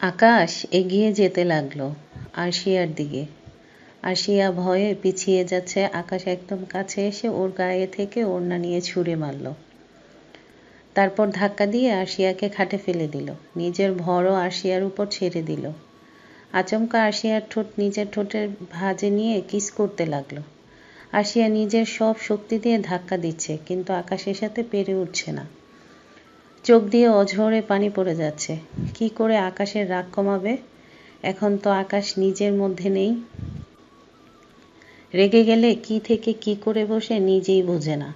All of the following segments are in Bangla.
আকাশ এগিয়ে যেতে লাগলো আরশিয়ার দিকে। আরশিয়া ভয়ে পিছিয়ে যাচ্ছে। আকাশ একদম কাছে এসে ওর গায়ে থেকে ওড়না নিয়ে ছুঁড়ে মারল। তারপর ধাক্কা দিয়ে আরশিয়াকে খাটে ফেলে দিল। নিজের ভরও আরশিয়ার উপর ছেড়ে দিল। আচমকা আরশিয়ার ঠোঁট নিজের ঠোঁটের ভাঁজে নিয়ে কিস করতে লাগলো। আরশিয়া নিজের সব শক্তি দিয়ে ধাক্কা দিচ্ছে, কিন্তু আকাশের সাথে পেরে উঠছে না। চোখ দিয়ে অঝরে পানি পড়ে যাচ্ছে। কি করে আকাশের রাগ কমাবে? এখন তো আকাশ নিজের মধ্যে নেই। রেগে গেলে কি থেকে কি করে বসে নিজেই বোঝে না।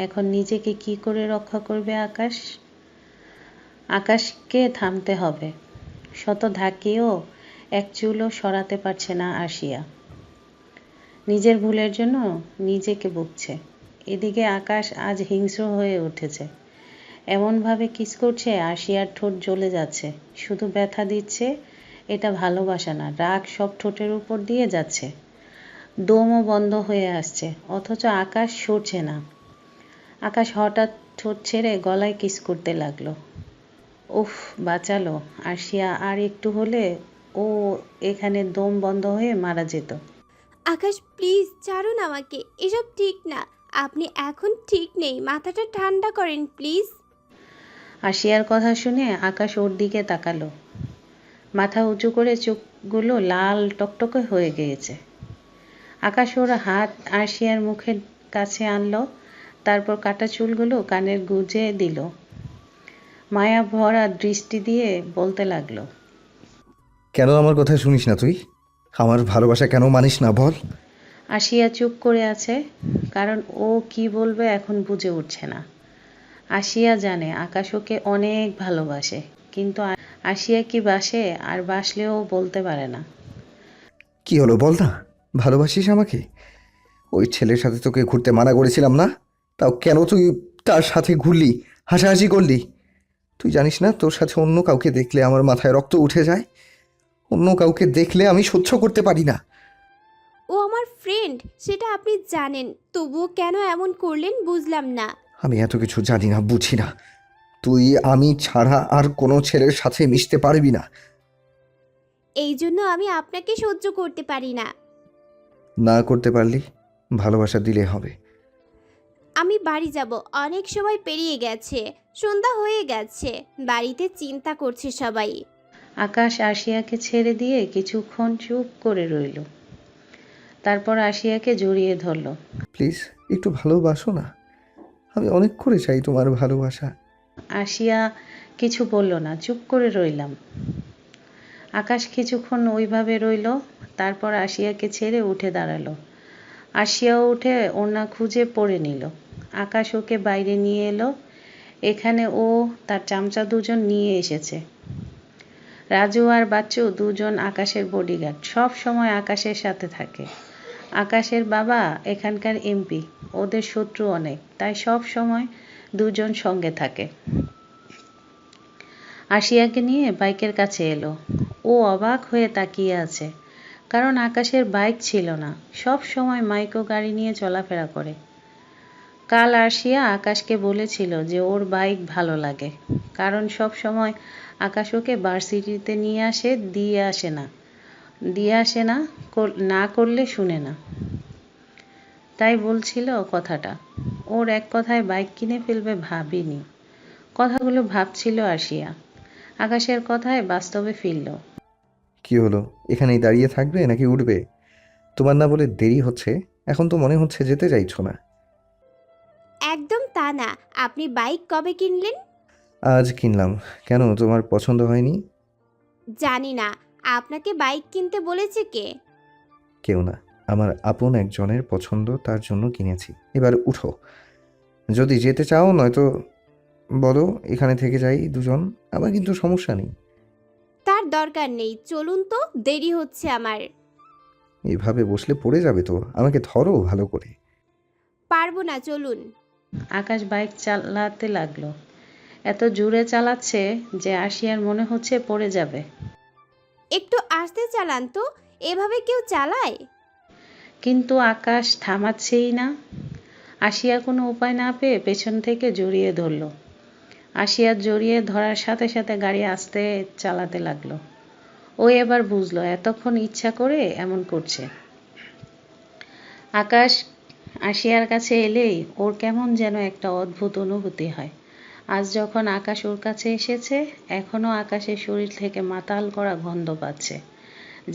এখন নিজেকে কি করে রক্ষা করবে আকাশ? আকাশকে থামতে হবে। শত ধাক্কিয়েও এক চুলও সরাতে পারছে না আরশিয়া। নিজের ভুলের জন্য নিজেকে বকছে। এদিকে আকাশ আজ হিংস্র হয়ে উঠেছে। এমনভাবে কিস করছে আরশিয়ার ঠোঁট জ্বলে যাচ্ছে। শুধু ব্যথা দিচ্ছে। এটা ভালোবাসা না, রাগ সব ঠোঁটের উপর দিয়ে যাচ্ছে। দমও বন্ধ হয়ে আসছে, অথচ আকাশ সরছে না। আকাশ হঠাৎ ঠোঁট ছেড়ে গলায় কিস করতে লাগলো। উফ, বাঁচালো। আরশিয়া আর একটু হলে ও এখানে দম বন্ধ হয়ে মারা যেত। আকাশ প্লিজ ছাড়ুন আমাকে, এসব ঠিক না। আপনি এখন ঠিক নেই, মাথাটা ঠান্ডা করেন প্লিজ। আরশিয়ার কথা শুনে আকাশ ওর দিকে তাকালো। মাথা উঁচু করে চোখগুলো লাল টকটকে হয়ে গিয়েছে। আকাশ ওর হাত আরশিয়ার মুখের কাছে আনলো, তারপর কাটা চুলগুলো কানের গুঁজে দিল। মায়া ভরা দৃষ্টি দিয়ে বলতে লাগলো, কেন আমার কথা শুনিস না তুই? আমার ভালোবাসা কেন মানিস না বল? আরশিয়া চুপ করে আছে, কারণ ও কি বলবে এখন বুঝে উঠছে না। আরশিয়া জানে আকাশ ওকে অনেক ভালোবাসে, কিন্তু আরশিয়া কি বাসে আর বাসলেও বলতে পারে না। কি হলো বল না, ভালোবাসিস আমাকে? ওই ছেলের সাথে তোকে ঘুরতে মানা করেছিলাম না? তাও কেন তুই তার সাথে ঘুরলি, হাসাহাসি করলি? তুই জানিস না তোর সাথে অন্য কাউকে দেখলে আমার মাথায় রক্ত উঠে যায়? অন্য কাউকে দেখলে আমি সহ্য করতে পারি না। ও আমার ফ্রেন্ড, সেটা আপনি জানেন, তবুও কেন এমন করলেন বুঝলাম না। আমি এত কিছু জানি না, বুঝি না। তুই আমি ছাড়া আর কোনো ছেলের সাথে মিশতে পারবি না। এই জন্য আমি আপনাকে সহ্য করতে পারি না। না করতে পারলি ভালোবাসা দিলে হবে। আমি বাড়ি যাব, অনেক সময় পেরিয়ে গেছে, সন্ধ্যা হয়ে গেছে, বাড়িতে চিন্তা করছে সবাই। আকাশ আরশিয়াকে ছেড়ে দিয়ে কিছুক্ষণ চুপ করে রইল। তারপর আরশিয়াকে জড়িয়ে ধরল। প্লিজ একটু ভালোবাসো না। আমি অনেক করে চাই তোমার ভালোবাসা। আরশিয়া কিছু বলল না, চুপ করে রইলাম। আকাশ কিছুক্ষণ ওইভাবে রইল, তারপর আরশিয়াকে ছেড়ে উঠে দাঁড়ালো। আরশিয়াও উঠে ওড়না খুঁজে পরে নিল। আকাশ ওকে বাইরে নিয়ে এলো। এখানে ও তার চামচা দুজন নিয়ে এসেছে। রাজু আর বাচ্চু দুজন আকাশের বডিগার্ড, সব সময় আকাশের সাথে থাকে। আকাশের বাবা এখানকার এমপি, ওদের শত্রু অনেক, তাই সব সময় দুজন সঙ্গে থাকে। আরশিয়াকে নিয়ে বাইকের কাছে এলো। ও অবাক হয়ে তাকিয়ে আছে, কারণ আকাশের বাইক ছিল না। সব সময় মাইক্রো গাড়ি নিয়ে চলাফেরা করে। কাল আরশিয়া আকাশকে বলেছিল যে ওর বাইক ভালো লাগে, কারণ সব সময় আকাশ ওকে ভার্সিটিতে নিয়ে আসে, দিয়ে আসে না, না করলে শুনে না। তাই বলছিল কথাটা। ওর এক কথায় বাইক কিনে ফেলবে ভাবিনি। কথাগুলো ভাবছিল আরশিয়া। আকাশের কথায় বাস্তবে ফিরল। কি হলো, এখানেই দাঁড়িয়ে থাকবে নাকি উঠবে? তোমার না বলে দেরি হচ্ছে, এখন তো মনে হচ্ছে যেতে চাইছো না। একদম তা না। আপনি বাইক কবে কিনলেন? আজ কিনলাম। কেন, তোমার পছন্দ হয়নি? জানি না। আপনাকে বাইক কিনতে বলেছে কে? কেউ না, আমার আপন একজনের পছন্দ, তার জন্য কিনেছি। এবার উঠো, যদি যেতে চাও, নয়তো বলো এখানে থেকে যাই দুজন, আমার কিন্তু সমস্যা নেই। তার দরকার নেই, চলুন তো, দেরি হচ্ছে আমার। এভাবে বসলে পড়ে যাবে তো, আমাকে ধরো ভালো করে। পারবো না, চলুন। আকাশ বাইক চালাতে লাগলো। এত জোরে চালাচ্ছে যে আরশিয়ার মনে হচ্ছে পড়ে যাবে। একটু আস্তে চালান তো, এভাবে কেউ চালায়? কিন্তু আকাশ থামাচ্ছেই না। আরশিয়া কোনো উপায় না পেয়ে পেছন থেকে জড়িয়ে ধরল। আরশিয়া জড়িয়ে ধরার সাথে সাথে গাড়ি আস্তে চালাতে লাগলো। ও এবার বুঝলো এতক্ষণ ইচ্ছা করে এমন করছে। আকাশ আশিয়ার কাছে এলেই ওর কেমন যেন একটা অদ্ভুত অনুভূতি হয়। আজ যখন আকাশ ওর কাছে এসেছে, এখনও আকাশের শরীর থেকে মাতাল করা গন্ধ পাচ্ছে,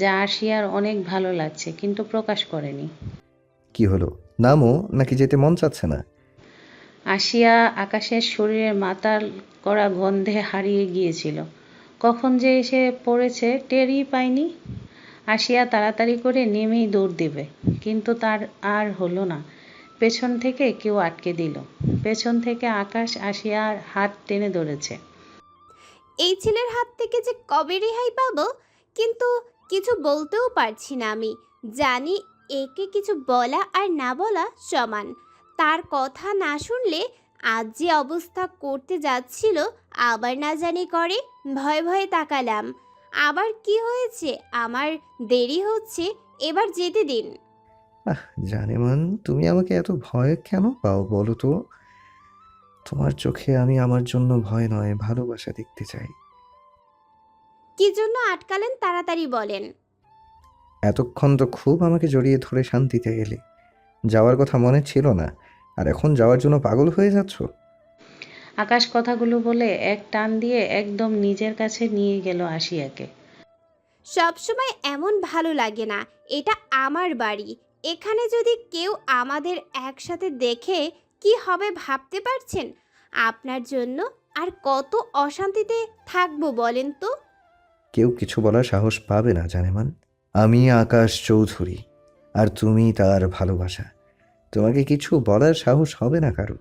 যা আশিয়ার অনেক ভালো লাগছে, কিন্তু প্রকাশ করেনি। কি হলো, নামো নাকি যেতে মন চাচ্ছে না? আশিয়া আকাশের শরীরের মাতাল করা গন্ধে হারিয়ে গিয়েছিল। কখন যে এসে পড়েছে টেরই পায়নি। আশিয়া তাড়াতাড়ি করে নেমেই দৌড় দেবে, কিন্তু তার আর হলো না। পেছন থেকে কেউ আটকে দিল। পেছন থেকে আকাশ আশিয়ার হাত টেনে ধরেছে। এই ছেলের হাত থেকে যে কবে রেহাই পাবো, কিন্তু কিছু বলতেও পারছি না। আমি জানি একে কিছু বলা আর না বলা সমান। তার কথা না শুনলে আজ যে অবস্থা করতে যাচ্ছিল, আবার না জানি করে। ভয়ে ভয়ে তাকালাম। আবার কি হয়েছে? আমার দেরি হচ্ছে, এবার যেতে দিন। আহ জানেমান, তুমি আমাকে এত ভয় কেন পাও বলো তো? তোমার চোখে আমি আমার জন্য ভয় নয়, ভালোবাসা দেখতে চাই। কি জন্য আটকালেন তাড়াতাড়ি বলেন। এতক্ষণ তো খুব আমাকে জড়িয়ে ধরে শান্তিতে গেলে, যাওয়ার কথা মনে ছিল না, আর এখন যাওয়ার জন্য পাগল হয়ে যাচ্ছ? আকাশ কথাগুলো বলে এক টান দিয়ে একদম নিজের কাছে নিয়ে গেল আশিয়াকে। সবসময় এমন ভালো লাগে না। এটা আমার বাড়ি। এখানে যদি কেউ আমাদের একসাথে দেখে কি হবে ভাবতে পারছেন? আপনার জন্য আর কত অশান্তিতে থাকবো বলেন তো। কেউ কিছু বলার সাহস পাবে না জানেমান। আমি আকাশ চৌধুরী, আর তুমি তার ভালোবাসা। তোমাকে কিছু বলার সাহস হবে না কারো।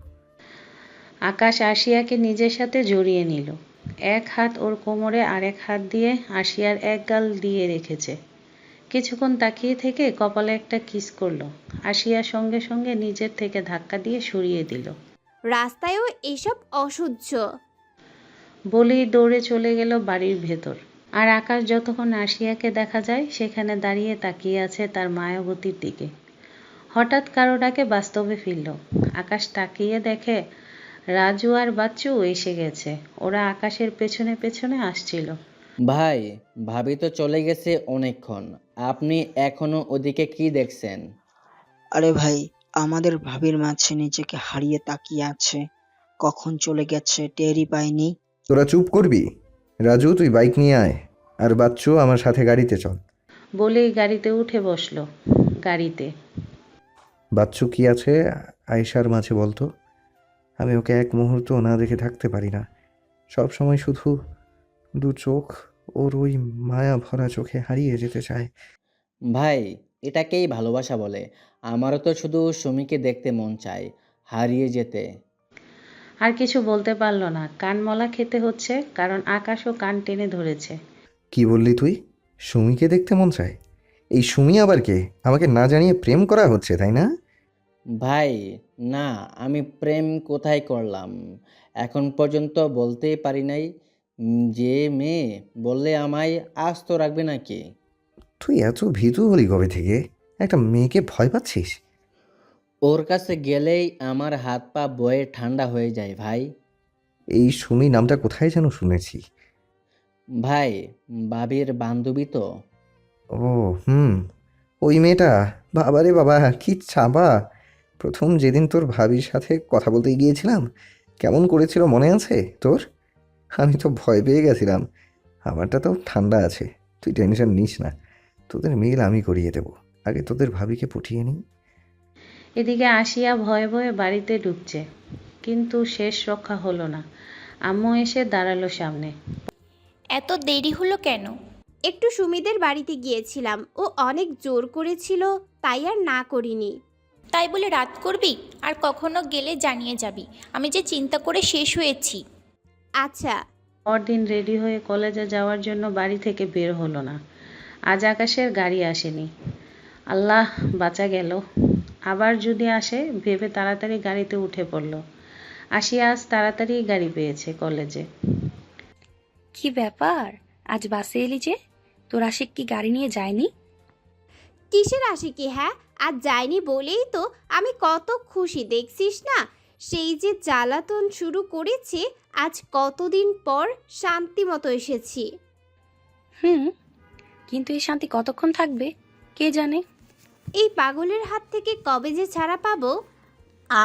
আকাশ আশিয়াকে নিজের সাথে জড়িয়ে নিল। এক হাত ওর কোমরে আর এক হাত দিয়ে আশিয়ার এক গাল দিয়ে রেখেছে। কিছুক্ষণ তাকিয়ে থেকে কপালে একটা কিস করলো। আশিয়া সঙ্গে সঙ্গে নিজের থেকে ধাক্কা দিয়ে সরিয়ে দিল। রাস্তায়ও এসব অসহ্য। বলেই দৌড়ে চলে গেল বাড়ির ভেতর। আর আকাশ যতক্ষণ আশিয়াকে দেখা যায় সেখানে দাঁড়িয়ে তাকিয়ে আছে তার মায়াবতীর দিকে। হঠাৎ কারো ডাকে বাস্তবে ফিরল। আকাশ তাকিয়ে দেখে রাজু আর বাচ্চু এসে গেছে। ওরা আকাশের পেছনে পেছনে আসছিল। ভাই, ভাবি তো চলে গেছে অনেকক্ষণ। আপনি এখনো ওদিকে কি দেখছেন? আরে ভাই, আমাদের ভাবির মাঝে নিজেকে হারিয়ে তাকিয়ে আছে। কখন চলে গেছে টেরই পাইনি। তোরা চুপ করবি? রাজু, তুই বাইক নিয়ে আয়, আর বাচ্চু আমার সাথে গাড়িতে চল। বলেই গাড়িতে উঠে বসলো। গাড়িতে বাচ্চু কি আছে আয়েশার মাঝে বলতো? আমি ওকে এক মুহূর্ত না দেখে থাকতে পারি না। সব সময় শুধু দু চোখ ওর ওই মায়া ভরা চোখে হারিয়ে যেতে চায়। ভাই, এটাকেই ভালোবাসা বলে। আমারও তো শুধু সুমিকে দেখতে মন চায়, হারিয়ে যেতে। আর কিছু বলতে পারল না। কানমলা খেতে হচ্ছে, কারণ আকাশও কান টেনে ধরেছে। কি বললি তুই? সুমিকে দেখতে মন চায়? এই সুমি আবার কে? আমাকে না জানিয়ে প্রেম করা হচ্ছে, তাই না? ভাই, না, আমি প্রেম কোথায় করলাম? এখন পর্যন্ত বলতেই পারি নাই। যে মেয়ে বললে আমায় আস্ত রাখবে নাকি? তুই এত ভীতু হলি কবে থেকে? একটা মেয়েকে ভয় পাচ্ছিস? ওর কাছে গেলেই আমার হাত পা বয়ে ঠান্ডা হয়ে যায় ভাই। এই সুমি নামটা কোথায় যেন শুনেছি। ভাই, ভাবির বান্ধবী তো। ও, হুম, ওই মেয়েটা। বাবারে বাবা, কি চাবা! প্রথম যেদিন তোর ভাবির সাথে কথা বলতে গিয়েছিলাম, কেমন করেছিল মনে আছে তোর? আমি তো ভয় পেয়ে গেছিলাম। আমারটা তো ঠান্ডা আছে, তুই টেনশন নিস না। তোদের মিল আমি করিয়ে দেবো। আগে তোদের ভাবিকে পটিয়ে নিই। এদিকে আসিয়া ভয়ে ভয়ে বাড়িতে ঢুকছে, কিন্তু শেষ রক্ষা হলো না। আম্মু এসে দাঁড়ালো সামনে। এত দেরি হলো কেন? একটু সুমিদের বাড়িতে গিয়েছিলাম, ও অনেক জোর করেছিল, তাই আর না করিনি। তাই বলে রাত করবি? আর কখনো গেলে জানিয়ে যাবি। আমি যে চিন্তা করে শেষ হয়েছি। আচ্ছা। পরদিন রেডি হয়ে কলেজে যাওয়ার জন্য বাড়ি থেকে বের হলো না। আজ আকাশের গাড়ি আসেনি। আল্লাহ, বাঁচা গেল। আবার যদি আসে ভেবে তাড়াতাড়ি গাড়িতে উঠে পড়ল। আসিয়া আজ তাড়াতাড়ি গাড়ি পেয়েছে কলেজে। কি ব্যাপার, আজ বাসে এলি যে? তোর আশিক কি গাড়ি নিয়ে যায়নি? কিসের আশিকি? হ্যাঁ, আজ যায়নি বলেই তো আমি কত খুশি, দেখছিস না? সেই যে জ্বালাতন শুরু করেছে, আজ কতদিন পর শান্তি মতো এসেছি। হুম, কিন্তু এই শান্তি কতক্ষণ থাকবে কে জানে। এই পাগলের হাত থেকে কবে যে ছাড়া পাবো।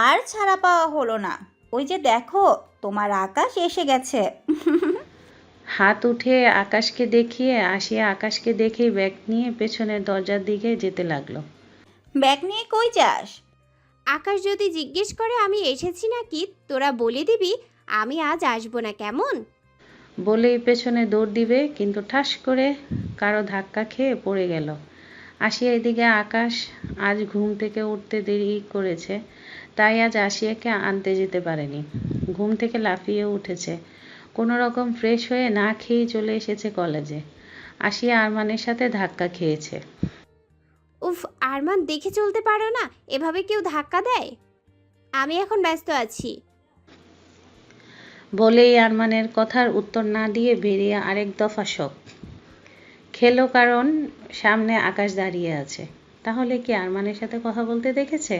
আর ছাড়া পাওয়া হলো না। ওই যে দেখো, তোমার আকাশ এসে গেছে। হাত উঠে আকাশকে দেখিয়ে আসিয়া আকাশকে দেখেই ব্যাগ নিয়ে পেছনের দরজার দিকে যেতে লাগলো। ব্যাগ নিয়ে কই যাস? আকাশ যদি জিজ্ঞেস করে আমি এসেছি নাকি, তোরা বলে দিবি আমি আজ আসবো না, কেমন? বলেই পেছনে দৌড় দিবে, কিন্তু ঠাস করে কারো ধাক্কা খেয়ে পড়ে গেল। আসিয়া এদিকে আকাশ আজ ঘুম থেকে উঠতে দেরি করেছে, তাই আজ আসিয়াকে আনতে যেতে পারেনি। ঘুম থেকে লাফিয়ে উঠেছে, কোনো রকম ফ্রেশ হয়ে না খেয়েই চলে এসেছে কলেজে। আসিয়া আরমানের সাথে ধাক্কা খেয়েছে। উফ, আরমান দেখে চলতে পারো না, এভাবে কেউ ধাক্কা দেয়? আমি এখন ব্যস্ত আছি। বলেই আরমানের কথার উত্তর না দিয়ে বেরিয়ে আরেক দফা শক খেলো, কারণ সামনে আকাশ দাঁড়িয়ে আছে। তাহলে কি আরমানের সাথে কথা বলতে দেখেছে?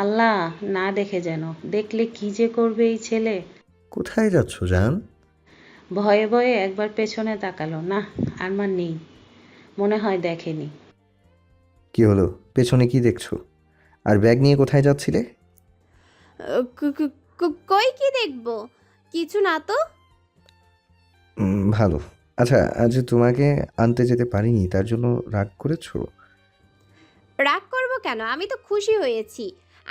আল্লাহ না দেখে যেন, দেখলে কি যে করবে এই ছেলে। কোথায় যাচ্ছ জান? ভয়ে ভয়ে একবার পেছনে তাকালো, না আরমান নেই, মনে হয় দেখেনি। কি হলো, পেছনে কি দেখছো? আর ব্যাগ নিয়ে কোথায় যাচ্ছিলে? কই কি দেখবো? কিছু না তো। ভালো। আচ্ছা, আজ তোমাকে আনতে যেতে পারিনি, তার জন্য রাগ করেছো? রাগ করব কেন? আমি তো খুশি হয়েছি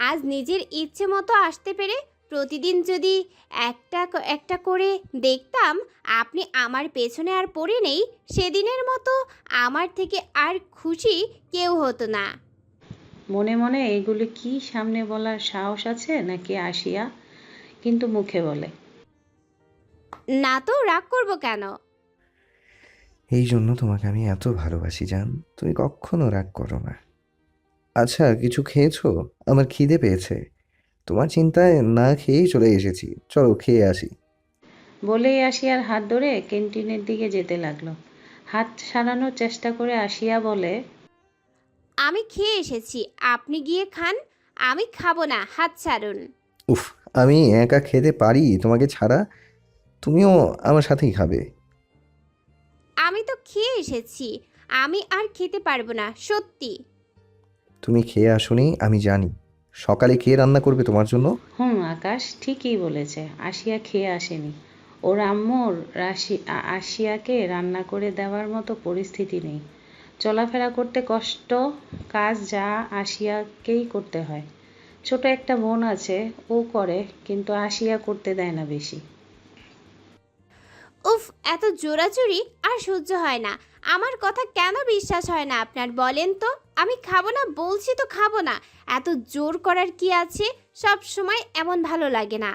আজ নিজের ইচ্ছে মতো আসতে পেরে। প্রতিদিন যদি একটা করে দেখতাম আপনি আমার পেছনে আর পড়ে নেই, সেদিনের মতো আমার থেকে আর খুশি কেউ হতো না। মনে মনে এগুলি কি সামনে বলার সাহস আছে নাকি আসিয়া, কিন্তু মুখে বলে। না তো, রাগ করব কেন? এই জন্য তোমাকে আমি এত ভালোবাসি জান, তুমি কখনো রাগ করো না। আচ্ছা, কিছু খেয়েছো? আমার খিদে পেয়েছে। তোমার চিন্তায় না খেয়েই চলে এসেছি, চলো খেয়ে আসি। বলেই আসিয়ার হাত ধরে ক্যান্টিনের দিকে যেতে লাগলো। হাত সারানোর চেষ্টা করে আসিয়া বলে, আমি খেয়ে এসেছি, আপনি গিয়ে খান। আমি খাবো না, হাত ছাড়ুন। উফ, আমি একা খেতে পারি তোমাকে ছাড়া? তুমিও আমার সাথেই খাবে? আমি তো খেয়ে এসেছি, আমি আর খেতে পারবো না, সত্যি। তুমি খেয়ে আসোনি আমি জানি। সকালে কে রান্না করবে তোমার জন্য? আকাশ ঠিকই বলেছে, আসিয়া খেয়ে আসেনি। ওর আম্মুর আসিয়াকে রান্না করে দেওয়ার মতো পরিস্থিতি নেই। চলাফেরা করতে কষ্ট, কাজ যা আসিয়াকেই করতে হয়। ছোট একটা বোন আছে, ও করে, কিন্তু আসিয়া করতে দেয় না বেশি। উফ, এত জোরাজুরি আর সহ্য হয় না। আমার কথা কেন বিশ্বাস হয় না আপনার, বলেন তো? আমি খাবো না বলছি তো, খাবো না। এত জোর করার কি আছে? সব সময় এমন ভালো লাগে না।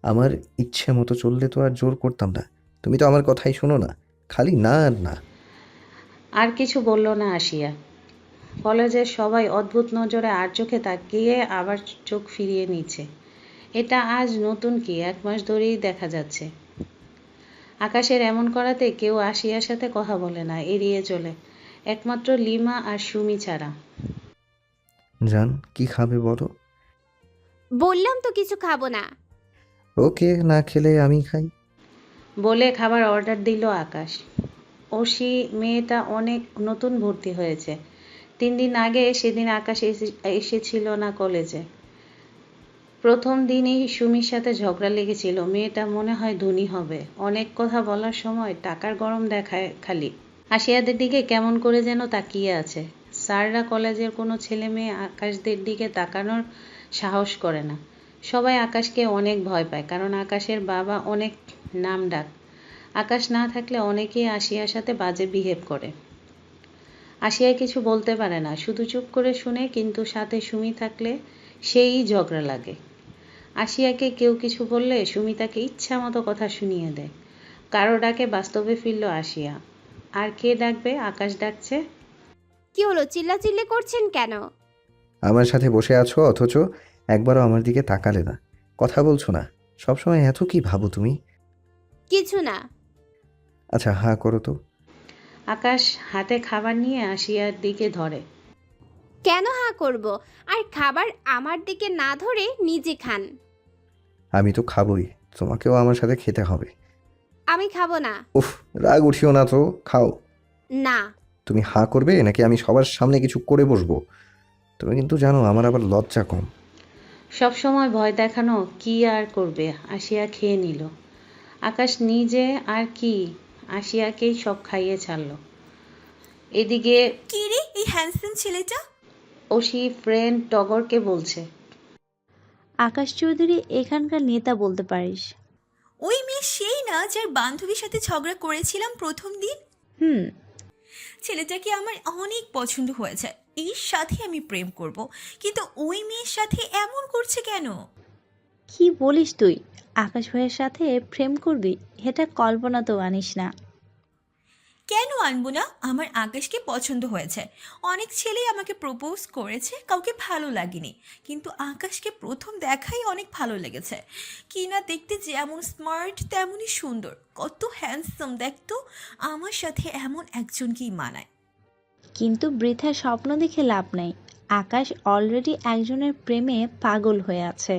আমার ইচ্ছে মতো চললে তো আর জোর করতাম না। তুমি তো আমার কথাই শোনো না, খালি না আর না। আর কিছু বলল না আসিয়া। কলেজের সবাই অদ্ভুত নজরে আর চোখে তাকিয়ে আবার চোখ ফিরিয়ে নিচ্ছে। এটা আজ নতুন কি, 1 মাস ধরেই দেখা যাচ্ছে। আকাশের এমন করাতে কেউ আসিয়ার সাথে কথা বলে না, এড়িয়ে চলে, একমাত্র লিমা আর সুমি ছাড়া। জান, কি খাবে বলো? বললাম তো কিছু খাবো না। ওকে, না খেলে আমি খাই। বলে খাবার অর্ডার দিল আকাশ। ওসি মেয়েটা অনেক নতুন ভর্তি হয়েছে। 3 দিন আগে সেদিন আকাশ এসেছিল না কলেজে। প্রথম দিনই সুমির সাথে ঝগড়া লেগেছিল। মেয়েটা মনে হয় ধনী হবে, অনেক কথা বলার সময় টাকার গরম দেখায় খালি। আসিয়াদের দিকে কেমন করে যেন তাকিয়ে আছে। স্যাররা কলেজের কোনো ছেলে মেয়ে আকাশদের দিকে তাকানোর সাহস করে না। সবাই আকাশকে অনেক ভয় পায়, কারণ আকাশের বাবা অনেক নামডাক। আকাশ না থাকলে অনেকেই আসিয়ার সাথে বাজে বিহেভ করে। আসিয়া কিছু বলতে পারে না, শুধু চুপ করে শুনে, কিন্তু সাথে সুমি থাকলে সেই ঝগড়া লাগে। আসিয়াকে কেউ কিছু বললে সুমি তাকে ইচ্ছা মতো কথা শুনিয়ে দেয়। কারো ডাকে বাস্তবে ফিরল আসিয়া। আর কে ডাকবে? আকাশ ডাকছে। কি হলো, চিল্লাচিল্লি করছেন কেন? আমার সাথে বসে আছো অথচ একবারও আমার দিকে তাকালে না, কথা বলছো না। সবসময় এত কি ভাবো তুমি? কিছু না। আচ্ছা, হাঁ করো তো। আকাশ হাতে খাবার নিয়ে আসিয়ার দিকে ধরে। কেন হাঁ করব? আর খাবার আমার দিকে না ধরে নিজে খান। আমি তো খাবোই, তোমাকেও আমার সাথে খেতে হবে। আমি খাবো না। উফ, রাগ উঠিও না তো, খাও। না। তুমি হাঁ করবে নাকি আমি সবার সামনে কিছু করে বসবো? তুমি কিন্তু জানো আমার আবার লজ্জা কম। সব সময় ভয় দেখানো কি আর করবে, আসিয়া খেয়ে নিল। আকাশ নিজে আর কি, আসিয়াকেই সব খাইয়ে ছাড়লো। এদিকে কি রে এই হ্যান্ডসাম ছেলেটা? অসি ফ্রেন্ড টগরকে বলছে, আকাশ চৌধুরী এখানকার নেতা বলতে পারিস। ওই মেয়ে সেই না যার বান্ধবীর সাথে ঝগড়া করেছিলাম প্রথম দিন? হুম। ছেলেটাকে আমার অনেক পছন্দ হয়েছে, এর সাথে আমি প্রেম করব, কিন্তু ওই মেয়ের সাথে এমন করছে কেন? কি বলিস তুই? আকাশ ভাইয়ের সাথে প্রেম করবি? এটা কল্পনা তো আনিস না। কেন আনবো না? আমার আকাশকে পছন্দ হয়েছে। অনেক ছেলেই আমাকে প্রপোজ করেছে, কাউকে ভালো লাগেনি, কিন্তু আকাশকে প্রথম দেখাই অনেক ভালো লেগেছে। কি না দেখতে যেমন স্মার্ট তেমনই সুন্দর, কত হ্যান্ডসাম দেখতো। আমার সাথে এমন একজনকেই মানায়। কিন্তু বৃথা স্বপ্ন দেখে লাভ নেই। আকাশ অলরেডি একজনের প্রেমে পাগল হয়ে আছে।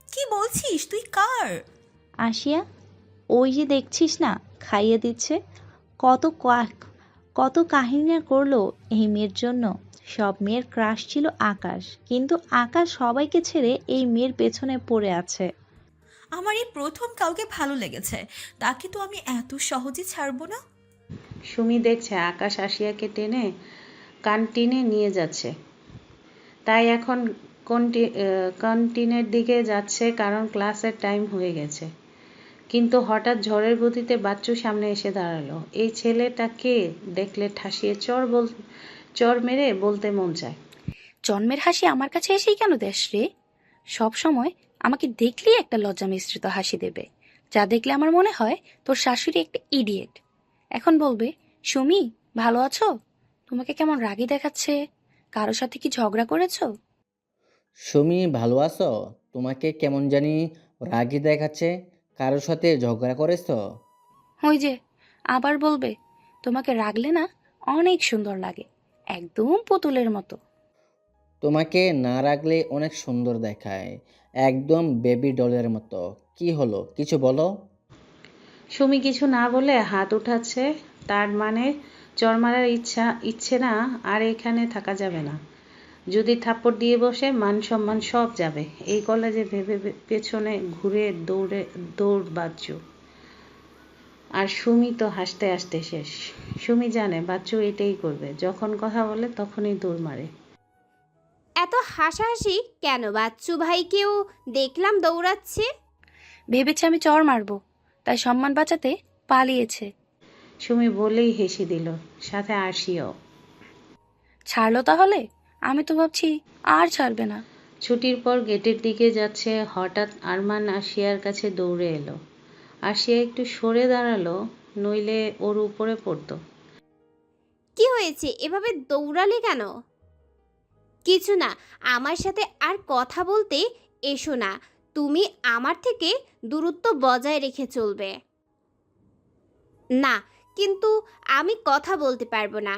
কি বলছিস তুই? কার? আসিয়া, ওই যে দেখছিস না খাইয়ে দিচ্ছে। কত কাহিনী না করলো এই মেয়ের জন্য। সব মেয়ের ক্রাশ ছিল আকাশ, কিন্তু আকাশ সবাইকে ছেড়ে এই মেয়ের পেছনে পড়ে আছে। আমার এই প্রথম কাউকে ভালো লেগেছে, তাকে তো আমি এত সহজে ছাড়বো না। সুমি দেখছে আকাশ আসিয়াকে টেনে ক্যান্টিনে নিয়ে যাচ্ছে। তাই এখন ক্যান্টিনের দিকে যাচ্ছে, কারণ ক্লাসের টাইম হয়ে গেছে। কিন্তু হঠাৎ ঝড়ের গতিতে বাচ্চু সামনে এসে দাঁড়ালো। এই ছেলেটাকে দেখলে ঠাসিয়ে চর মেরে বলতে মন চায়, জন্মের হাসি আমার কাছে এসেই কেন দেশ রে? সব সময় আমাকে দেখলেই একটা লজ্জা মিশ্রিত হাসি দেবে, যা দেখলে আমার মনে হয় তোর শাশুড়ি একটা ইডিয়েট। এখন বলবে, সুমি ভালো আছো? তোমাকে কেমন রাগী দেখাচ্ছে? কারোর সাথে কি ঝগড়া করেছো? সুমি ভালো আছো? তোমাকে কেমন জানি রাগী দেখাচ্ছে। কারোর সাথে ঝগড়া করেছো? ওই যে আবার বলবে, তোমাকে রাগলে না অনেক সুন্দর লাগে, একদম পুতুলের মতো। তোমাকে না রাখলে অনেক সুন্দর দেখায়, একদম বেবি ডলের মতো। কি হলো, কিছু বলো। সুমি কিছু না বলে হাত উঠাচ্ছে, তার মানে চর মারার ইচ্ছে না আর এখানে থাকা যাবে না। যদি থাপ্পড় দিয়ে বসে মান সম্মান সব যাবে। এই কলেজে ভেবে পেছনে ঘুরে দৌড় বাচ্চু। আর সুমি তো হাসতে হাসতে শেষ। সুমি জানে বাচ্চু এটাই করবে, যখন কথা বলে তখনই দৌড় মারে। এত হাসাহাসি কেন? বাচ্চু ভাইকেও দেখলাম দৌড়াচ্ছে। ভেবেছে আমি চর মারবো, তাই সম্মান বাঁচাতে পালিয়েছে। সুমি বলেই হেসে দিল, সাথে আসিও। ছাড়লো তাহলে? আমি তো ভাবছি আর ছাড়বে না। ছুটির পর গেটের দিকে যাচ্ছে, হঠাৎ আরমান আসিয়ার কাছে দৌড়ে এলো। আসিয়া একটু সরে দাঁড়ালো, নইলে ওর উপরে পড়তো। কি হয়েছে? এভাবে দৌড়ালে কেন? কিছু না, আমার সাথে আর কথা বলতে এসো না। তুমি আমার থেকে দূরত্ব বজায় রেখে চলবে। না, কিন্তু আমি কথা বলতে পারবো না।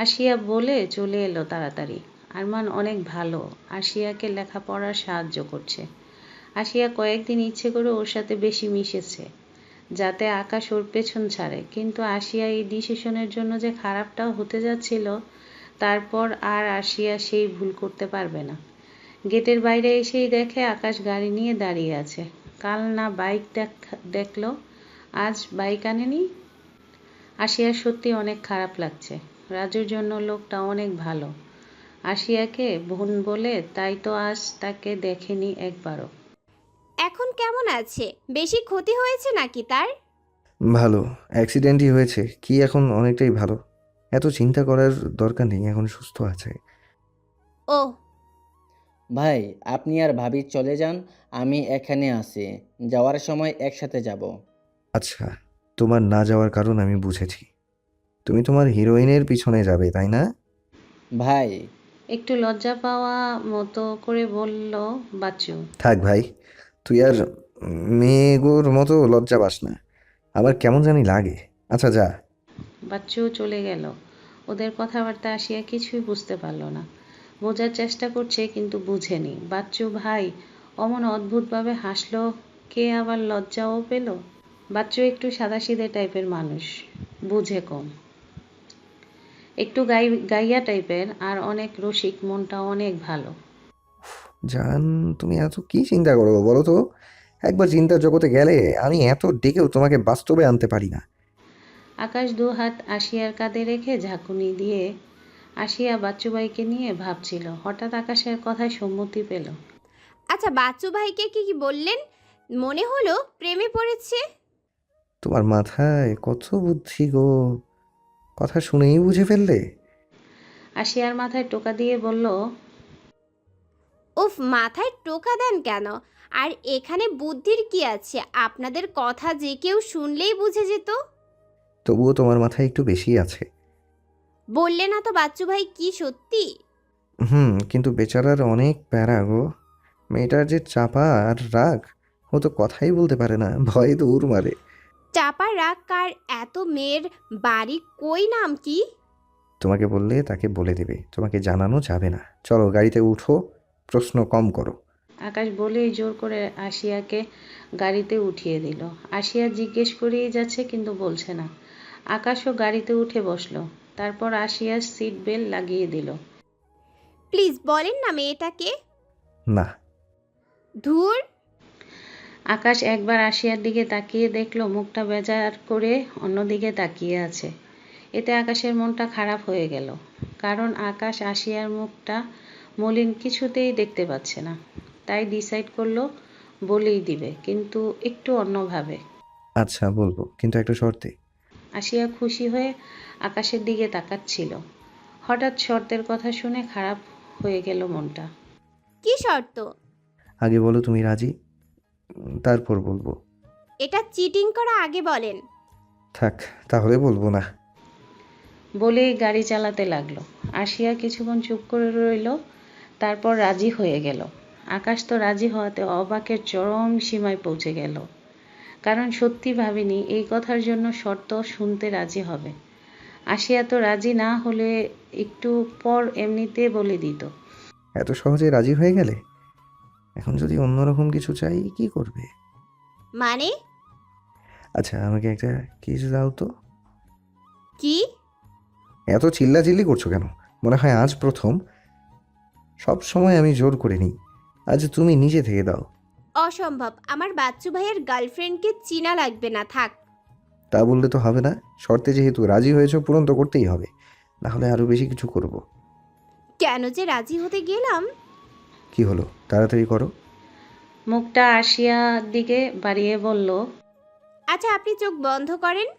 আসিয়া বলে চলে এলো তাড়াতাড়ি। আরমান অনেক ভালো, আসিয়াকে লেখাপড়ার সাহায্য করছে। আসিয়া কয়েকদিন ইচ্ছে করে ওর সাথে বেশি মিশেছে, যাতে আকাশ ওর পেছন ছাড়ে। কিন্তু আসিয়া এই ডিসিশনের জন্য যে খারাপটাও হতে যাচ্ছিল, তারপর আর আসিয়া সেই ভুল করতে পারবে না। গেটের বাইরে এসেই দেখে আকাশ গাড়ি নিয়ে দাঁড়িয়ে আছে। কাল না বাইক দেখলো, আজ বাইক আনেনি। আসিয়ার সত্যি অনেক খারাপ লাগছে। রাজুর জন্য লোকটা অনেক ভালো। আসিয়াকে বোন বলে, তাই তো আজ তাকে দেখেনি একবারও। এখন কেমন আছে? বেশি ক্ষতি হয়েছে নাকি তার? ভালো, অ্যাক্সিডেন্টই হয়েছে, কি এখন অনেকটাই ভালো। এত চিন্তা করার দরকার নেই, এখন সুস্থ আছে। ও ভাই, আপনি আর ভাবি চলে যান, আমি এখানে আছি। যাওয়ার সময় একসাথে যাব। আচ্ছা, তোমার না যাওয়ার কারণ আমি বুঝেছি। তুমি তোমার হিরোইনের পিছনে যাবে, তাই না? ভাই, একটু লজ্জা পাওয়া মতো করে বলল বাচ্চু। থাক ভাই, তুই আর মেয়েগুলোর মতো লজ্জা পাস না, আমার কেমন জানি লাগে। আচ্ছা যা। বাচ্চু চলে গেল। ওদের কথাবার্তা আসিয়া কিছুই বুঝতে পারল না। বোঝার চেষ্টা করছে কিন্তু বুঝেনি। বাচ্চু ভাই অমন অদ্ভুতভাবে হাসলো, কে আবার লজ্জাও পেল। বাচ্চু একটু সাদাসিধে টাইপের মানুষ, বুঝে কম। একটু গাইয়া টাইপের আর অনেক রসিক, মনটা অনেক ভালো। জান, তুমি এত কি চিন্তা করো বলো তো? একবার চিন্তার জগতে গেলে আমি এত ডেকেও তোমাকে বাস্তবে আনতে পারি না। আকাশ দু হাত আশিয়ার কাঁধে রেখে ঝাঁকুনি দিয়ে আশিয়া বাচ্চুভাইকে নিয়ে ভাবছিল। হঠাৎ আকাশের কথায় সম্মতি পেল। আচ্ছা, বাচ্চু ভাইকে কি কি বললেন? মনে হলো প্রেমে পড়েছে। তোমার মাথায় কত বুদ্ধি গো, কথা শুনেই বুঝে ফেললে। আশিয়ার মাথায় টোকা দিয়ে বলল, উফ, মাথায় টোকা দেন কেন? আর এখানে বুদ্ধির কি আছে? আপনাদের কথা যে কেউ শুনলেই বুঝে যেত। তবুও তোমার মাথায় একটু বেশি আছে। বললে না তো বাচ্চু ভাই, কি সত্যি? কিন্তু বেচারার অনেক প্যারা গো। মেয়েটার যে চাপা আর রাগ, ও তো কথাই বলতে পারে না, ভয়ে দৌড় মারে। চাপা রাগ কার? এত মেয়ের বাড়ি কই, নাম কি? তোমাকে বললে তাকে বলে দেবে, তোমাকে জানানো যাবে না। চলো গাড়িতে উঠো, প্রশ্ন কম করো। আকাশ বলেই জোর করে আশিয়াকে গাড়িতে উঠিয়ে দিল। আশিয়া জিজ্ঞেস করেই যাচ্ছে কিন্তু বলছে না। আকাশও গাড়িতে উঠে বসলো। তারপর আশিয়ার সিট বেল্ট লাগিয়ে দিল। প্লিজ বলেন না মেয়েটাকে। না। ধুর। আকাশ একবার আশিয়ার দিকে তাকিয়ে দেখলো মুখটা বেজার করে অন্যদিকে তাকিয়ে আছে। এতে আকাশের মনটা খারাপ হয়ে গেল, কারণ আকাশ আশিয়ার মুখটা মলিন কিছুতেই দেখতে পাচ্ছে না। তাই ডিসাইড করলো বলেই দিবে, কিন্তু একটু অন্যভাবে। আচ্ছা বলবো, কিন্তু একটা শর্তে। আশিয়া খুশি হয়ে আকাশের দিকে তাকাচ্ছিল। হঠাৎ শর্তের কথা শুনে খারাপ হয়ে গেল মনটা। কি শর্ত? আগে বলো তুমি রাজি, তারপর বলবো। এটা চিটিং করা, আগে বলেন। থাক, তাহলে বলবো না। বলেই গাড়ি চালাতে লাগলো। আশিয়া কিছুক্ষণ চুপ করে রইল, তারপর রাজি হয়ে গেল। আকাশ তো রাজি হওয়াতে অবাকের চরম সীমায় পৌঁছে গেল, কারণ সত্যি ভাবেনি এই কথার জন্য শর্ত শুনতে রাজি হবে। আশিয়া তো রাজি না হলে একটু পর এমনিতে বলে দিত। এত সহজে রাজি হয়ে গেলে? এখন যদি অন্যরকম কিছু চাই, কি করবে? মানে? আচ্ছা, আমাকে একটা কিস দাও তো। কি? এত চিল্লাচিল্লি করছো কেন? মনে হয় আজ প্রথম? সব সময় আমি জোর করে নিই, আজ তুমি নিজে থেকে দাও। অসম্ভব, আমার বাচ্চু ভাইয়ের গার্লফ্রেন্ডকে চিনা লাগবে না, থাক। তা বললে তো হবে না, শর্তে যেহেতু রাজি হয়েছো পূরণ তো করতেই হবে, না হলে আরো বেশি কিছু করব। কেন যে রাজি হতে গেলাম। কি হলো, তাড়াতাড়ি করো। মুখটা আশিয়ার দিকে বাড়িয়ে বলল, আচ্ছা, আপনি চোখ বন্ধ করেন।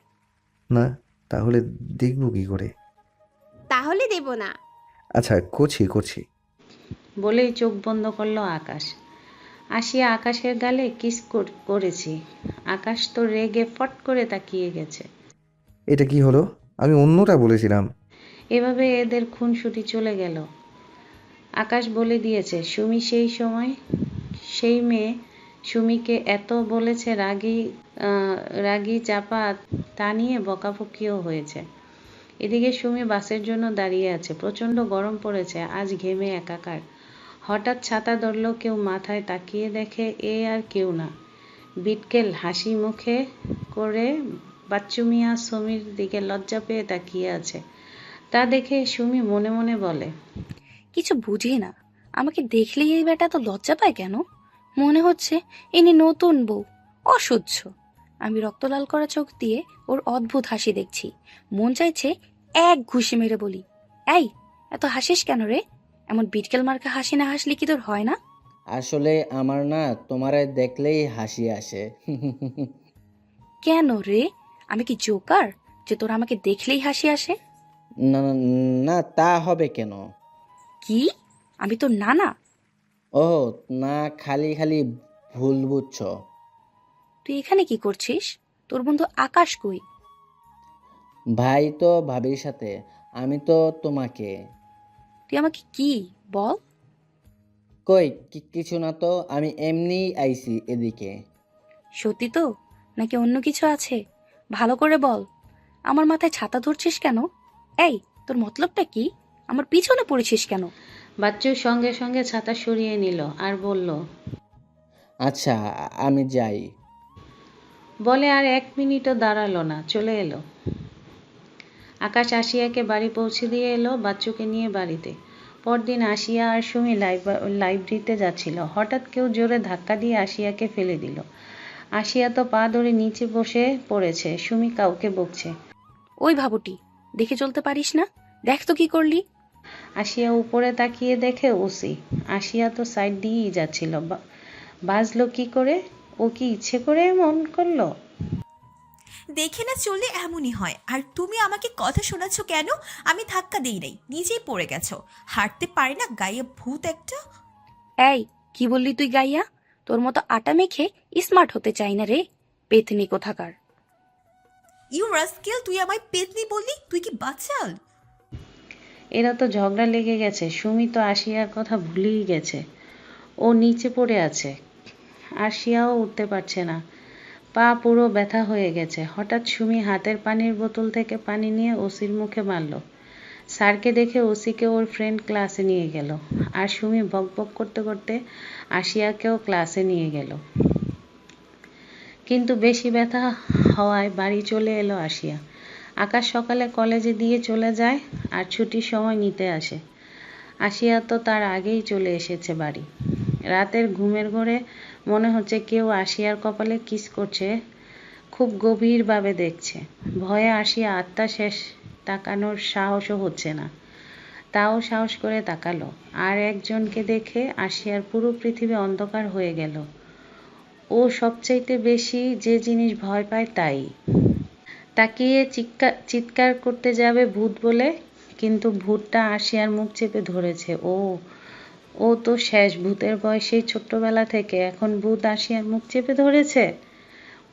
না, তাহলে দেখবো কি করে? তাহলে দেব না। আচ্ছা, করছি। বলেই চোখ বন্ধ করলো আকাশ। আশিয়া আকাশের গালে কিস করেছি। আকাশ তো রেগে ফট করে তাকিয়ে গেছে। এটা কি হলো? আমি অন্যটা বলেছিলাম। এভাবে এদের খুনসুটি চলে গেল। আকাশ বলে দিয়েছে সুমি সেই মেয়ে সুমিকে এত বলেছে, রাগী চাপা, তা নিয়ে বকাবকিও হয়েছে। এদিকে সুমি বাসের জন্য দাঁড়িয়ে আছে। প্রচণ্ড গরম পড়েছে, আজ ঘেমে একাকার। হঠাৎ ছাতা ধরল কেউ, মাথায় তাকিয়ে দেখে এ আর কেউ না, বিটকেল হাসি মুখে করে বাচ্চু মিয়া সুমির দিকে লজ্জা পেয়ে তাকিয়ে আছে। তা দেখে সুমি মনে মনে বলে, কিছু বুঝি না, আমাকে দেখলেই এই বেটা তো লজ্জা পায় কেন? মনে হচ্ছে ইনি নতুন বউ। অসহ্য। আমি রক্তলাল করা চোখ দিয়ে ওর অদ্ভুত হাসি দেখছি। মন চাইছে এক ঘুষি মেরে বলি, এই এত হাসিস কেন রে? এমন বিটকেল মার্কা হাসি না হাসলে কি তোর হয় না? আসলে আমার না তোমারে দেখলেই হাসি আসে। কেন রে? আমি কি জোকার যে তোর আমাকে দেখলেই হাসি আসে? না না, না, তা হবে কেন? কি? আমি তোর নানা? ও না, খালি খালি ভুল বুঝছো। তুই এখানে কি করছিস? তোর বন্ধু আকাশ কই? ভাই তো ভাবির সাথে, আমি তো তোমাকে। তুই আমাকে কি বল? কই কিছু না তো, আমি এমনি আইছি এদিকে। সত্যি তো, নাকি অন্য কিছু আছে? ভালো করে বল। আমার মাথায় ছাতা ধরছিস কেন? এই, তোর মতলবটা কি? আমার পিছনে পড়েছিস কেন? বাচ্চুর সঙ্গে সঙ্গে ছাতা সরিয়ে নিল আর বলল, আচ্ছা আমি যাই। বলে আর 1 মিনিটও দাঁড়ালো না, চলে এলো। আকাশ আসিয়াকে বাড়ি পৌঁছে দিয়ে এলো বাচ্চুকে নিয়ে বাড়িতে। পরদিন আসিয়া আর সুমি লাইব্রেরিতে যাচ্ছিল। হঠাৎ কেউ জোরে ধাক্কা দিয়ে আসিয়াকে ফেলে দিল। আসিয়া তো পা ধরে নিচে বসে পড়েছে। সুমি কাউকে বকছে। ওই ভাবুটি, দেখে চলতে পারিস না? দেখ তো কি করলি। আসিয়া উপরে তাকিয়ে দেখে ওসি। আসিয়া তো সাইড দিয়েই যাচ্ছিল। বাজলো কি করে? ও কি ইচ্ছে করে এমন করলো? দেখে না চললে এমনই হয়। আর তুমি আমাকে কথা শোনাচ্ছ কেন? আমি ধাক্কা দেই নাই, নিজেই পড়ে গেছো। হাঁটতে পারি না গায়ে ভূত একটা। এই, কি বললি তুই গাইয়া? তোর মতো আটা মেখে স্মার্ট হতে চাই না রে, পেতনি কোথাকার। ইউ রাস্কেল, তুই আমায় পেতনি বললি? তুই কি বাচাল? এরা তো ঝগড়া লেগে গেছে। সুমি তো আসিয়ার কথা ভুলেই গেছে। ও নিচে পড়ে আছে। আসিয়াও উঠতে পারছে না। পা পুরো ব্যথা হয়ে গেছে। হঠাৎ সুমি হাতের পানির বোতল থেকে পানি নিয়ে ওসির মুখে মারল। স্যারকে দেখে ওসিকে ওর ফ্রেন্ড ক্লাসে নিয়ে গেল। আর সুমি বকবক করতে করতে আসিয়াকেও ক্লাসে নিয়ে গেল। কিন্তু বেশি ব্যথা হওয়ায় বাড়ি চলে এলো আসিয়া। আকাশ সকালে কলেজে দিয়ে চলে যায় আর ছুটির সময় নিতে আসে। আসিয়া তো তার আগেই চলে এসেছে বাড়ি। রাতের ঘুমের ঘোরে মনে হচ্ছে কেউ আসিয়ার কপালে কিস করছে, খুব গভীরভাবে দেখছে। ভয়ে আসিয়া আত্মা শেষ, তাকানোর সাহসও হচ্ছে না। তাও সাহস করে তাকালো। আর একজনকে দেখে আসিয়ার পুরো পৃথিবী অন্ধকার হয়ে গেল। ও সবচাইতে বেশি যে জিনিস ভয় পায় তাই। তাকিয়ে চিৎকার করতে যাবে ভূত বলে, কিন্তু ভূতটা আসিয়ার মুখ চেপে ধরেছে। ও তো শেষ। ভূতের ভয় সেই ছোট্টবেলা থেকে। এখন ভূত আসিয়ার মুখ চেপে ধরেছে।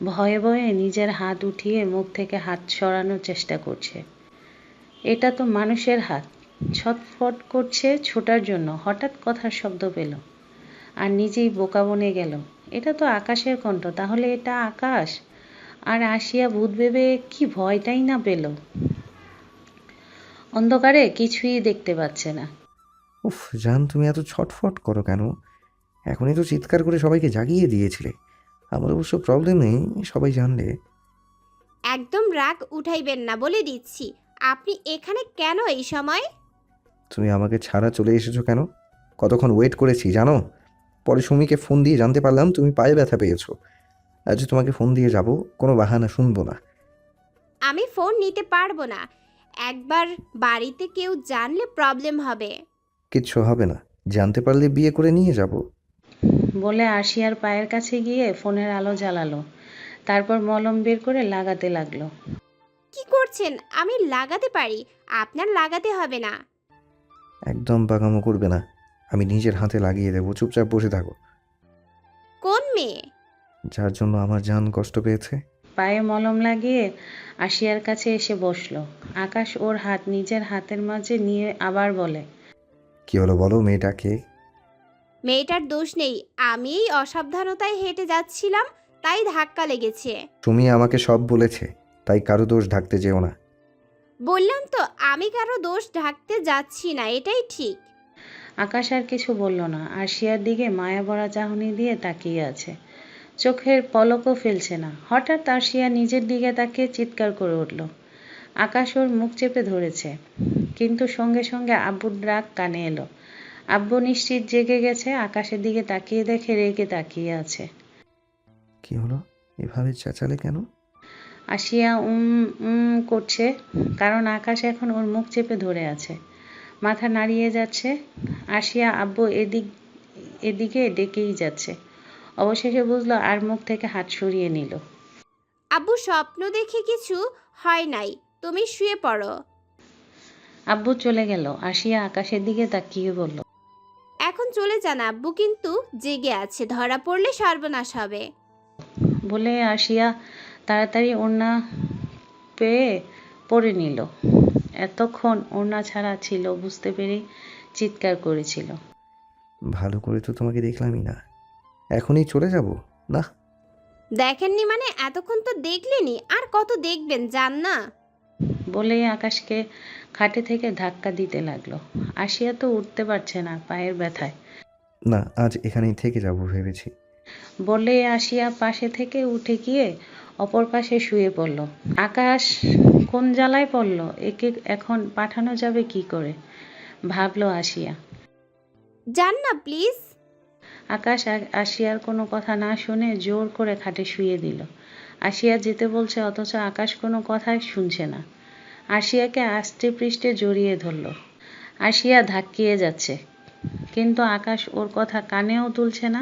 ভয়ে ভয়ে নিজের হাত উঠিয়ে মুখ থেকে হাত সরানোর চেষ্টা করছে। এটা তো মানুষের হাত। ছটফট করছে ছোটার জন্য। হঠাৎ কথার শব্দ পেল আর নিজেই বোকা বনে গেল। এটা তো আকাশের কণ্ঠ। তাহলে এটা আকাশ। আর আসিয়া ভূত ভেবে কি ভয়টাই না পেল। অন্ধকারে কিছুই দেখতে পাচ্ছে না। উফ জান, তুমি এত ছটফট করো কেন? এখনই তো চিৎকার করে সবাইকে জাগিয়ে দিয়েছিলে। আমার অবশ্য প্রবলেম নেই, সবাই জানলে। একদম রাগ উঠাইবেন না বলে দিচ্ছি। আপনি এখানে কেন এই সময়? তুমি আমাকে ছাড়া চলে এসেছো কেন? কতক্ষণ ওয়েট করেছি জানো? পরে সুমিকে ফোন দিয়ে জানতে পারলাম তুমি পায়ে ব্যথা পেয়েছো। আজ তোমাকে ফোন দিয়ে যাব, কোনো বাহানা শুনবো না। আমি ফোন নিতে পারবো না। একবার বাড়িতে কেউ জানলে প্রবলেম হবে। কিচ্ছু হবে না, জানতে পারলে বিয়ে করে নিয়ে যাব। বলে আসিয়ার পায়ের কাছে গিয়ে ফোনের আলো জ্বালালো। তারপর মলম বের করে লাগাতে লাগলো। কি করছেন? আমি লাগাতে পারি, আপনার লাগাতে হবে না। একদম পাকামো করবে না, আমি নিজের হাতে লাগিয়ে দেবো। চুপচাপ বসে থাকো। কোন মেয়ে? যার জন্য আমার জান কষ্ট পেয়েছে। পায়ে মলম লাগিয়ে আসিয়ার কাছে এসে বসলো। আকাশ ওর হাত নিজের হাতের মাঝে নিয়ে আবার বলে, কি হলো বলো, মেয়েটাকে? মেয়েটার দোষ নেই, আমি এই অসাবধানতায় হেঁটে যাচ্ছিলাম, তাই ধাক্কা লেগেছে। তুমি আমাকে সব বলেছে, তাই কারো দোষ ঢাকতে যেও না। বললাম তো আমি কারো দোষ ঢাকতে যাচ্ছি না, এটাই ঠিক। আকাশ আর কিছু বলল না। আসিয়ার দিকে মায়া ভরা চাহনি দিয়ে তাকিয়ে আছে। চোখের পলকও ফেলছে না। হঠাৎ আসিয়া নিজের দিকে তাকিয়ে চিৎকার করে উঠল। আকাশ ওর মুখ চেপে ধরেছে। কিন্তু সঙ্গে সঙ্গে আব্বুর ডাক কানে এলো। আব্বু নিশ্চিত জেগে গেছে। আকাশের দিকে তাকিয়ে দেখে রেগে তাকিয়ে আছে। কি হলো, এভাবে চেঁচালে কেন? আসিয়া করছে, কারণ আকাশ এখন ওর মুখ চেপে ধরে আছে। মাথা নাড়িয়ে যাচ্ছে। আসিয়া আব্বু এদিকে ডেকেই যাচ্ছে। অবশেষে বুঝলো আর মুখ থেকে হাত সরিয়ে নিল। আব্বু স্বপ্ন দেখে কিছু হয় নাই, তুমি শুয়ে পড়ো। আব্বু চলে গেল। আসিয়া আকাশের দিকে তাকিয়ে বলল, এখন চলে যান, আব্বু কিন্তু জেগে আছে, ধরা পড়লে সর্বনাশ হবে। বলে আসিয়া তাড়াতাড়ি ওড়না পেয়ে পরে নিল। এতক্ষণ ওড়না ছাড়া ছিল, বুঝতে পেরেই চিৎকার করেছিল। ভালো করে তো তোমাকে দেখলামই না, এখনই চলে যাব? না। দেখেননি মানে? এতক্ষণ তো দেখলেনি, আর কত দেখবেন, যান না। বলেই আকাশকে খাটে থেকে ধাক্কা দিতে লাগলো। আসিয়া তো উঠতে পারছে না পায়ের ব্যথায়। না, আজ এখানেই থেকে যাব ভেবেছি। বলে আসিয়া পাশে থেকে উঠে গিয়ে অপর পাশে শুয়ে পড়ল। আকাশ কোন জ্বালায় পড়ল, একে এখন পাঠানো যাবে কি করে ভাবলো আশিয়া। যান না প্লিজ। আকাশ আশিয়ার কোনো কথা না শুনে জোর করে খাটে শুয়ে দিল। আশিয়া যেতে বলছে অথচ আকাশ কোনো কথাই শুনছে না। আশিয়াকে আষ্টে পৃষ্ঠে জড়িয়ে ধরল। আশিয়া ধাক্কিয়ে যাচ্ছে, কিন্তু আকাশ ওর কথা কানেও তুলছে না।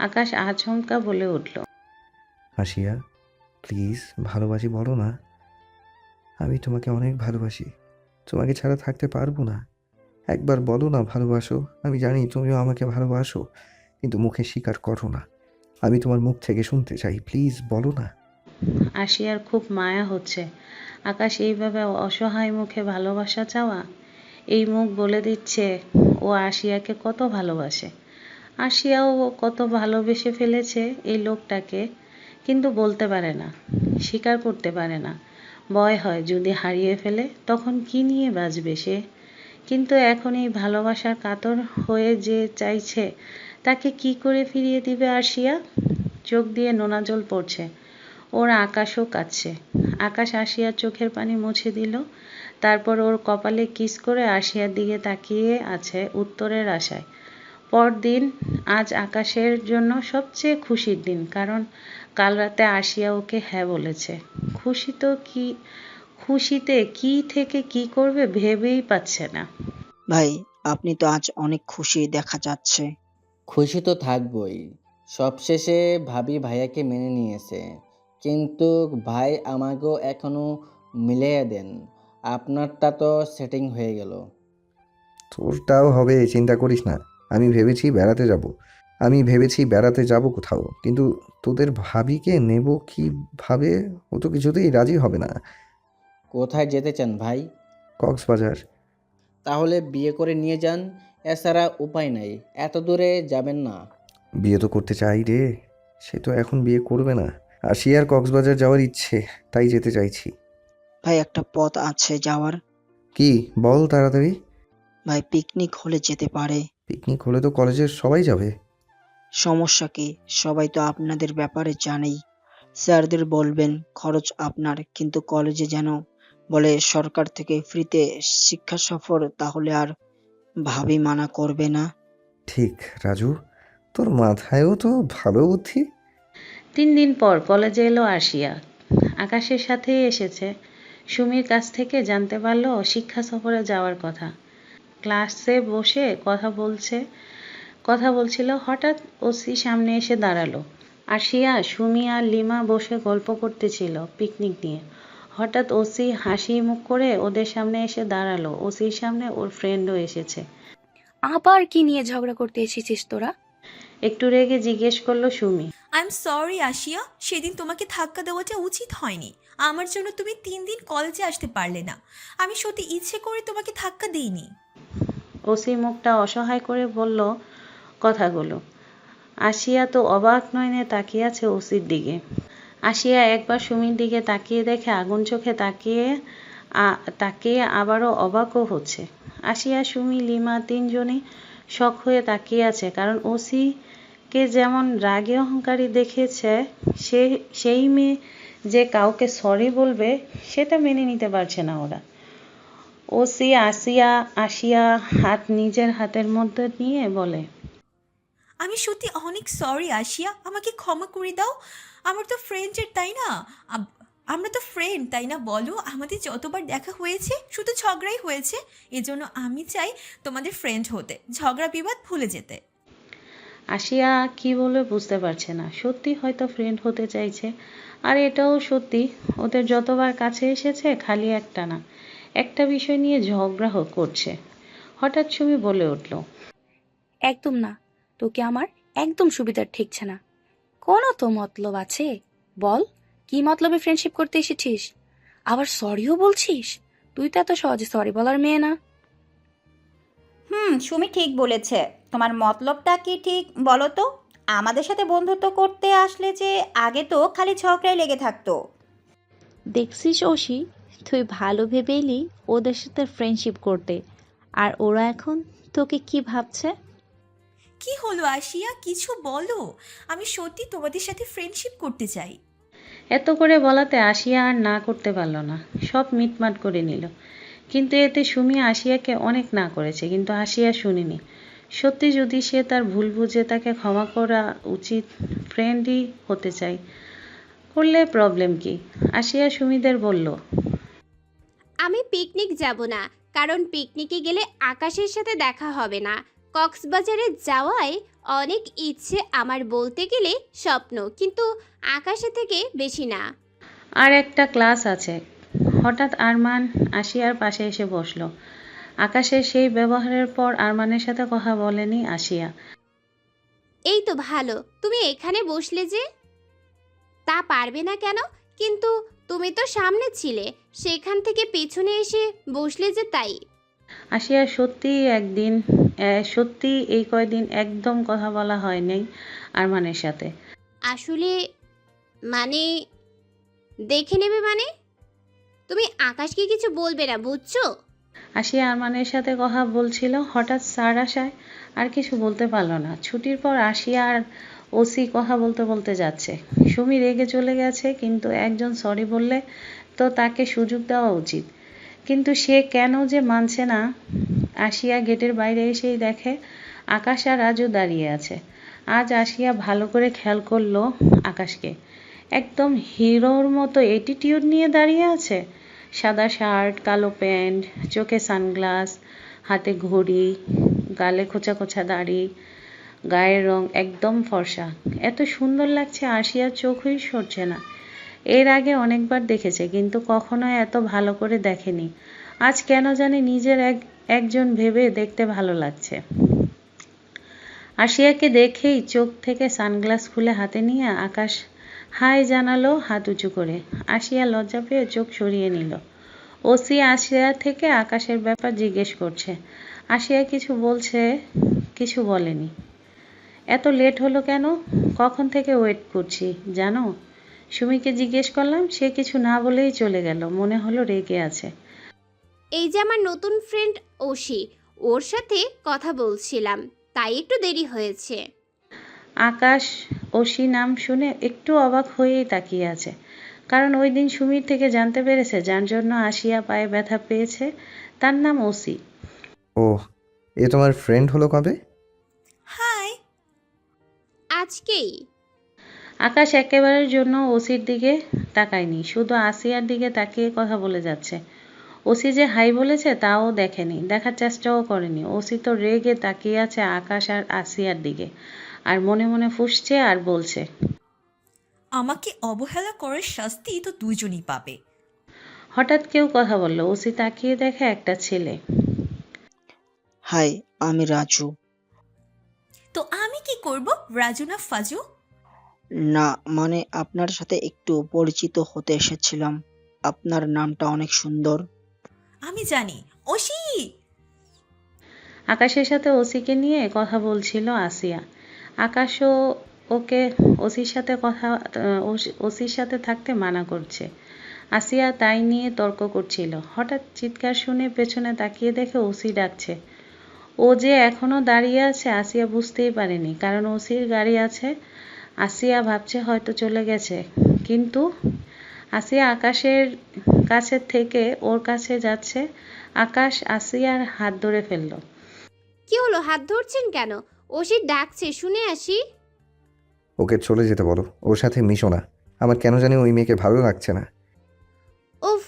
আকাশ আচমকা বলে উঠল, আশিয়া প্লিজ ভালোবাসি বলো না। আমি তোমাকে অনেক ভালোবাসি, তোমাকে ছাড়া থাকতে পারবো না। একবার বলো না ভালোবাসো। আমি জানি তুমিও আমাকে ভালোবাসো, কিন্তু মুখে স্বীকার করো না। আমি তোমার মুখ থেকে শুনতে চাই, প্লিজ বলো না। আশিয়ার খুব মায়া হচ্ছে। আকাশ এইভাবে অসহায় মুখে ভালোবাসা চাওয়া, এই মুখ বলে দিচ্ছে ও আশিয়াকে কত ভালোবাসে। আশিয়াও কত ভালোবেসে ফেলেছে এই লোকটাকে, কিন্তু বলতে পারে না, স্বীকার করতে পারে না। ভয় হয় যদি হারিয়ে ফেলে তখন কি নিয়ে বাঁচবে সে। কিন্তু এখন এই ভালোবাসার কাতর হয়ে যে চাইছে, তাকে কি করে ফিরিয়ে দিবে আশিয়া। চোখ দিয়ে নোনা জল পড়ছে, ওর আকাশও কাঁদছে। আকাশ আশিয়ার চোখের পানি মুছে দিল, তারপর ওর কপালে কিস করে আশিয়ার দিকে তাকিয়ে আছে উত্তরের আশায়। পরদিন আজ আকাশের জন্য সবচেয়ে খুশির দিন, কারণ কাল রাতে আশিয়া ওকে হ্যাঁ বলেছে। খুশিতে কি থেকে কি করবে ভেবেই পাচ্ছে না। ভাই, আপনি তো আজ অনেক খুশি দেখা যাচ্ছে। খুশি তো থাকবই। সবশেষে ভাবি ভাইয়াকে মেনে নিয়েছে, কিন্তু ভাই আমাকেও এখনো মিলিয়ে দেন। আপনারটা তো সেটিং হয়ে গেল। তোরটাও হবে, চিন্তা করিস না। আমি ভেবেছি বেড়াতে যাব কোথাও, কিন্তু তোদের ভাবিকে নেব কিভাবে? ও তো কিছুতেই রাজি হবে না। কোথায় যেতে চান ভাই? কক্সবাজার। তাহলে বিয়ে করে নিয়ে যান, এছাড়া উপায় নাই। এত দূরে যাবেন না। বিয়ে তো করতে চাই রে, সে তো এখন বিয়ে করবে না। আশিয়ার কক্সবাজার যাওয়ার ইচ্ছে, তাই যেতে চাইছি। ভাই, একটা পথ আছে যাওয়ার। কি বল তাড়াতাড়ি। ভাই, পিকনিক হলে যেতে পারে। পিকনিক হলে তো কলেজের সবাই যাবে। সমস্যা কি? সবাই তো আপনাদের ব্যাপারে জানেই। স্যারদের বলবেন খরচ আপনার, কিন্তু কলেজে যেন বলে সরকার থেকে ফ্রিতে শিক্ষা সফর, তাহলে আর ভাবি মানা করবে না। ঠিক রাজু, তোর মাথায়ও তো ভালো বুদ্ধি। 3 দিন পর কলেজে এলো আশিয়া। আকাশের সাথেই এসেছে। সুমির কাছ থেকে জানতে পারলো শিক্ষা সফরে যাওয়ার কথা। ক্লাসে বসে কথা বলছিল, হঠাৎ ওসি সামনে এসে দাঁড়ালো। আশিয়া, সুমি আর লিমা বসে গল্প করতেছিল পিকনিক নিয়ে। হঠাৎ ওসি হাসি মুখ করে ওদের সামনে এসে দাঁড়ালো। ওসির সামনে ওর ফ্রেন্ডও এসেছে। আবার কি নিয়ে ঝগড়া করতে এসেছিস তোরা? একটু রেগে জিজ্ঞেস করলো সুমি। আই এম সরি আশিয়া, সেদিন তোমাকে ধাক্কা দেওয়াটা উচিত হয়নি। আমার জন্য তুমি 3 দিন কলেজে আসতে পারলে না। আমি সত্যি ইচ্ছে করে তোমাকে ধাক্কা দিইনি। ওসি মুখটা অসহায় করে বলল কথাগুলো। আশিয়া তো অবাক নয়নে তাকিয়ে আছে ওসির দিকে। আশিয়া একবার সুমির দিকে তাকিয়ে দেখে আগুন চোখে তাকিয়ে আবারও অবাকও হচ্ছে। আশিয়া, সুমি, লিমা 3 জনই শক হয়ে তাকিয়ে আছে, কারণ ওসিকে যেমন রাগে অহংকারী দেখেছে, সেই মেয়ে যে কাউকে সরি বলবে সেটা মেনে নিতে পারছে না ওরা। ওসি আশিয়া নিজের হাতের মধ্যে নিয়ে বলে, আমি সত্যি অনেক সরি আশিয়া, আমাকে ক্ষমা করে দাও। আমার তো ফ্রেন্ডের, তাই না? আমরা তো ফ্রেন্ড, তাই না? বলো, আমাদের যতবার দেখা হয়েছে শুধু ঝগড়াই হয়েছে। এজন্য আমি চাই তোমাদের ফ্রেন্ড হতে, ঝগড়া বিবাদ ভুলে যেতে। আশিয়া কি বলবে বুঝতে পারছে না। সত্যি হয়তো ফ্রেন্ড হতে চাইছে, আর এটাও সত্যি ওদের যতবার কাছে এসেছে খালি একটা বিষয় নিয়ে ঝগড়া করছে। হঠাৎ সুমি বলে উঠল, একদম না, তোকে আমার একদম সুবিধার ঠেকছে না। কোনো তো মতলব আছে, বল কি মতলবে ফ্রেন্ডশিপ করতে এসেছিস? আবার সরিও বলছিস? তুই তো এত সহজে সরি বলার মেয়ে না। সুমি ঠিক বলেছে। তোমার মতলবটা কি ঠিক বলো তো? আমাদের সাথে বন্ধুত্ব করতে আসলে যে আগে তো খালি ঝগড়ায় লেগে থাকতো। দেখছিস ওশি, তুই ভালো ভেবে এলি ওদের সাথে ফ্রেন্ডশিপ করতে, আর ওরা এখন তোকে কি ভাবছে? কি হলো আশিয়া, কিছু বলো। আমি সত্যি তোমাদের সাথে ফ্রেন্ডশিপ করতে চাই। এত করে বলাতে আসিয়া আর না করতে পারল না, সব মিটমাট করে নিল। কিন্তু এতে সুমি আসিয়াকে অনেক না করেছে, কিন্তু আসিয়া শুনিনি। সত্যি যদি সে তার ভুল বুঝে তাকে ক্ষমা করা উচিত, ফ্রেন্ডই হতে চাই, করলে প্রবলেম কি? আসিয়া সুমিদের বলল, আমি পিকনিক যাব না, কারণ পিকনিকে গেলে আকাশের সাথে দেখা হবে না। কক্সবাজারে যাওয়ায় অনেক ইচ্ছে আমার, বলতে গেলে স্বপ্ন, কিন্তু আকাশে থেকে বেশি না। আর একটা ক্লাস আছে। হঠাৎ আরমান আসিয়ার পাশে এসে বসলো। আকাশের সেই ব্যবহারের পর আরমানের সাথে কথা বলেনি আসিয়া। এই তো ভালো, তুমি এখানে বসলে যে। তা পারবে না কেন? কিন্তু তুমি তো সামনে ছিলে, সেখান থেকে পেছনে এসে বসলে যে, তাই। আসিয়া সত্যি এই কয়দিন একদম কথা বলা হয় নাই আরমানের সাথে। আসলে মানে দেখে নেবে মানে? তুমি আকাশকে কিছু বলবে না, বুঝছো? আসিয়া আরমানের সাথে কথা বলছিল, হঠাৎ স্যার আসায় আর কিছু বলতে পারলো না। ছুটির পর আসিয়া আর ওসি কথা বলতে বলতে যাচ্ছে। সুমি রেগে চলে গেছে, কিন্তু একজন সরি বললে তো তাকে সুযোগ দেওয়া উচিত, কিন্তু সে কেন যে মানছে না। আসিয়া গেটের বাইরে এসেই দেখে আকাশ আর রাজু দাঁড়িয়ে আছে। আজ আসিয়া ভালো করে খেয়াল করলো আকাশকে, একদম হিরোর মতো অ্যাটিটিউড নিয়ে দাঁড়িয়ে আছে। সাদা শার্ট, কালো প্যান্ট, চোখে সানগ্লাস, হাতে ঘড়ি, গালে খোঁচা খোঁচা দাড়ি, গায়ের রং একদম ফর্সা। এত সুন্দর লাগছে আসিয়ার চোখই সরছে না। এর আগে অনেকবার দেখেছে, কিন্তু কখনো এত ভালো করে দেখেনি। আজ কেন জানি নিজের একজন ভেবে দেখতে ভালো লাগছে। আসিয়াকে দেখেই চোখ থেকে সানগ্লাস খুলে হাতে নিয়ে আকাশ হাই জানালো হাত উঁচু করে। আসিয়া লজ্জা পেয়ে চোখ সরিয়ে নিল। ওসি আসিয়া থেকে আকাশের ব্যাপার জিজ্ঞেস করছে। আসিয়া কিছু বলছে, কিছু বলেনি। এত লেট হলো কেন? কখন থেকে ওয়েট করছি জানো? সুমিকে জিজ্ঞেস করলাম, সে কিছু না বলেই চলে গেল, মনে হলো রেগে আছে। এই যে আমার নতুন ফ্রেন্ড ওশি, ওর সাথে কথা বলছিলাম, তাই একটু দেরি হয়েছে। আকাশ ওসি নাম শুনে একটু অবাক হয়েই তাকিয়ে আছে, কারণ ওই দিন সুমির থেকে জানতে পেরেছে যার জন্য আসিয়া পায়ে ব্যথা পেয়েছে তার নাম ওসি। ও, এ তোমার ফ্রেন্ড হলো কবে? হাই। আজকেই। আকাশ একেবারের জন্য ওসির দিকে তাকায়নি, শুধু আসিয়ার দিকে তাকিয়ে কথা বলে যাচ্ছে। ওসি যে হাই বলেছে তাও দেখেনি, দেখার চেষ্টাও করেনি। ওসি তো রেগে তাকিয়ে আছে আকাশ আর আসিয়ার দিকে, আর মনে মনে ফুঁসছে আর বলছে, আমাকে অবহেলা করার শাস্তি তো দুজনই পাবে। হঠাৎ কেউ কথা বলল। ওসি তাকিয়ে দেখে একটা ছেলে। হাই, আমি রাজু। তো আমি কি করব, রাজু না ফাজু? না মানে আপনার সাথে একটু পরিচিত হতে এসেছিলাম। আপনার নামটা অনেক সুন্দর। আমি জানি, ওশি। আকাশের সাথে ওসিকে নিয়ে কথা বলছিল আসিয়া। আকাশও ওকে ওসির সাথে থাকতে মানা করছে। আসিয়া তাই নিয়ে তর্ক করছিল। হঠাৎ চিৎকার শুনে পেছনে তাকিয়ে দেখে ওসি ডাকছে। ও যে এখনো দাঁড়িয়ে আছে আসিয়া বুঝতেই পারেনি, কারণ ওসির গাড়ি আছে। আসিয়া ভাবছে হয়তো চলে গেছে, কিন্তু আসিয়া আকাশের কাছে থেকে ওর কাছে যাচ্ছে। আকাশ আসিয়ার হাত ধরে ফেলল। কি হলো, হাত ধরছেন কেন? ওশি ডাকছে, শুনে আসি। ওকে চলে যেতে বলো, ওর সাথে মিশো না। আমার কেন জানি ওই মেয়েকে ভালো লাগছে না। উফ,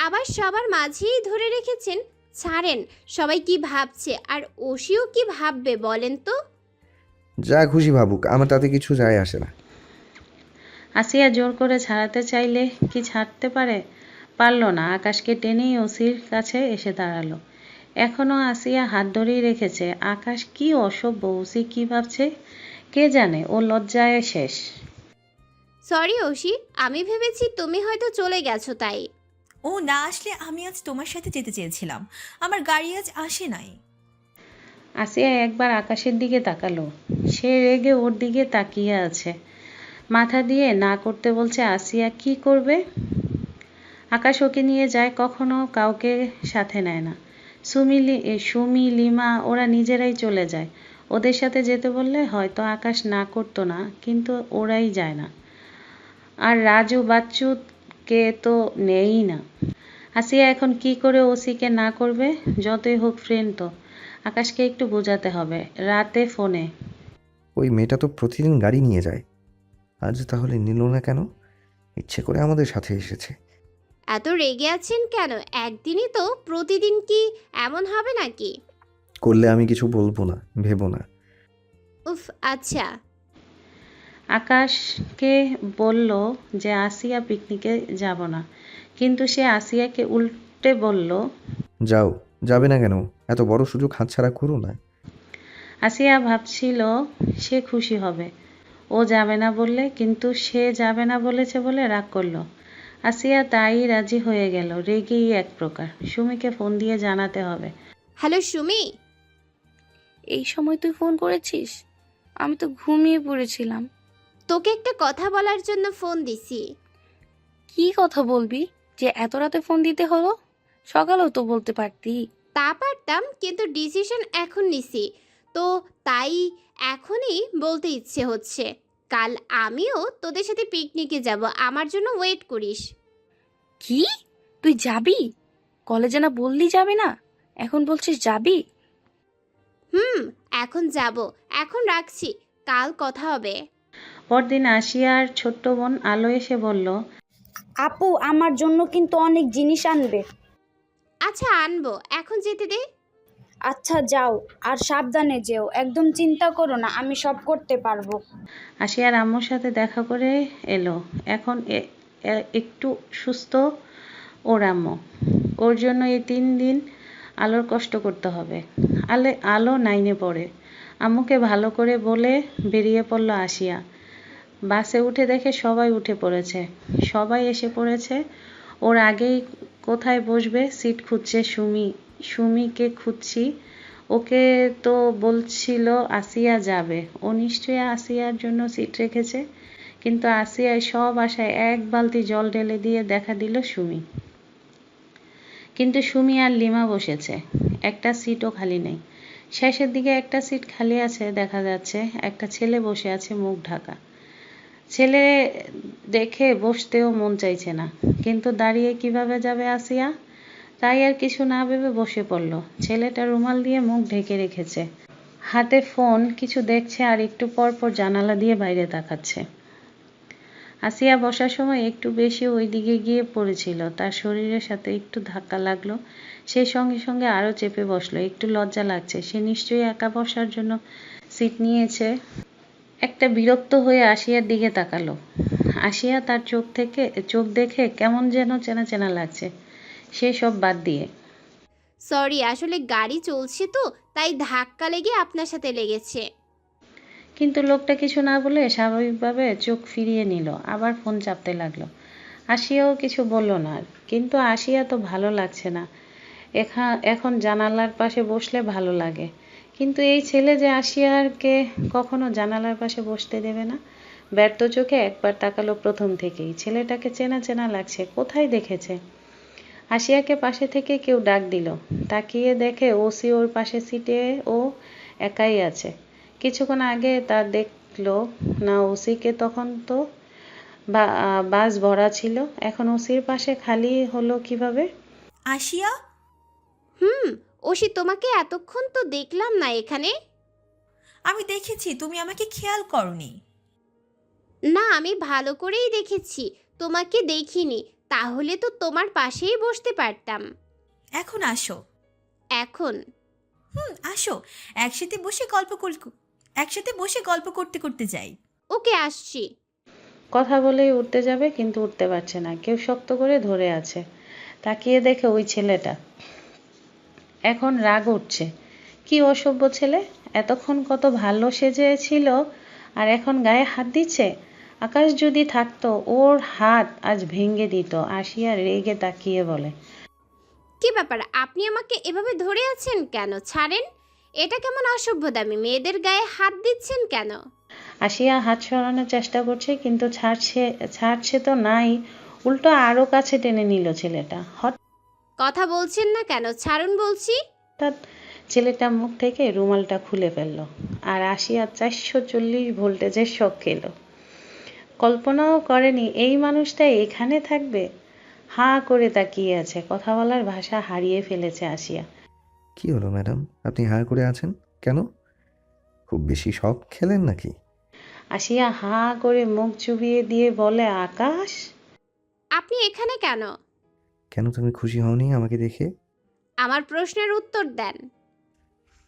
আবার সবার মাঝেই ধরে রেখেছেন। ছাড়েন, সবাই কি ভাবছে আর ওশিও কি ভাববে বলেন তো? যা খুশি ভাবুক, আমার তাতে কিছু যায় আসে না। আসিয়া জোর করে ছাড়াতে চাইলে কি ছাড়তে পারল না। আকাশকে টেনেই ওসির কাছে এসে দাঁড়ালো। এখনো আসিয়া হাত ধরেই রেখেছে। আকাশ কি অসভ্য, ওসি কি ভাবছে কে জানে, ও লজ্জায় শেষ। সরি ওশি, আমি ভেবেছি তুমি হয়তো চলে গেছো তাই। ও না আসলে আমি আজ তোমার সাথে যেতে চেয়েছিলাম, আমার গাড়ি আজ আসে নাই। আসিয়া একবার আকাশের দিকে তাকালো। সে রেগে ওর দিকে তাকিয়ে আছে, মাথা দিয়ে না করতে বলছে। আসিয়া কি করবে? আকাশ ওকে নিয়ে যায়, কখনো কাউকে সাথে নেয় না। সুমি, লিমা ওরা নিজেরাই চলে যায়। ওদের সাথে যেতে বললে হয়তো আকাশ না করতো না, কিন্তু ওরাই যায় না। আর রাজু বাচ্চুকে তো নেই না। আসিয়া এখন কি করে ওসিকে না করবে? যতই হোক ফ্রেন্ড তো। আকাশকে একটু বোঝাতে হবে রাতে ফোনে। ওই মেয়েটা তো প্রতিদিন গাড়ি নিয়ে যায়, আজ তাহলে নিল না কেন? ইচ্ছে করে আমাদের সাথে এসেছে। এত রেগে আছেন কেন? একদিনই তো, প্রতিদিন কি এমন হবে নাকি? করলে আমি কিছু বলবো না, ভেবো না। উফ, আচ্ছা। আকাশকে বলল যে আসিয়া পিকনিকে যাব না, কিন্তু সে আসিয়াকে উল্টে বলল যাও, যাবে না কেন? এত বড় সুযোগ হাতছাড়া করো না। আসিয়া ভাবছিল সে খুশি হবে ও যাবে না বললে, কিন্তু সে যাবে না বলেছে বলে রাগ করলো। আসিয়া তাই রাজি হয়ে গেল, রেগেই এক প্রকার। সুমিকে ফোন দিয়ে জানাতে হবে। হ্যালো সুমি। এই সময় তুই ফোন করেছিস? আমি তো ঘুমিয়ে পড়েছিলাম। তোকে একটা কথা বলার জন্য ফোন দিছি। কি কথা বলবি যে এত রাতে ফোন দিতে হলো? সকালেও তো বলতে পারতি। তা পারতাম, কিন্তু ডিসিশন এখন নিছি তো, তাই এখনই বলতে ইচ্ছে হচ্ছে। কাল আমিও তোদের সাথে পিকনিকে যাব, আমার জন্য ওয়েট করিস। কি? তুই যাবি? কলেজে না বললি যাবি না, এখন বলছিস যাবি? এখন যাব, এখন রাখছি, কাল কথা হবে। পরদিন আসিয়ার ছোট্ট বোন আলো এসে বলল, আপু আমার জন্য কিন্তু অনেক জিনিস আনবে। আচ্ছা আনবো, এখন যেতে দে। আচ্ছা যাও, আর সাবধানে যেও, একদম চিন্তা করো না, আমি সব করতে পারবো। আসিয়ার আম্মুর সাথে দেখা করে এলো। এখন একটু সুস্থ ওর আম্মু। ওর জন্য এই 3 দিন আলোর কষ্ট করতে হবে। আলো 9-এ পড়ে। আম্মুকে ভালো করে বলে বেরিয়ে পড়ল আসিয়া। বাসে উঠে দেখে সবাই উঠে পড়েছে, সবাই এসে পড়েছে। ওর আগেই কোথায় বসবে সিট খুঁজছে সুমিকে খুঁজছি। ওকে তো বলছিল আসিয়া যাবে, ও নিশ্চয়ই আসিয়ার জন্য সিট রেখেছে। কিন্তু আসিয়ায় সব আশায় এক বালতি জল ঢেলে দিয়ে দেখা দিল সুমি। কিন্তু সুমি আর লিমা বসেছে, একটা সিটও খালি নেই। শেষের দিকে একটা সিট খালি আছে, দেখা যাচ্ছে একটা ছেলে বসে আছে মুখ ঢাকা। ছেলে দেখে বসতেও মন চাইছে না, কিন্তু দাঁড়িয়ে কিভাবে যাবে আসিয়া? তাই আর কিছু না ভেবে বসে পড়ল। ছেলেটা রুমাল দিয়ে মুখ ঢেকে রেখেছে, হাতে ফোন, কিছু দেখছে আর একটু পর পর জানালা দিয়ে বাইরে তাকাচ্ছে। আসিয়া বসার সময় একটু বেশি ওই দিকে গিয়ে পড়েছিল, তার শরীরের সাথে একটু ধাক্কা লাগলো। সে সঙ্গে সঙ্গে আরো চেপে বসলো। একটু লজ্জা লাগছে, সে নিশ্চয়ই একা বসার জন্য সিট নিয়েছে। একটা বিরক্ত হয়ে আসিয়ার দিকে তাকালো। আসিয়া তার চোখ দেখে কেমন যেন চেনা চেনা লাগছে। সে সব বাদ দিয়ে, সরি, আসলে গাড়ি চলছে তো, তাই ধাক্কা লেগে আপনার সাথে লেগেছে। কিন্তু লোকটা কিছু না বলে স্বাভাবিকভাবে চোখ ফিরিয়ে নিল, আবার ফোন চাপতে লাগলো। আসিয়াও কিছু বলল না, কিন্তু আসিয়া তো ভালো লাগছে না। এখন জানালার পাশে বসলে ভালো লাগে, কিন্তু এই ছেলে যে আসিয়াকে কখনো জানালার পাশে বসতে দেবে না। ব্যর্থ চোখে একবার তাকালো প্রথম থেকেই। ছেলেটাকে চেনা চেনা লাগছে, কোথায় দেখেছে? আসিয়াকে পাশে থেকে কেউ ডাক দিল। তাকিয়ে দেখে ওসি ওর পাশে সিটে, ও একাই আছে। কিছুক্ষণ আগে তা দেখলো না ওসিকে, তখন তো বাস ভরা ছিল। এখন ওসির পাশে খালি হলো কিভাবে? আসিয়া, ওসি, তোমাকে এতক্ষণ তো দেখলাম না এখানে। আমি দেখেছি তুমি আমাকে খেয়াল করনি। না, আমি ভালো করেই দেখেছি, তোমাকে দেখিনি। তাহলে তো তোমার পাশেই বসতে পারতাম। এখন আসো। এখন? আসো, একসাথে বসে গল্প করতে করতে যাই। ওকে, আসছি। কথা বলেই উঠতে যাবে, কিন্তু উঠতে পারছে না, কেউ শক্ত করে ধরে আছে। তাকিয়ে দেখে ওই ছেলেটা। এখন রাগ উঠছে। কি অসভ্য ছেলে! এতক্ষণ কত ভালো সেজেছিল, আর এখন গায়ে হাত দিচ্ছে। আকাশ যদি থাকতো, ওর হাত আজ ভেঙে দিত। আসিয়া রেগে তাকিয়ে বলে, কি ব্যাপার, আপনি আমাকে এভাবে ধরে আছেন কেন? ছাড়েন, এটা কেমন অসভ্যতামি? মেয়েদের গায়ে হাত দিচ্ছেন কেন? আসিয়া হাত সরানোর চেষ্টা করছে, কিন্তু ছাড়ছে তো নাই, উল্টো আরো কাছে টেনে নিল ছেলেটা। কথা বলছেন না কেন? ছাড়ুন বলছি। হঠাৎ ছেলেটা মুখ থেকে রুমালটা খুলে ফেলল, আর আসিয়া 440 ভোল্টেজের শক খেল। কল্পনাও করেনি এই মানুষটাই এখানে থাকবে। হাঁ করে তাকিয়ে আছে, কথা বলার ভাষা হারিয়ে ফেলেছে আসিয়া। কি হলো ম্যাডাম, আপনি হাঁ করে আছেন কেন? খুব বেশি শখ খেলেন নাকি? আসিয়া হাঁ করে মুখ চুবিয়ে দিয়ে বলে, আকাশ। আপনি এখানে কেন? কেন তুমি খুশি হওনি আমাকে দেখে? আমার প্রশ্নের উত্তর দেন।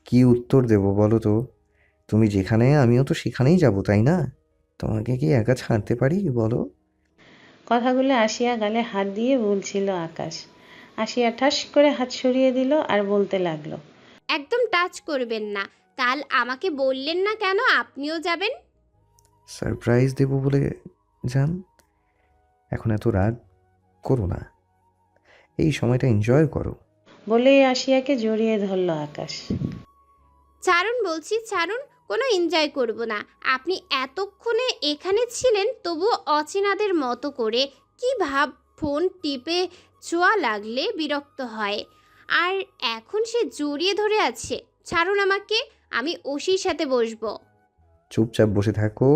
কি উত্তর দেব বলো তো? তুমি যেখানে আমিও তো সেখানেই যাব, তাই না? তোমাকে কি একা ছাড়তে পারি বলো? কথাগুলো আসিয়া গালে হাত দিয়ে বলছিল আকাশ। আসিয়া ঠাস করে হাত সরিয়ে দিল আর বলতে লাগলো, একদম টাচ করবেন না। কাল আমাকে বললেন না কেন আপনিও যাবেন? সারপ্রাইজ দেব বলে যান। এখন এত রাগ করো না, এই সময়টা এনজয় করো। বলেই আসিয়াকে জড়িয়ে ধরল আকাশ। ছাড়ুন বলছি, ছাড়ুন। কোনো এনজয় করব না। আপনি এতক্ষণে এখানে ছিলেন, তবুও অচেনাদের মতো করে কি ভাব, ফোন টিপে ছোঁয়া লাগলে বিরক্ত হয়। আর এখন সে জড়িয়ে ধরে আছে। ছাড়ুন আমাকে, আমি ওসির সাথে বসবো। চুপচাপ বসে থাকো,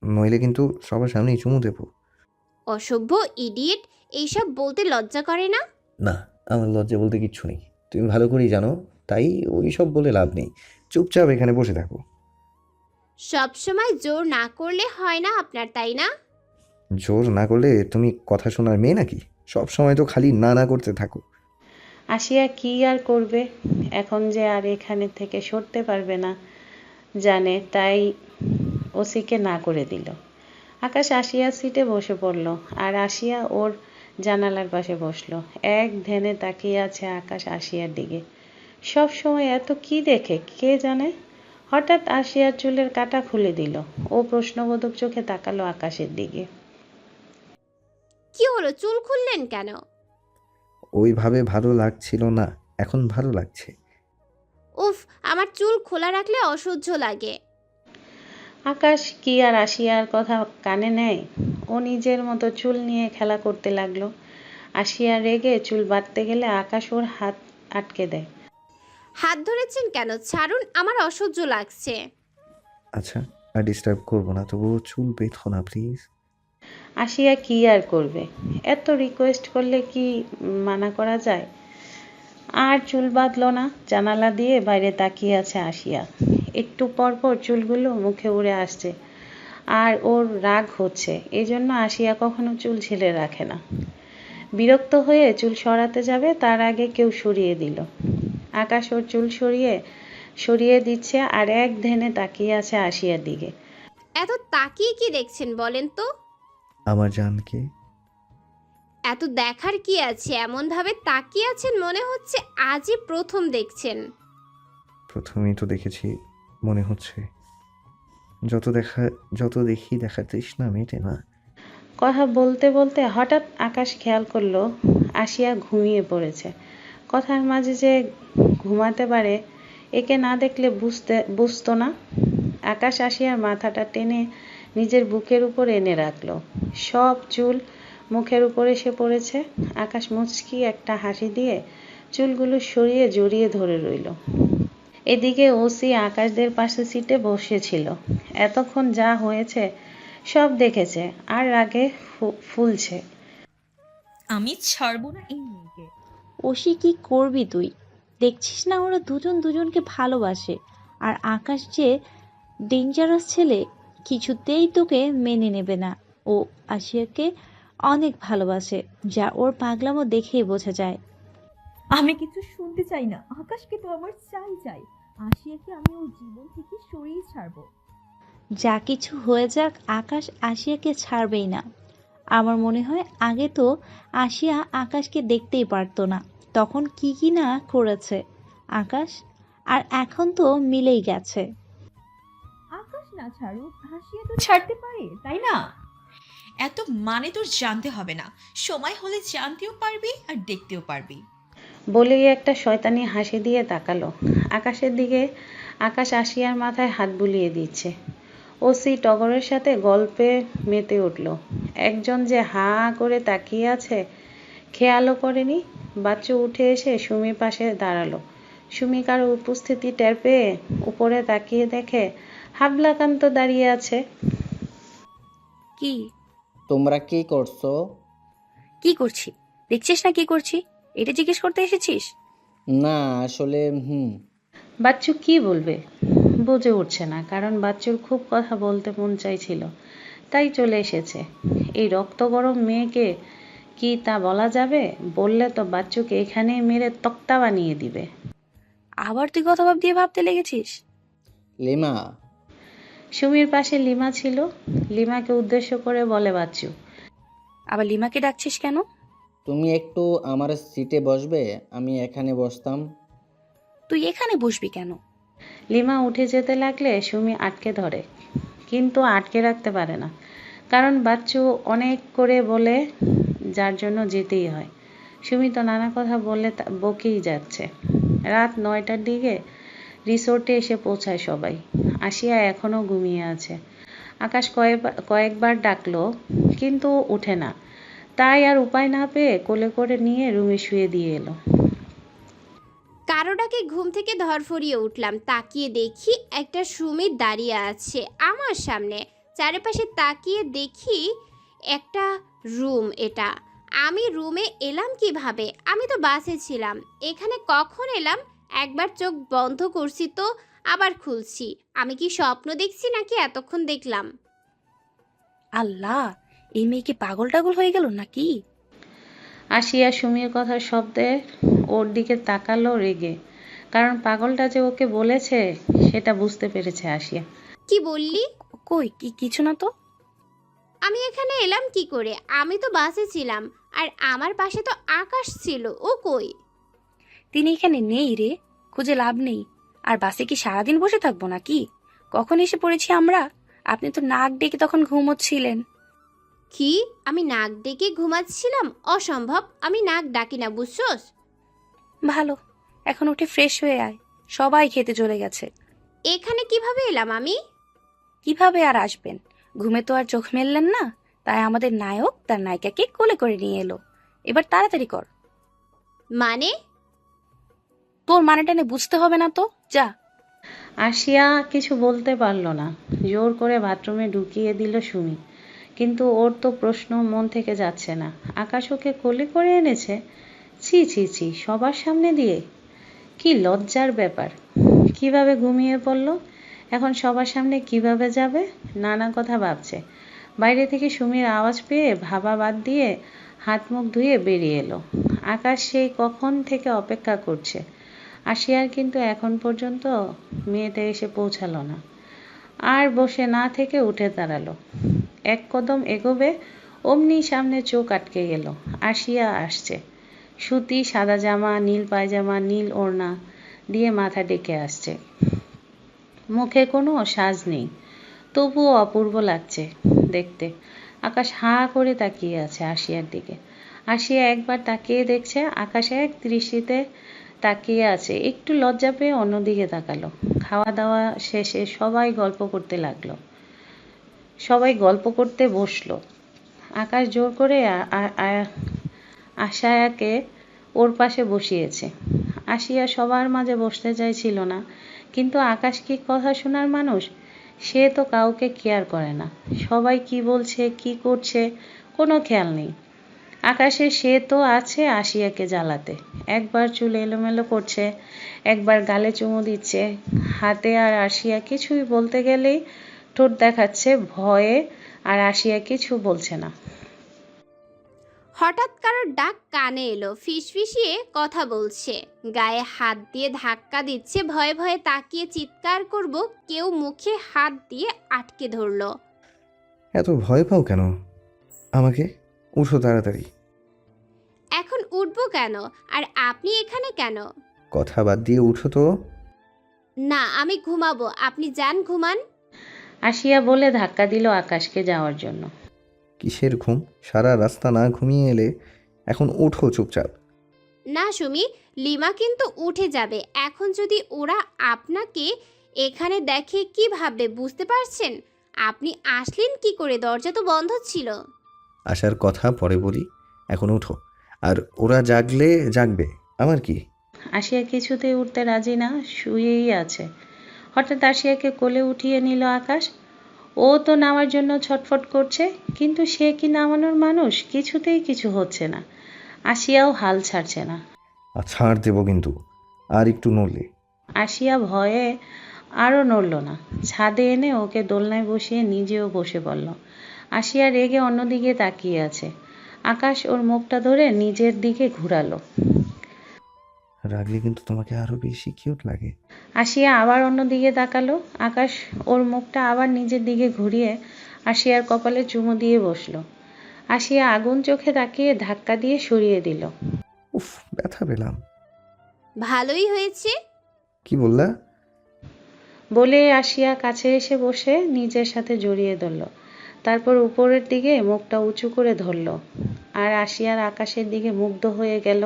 নইলে কিন্তু সবার সামনেই চুমু দেবো। অসভ্য, ইডিয়েট, এইসব বলতে লজ্জা করে না? না, আমার লজ্জা বলতে কিচ্ছু নেই, তুমি ভালো করেই জানো, তাই ওই সব বলে লাভ নেই। চুপচাপ এখানে বসে থাকো। সব সময় জোর না করলে হয় না আপনার, তাই না? জোর না করলে তুমি কথা শোনার মেয়ে নাকি? সব সময় তো খালি না না করতে থাকো। আসিয়া কি আর করবে, এখন যে আর এখানে থেকে সরতে পারবে না জানে, তাই ওসিকে না করে দিল। আকাশ আসিয়ার সিটে বসে পড়ল আর আসিয়া ওর জানালার পাশে বসলো। এক ধ্যানে তাকিয়ে আছে আকাশ আসিয়ার দিকে। সব সময় এত কি দেখে কে জানে। হঠাৎ আসিয়ার চুলের কাঁটা খুলে দিল। ও প্রশ্নবোধক চোখে তাকালো আকাশের দিকে। কি হলো, চুল খুললেন কেন? ওইভাবে ভালো লাগছিল না, এখন ভালো লাগছে। উফ, আমার চুল খোলা রাখলে অসহ্য লাগে। আকাশ কি আর আসিয়ার কথা কানে নেয়? ও নিজের মতো চুল নিয়ে খেলা করতে লাগলো। আসিয়া রেগে চুল বাঁধতে গেলে আকাশ ওর হাত আটকে দেয়। হাত ধরেছেন কেন? ছাড়ুন, আমার অসহ্য লাগছে। আচ্ছা, আর ডিস্টার্ব করবো না, তবুও চুল বেঁধো না প্লিজ। আসিয়া কি আর করবে, এত রিকোয়েস্ট করলে কি মানা করা যায়। আর চুল বাঁধলো না। জানালা দিয়ে বাইরে তাকিয়ে আছে আসিয়া। একটু পর পর চুলগুলো মুখে উড়ে আসছে আর ওর রাগ হচ্ছে, এজন্য আসিয়া কখনো চুল ছেলে রাখে না। বিরক্ত হয়ে চুল সরাতে যাবে, তার আগে কেউ সরিয়ে দিল। আকাশ ওর চুল সরিয়ে দিচ্ছে আর এক ধ্যানে তাকিয়ে আছে আসিয়ার দিকে। এত তাকিয়ে কি দেখছেন বলেন তো? আমার জানকে। এত দেখার কি আছে? এমন ভাবে তাকিয়ে আছেন মনে হচ্ছে আজই প্রথম দেখছেন। প্রথমেই তো দেখেছি মনে হচ্ছে। যত দেখি দেখার তৃষ্ণা মেটে না। কথা বলতে বলতে হঠাৎ আকাশ খেয়াল করলো আসিয়া ঘুমিয়ে পড়েছে। কথার মাঝে যে ঘুমাতে পারে, একে না দেখলে বুঝতো না। আকাশ আসিয়ার মাথাটা টেনে নিজের বুকের উপর এনে রাখলো। সব চুল মুখের উপর এসে পড়েছে। আকাশ মুচকি একটা হাসি দিয়ে চুলগুলো সরিয়ে জড়িয়ে ধরে রইল। এদিকে ওসি আকাশদের পাশে সিটে বসেছিল। এতক্ষণ যা হয়েছে সব দেখেছে আর রাগে ফুলছে। আমি ছাড়বো না এই মেয়েকে। ওসি কি করবি তুই? দেখছিস না ওরা দুজন দুজনকে ভালোবাসে। আর আকাশ যে ডেঞ্জারাস ছেলে, কিছুতেই তোকে মেনে নেবে না। ও আশিয়াকে অনেক ভালোবাসে, যা ওর পাগলামো দেখেই বোঝা যায়। আমি কিছু শুনতে চাই না। আকাশকে তো আমার চাই। আসিয়াকে আমি ওর জীবন থেকে সরিয়ে ছাড়বো। যা কিছু হয়ে যাক, আকাশ আশিয়াকে ছাড়বেই না। আমার মনে হয় আগে তো আশিয়া আকাশকে দেখতেই পারতো না, তখন কি কি না করেছে আকাশ, আর এখন তো মিলেই গেছে। আকাশ না ছাড়ুক, আসিয়া তো ছাড়তে পারে, তাই না? এত মানে তোর জানতে হবে না, সময় হলে জানতেও পারবি আর দেখতেও পারবি। বলেই একটা শয়তানি হাসি দিয়ে তাকালো আকাশের দিকে। আকাশ আসিয়ার মাথায় হাত বুলিয়ে দিচ্ছে। ওসি টগরের সাথে গল্পে মেতে উঠল। একজন যে হাঁ করে তাকিয়ে আছে খেয়ালও করেনি। বাচ্চু উঠে এসে সুমির পাশে দাঁড়ালো। সুমি কারো উপস্থিতি টের পেয়ে উপরে তাকিয়ে দেখে হাবলাকান্ত দাঁড়িয়ে আছে। কি? তোমরা কি করছো? কি করছি? দেখছিস না কি করছি? এটা জিজ্ঞেস করতে এসেছিস? না আসলে বাচ্চু কি বলবে বুঝে উঠছে না, কারণ বাচ্চুর খুব কথা বলতে মন চাইছিল, তাই চলে এসেছে। এই রক্ত গরম মেয়েকে কি তা বলা যাবে? বললে তো বাচ্চুকে এখানেই মেরে তক্তা বানিয়ে দিবে। আবার তুই কথা দিয়ে ভাবতে লেগেছিস? লিমা, সুমির পাশে লিমা ছিল। লিমাকে উদ্দেশ্য করে বলে বাচ্চু, আবার লিমাকে ডাকছিস কেন? তুমি একটু আমার সিটে বসবে? আমি এখানে বসতাম। তুই এখানে বসবি কেন? লিমা উঠে যেতে লাগলে সুমি আটকে ধরে, কিন্তু আটকে রাখতে পারে না, কারণ বাচ্চু অনেক করে বলে, যার জন্য যেতেই হয়। সুমি তো নানা কথা বলে বকেই যাচ্ছে। রাত 9টার দিকে রিসোর্টে এসে পৌঁছায় সবাই। আসিয়া এখনও ঘুমিয়ে আছে। আকাশ কয়েকবার ডাকলো, কিন্তু ওঠে না। তাই আর উপায় না পেয়ে কোলে করে নিয়ে রুমে শুয়ে দিয়ে এলো। কারোটাকে ঘুম থেকে ধরফরিয়ে উঠলাম, তাকিয়ে দেখি একটা সুমিত দাঁড়িয়ে আছে আমার সামনে। চারিপাশে তাকিয়ে দেখি একটা রুম। এটা আমি রুমে এলাম কিভাবে? আমি তো বাসে ছিলাম, এখানে কখন এলাম? একবার চোখ বন্ধ করছি তো আবার খুলছি। আমি কি স্বপ্ন দেখছি নাকি এতক্ষণ দেখলাম? আল্লাহ, এই মেয়ে কি পাগল টাগল হয়ে গেল নাকি? আসিয়া সুমির কথার শব্দে ওর দিকে তাকালো রেগে, কারণ পাগলটা যে ওকে বলেছে সেটা বুঝতে পেরেছে আসিয়া। কি বললি? কই কিছু না তো। আমি এখানে এলাম কি করে? আমি তো বাসে ছিলাম, আর আমার পাশে তো আকাশ ছিল। ও কই? তিনি এখানে নেই রে, খুঁজে লাভ নেই। আর বাসে কি সারাদিন বসে থাকবো নাকি? কখন এসে পড়েছি আমরা? আপনি তো নাক ডেকে তখন ঘুমোচ্ছিলেন। কি? আমি নাক ডেকে ঘুমাচ্ছিলাম? অসম্ভব, আমি নাক ডাকি না, বুঝছস? ভালো, এখন উঠে ফ্রেশ হয়ে আয়, সবাই খেতে চলে গেছে। এখানে কিভাবে এলাম আমি? কিভাবে আর আসবেন? ঘুমে তো আর চোখ মেললেন না, তাই আমাদের নায়ক তার নায়িকাকে কোলে করে নিয়ে এলো। এবার তাড়াতাড়ি কর। মানে? তোর মানে টানে বুঝতে হবে না তো, যা। আসিয়া কিছু বলতে পারল না। জোর করে বাথরুমে ঢুকিয়ে দিল সুমি, কিন্তু ওর তো প্রশ্ন মন থেকে যাচ্ছে না। আকাশ ওকে কোলে করে এনেছে? ছি ছি ছি, সবার সামনে দিয়ে? কি লজ্জার ব্যাপার! কিভাবে ঘুমিয়ে পড়ল, এখন সবার সামনে কিভাবে যাবে? নানা কথা ভাবছে। বাইরে থেকে সুমির আওয়াজ পেয়ে ভাবা বাদ দিয়ে হাত মুখ ধুয়ে বেরিয়ে এলো। আকাশ সেই কখন থেকে অপেক্ষা করছে। আসিয়ার কিন্তু এখন পর্যন্ত মেয়েটা এসে পৌঁছালো না। আর বসে না থেকে উঠে দাঁড়ালো। এক কদম এগোবে, অমনি সামনে চোখ আটকে গেল। আসিয়া আসছে। সুতি সাদা জামা, নীল পায়জামা, নীল ওড়না দিয়ে মাথা ডেকে আসছে। মুখে কোনো সাজ নেই, তবুও অপূর্ব লাগছে দেখতে। আকাশ হাঁ করে তাকিয়ে আছে আসিয়ার দিকে। আসিয়া একবার তাকিয়ে দেখছে, আকাশ এক দৃষ্টিতে তাকিয়ে আছে। একটু লজ্জা পেয়ে অন্যদিকে তাকালো। খাওয়া দাওয়া শেষে সবাই গল্প করতে লাগলো। সবাই গল্প করতে বসলো। আকাশ জোর করে আশায়াকে ওর পাশে বসিয়েছে। আসিয়া সবার মাঝে বসতে চাইছিল না, কিন্তু আকাশ কি কথা শোনার মানুষ? সে তো কাউকে কেয়ার করে না। সবাই কি বলছে কি করছে কোনো খেয়াল নেই। আকাশের সে তো আছে আসিয়াকে জ্বালাতে। একবার চুল এলোমেলো করছে, একবার গালে চুমু দিচ্ছে হাতে, আর আসিয়া কিছুই বলতে গেলেই ঠোঁট দেখাচ্ছে ভয়ে, আর আসিয়া কিছু বলছে না। হঠাৎ কারোর ডাক কানে এলো, ফিসফিসিয়ে কথা বলছে, গায়ে হাত দিয়ে ধাক্কা দিচ্ছে। ভয়ে ভয়ে তাকিয়ে চিৎকার করব, কেউ মুখে হাত দিয়ে আটকে ধরলো। এত ভয় পাও কেন? আমাকে উঠো তাড়াতাড়ি। এখন উঠবো কেন? আর আপনি এখানে কেন? কথা বাদ দিয়ে উঠো তো। না, আমি ঘুমাবো, আপনি যান ঘুমান। আসিয়া বলে ধাক্কা দিল আকাশকে যাওয়ার জন্য। কিসের ঘুম? সারা রাস্তা না ঘুমিয়ে এলে? এখন উঠো চুপচাপ। না সুমি, লিমা কিন্তু উঠে যাবে। এখন যদি ওরা আপনাকে এখানে দেখে কি ভাববে বুঝতে পারছেন? আপনি আসলেন কি করে? দরজা তো বন্ধ ছিল। আসার কথা পরে বলি, এখন উঠো। আর ওরা জাগলে জাগবে, আমার কি? আসিয়া কিছুতেই উঠতে রাজি না, শুয়েই আছে। হঠাৎ আসিয়াকে কোলে উঠিয়ে নিল আকাশ। ও তো নামার জন্য ছটফট করছে, কিন্তু সে কি নামানোর মানুষ? কিছুতেই কিছু হচ্ছে না। আসিয়াও হাল ছাড়ছে না। আর ছাড় দেবো কিন্তু, আর একটু নড়লে। আসিয়া ভয়ে আরও নড়ল না। ছাদে এনে ওকে দোলনায় বসিয়ে নিজেও বসে পড়ল। আসিয়া রেগে অন্যদিকে তাকিয়ে আছে। আকাশ ওর মুখটা ধরে নিজের দিকে ঘুরালো। রাগলে কিন্তু তোমাকে আরো বেশি কিউট লাগে। আসিয়া আবার অন্যদিকে তাকালো। আকাশ ওর মুখটা আবার নিজের দিকে ঘুরিয়ে আসিয়ার কপালে চুমু দিয়ে বসলো। আসিয়া আগুন চোখে তাকিয়ে ধাক্কা দিয়ে সরিয়ে দিল। উফ, ব্যথা পেলাম। ভালোই হয়েছে। কি বললা? বলে আসিয়া কাছে এসে বসে নিজের সাথে জড়িয়ে ধরল। তারপর উপরের দিকে মুখটা উঁচু করে ধরল। আর আসিয়ার আকাশের দিকে মুগ্ধ হয়ে গেল।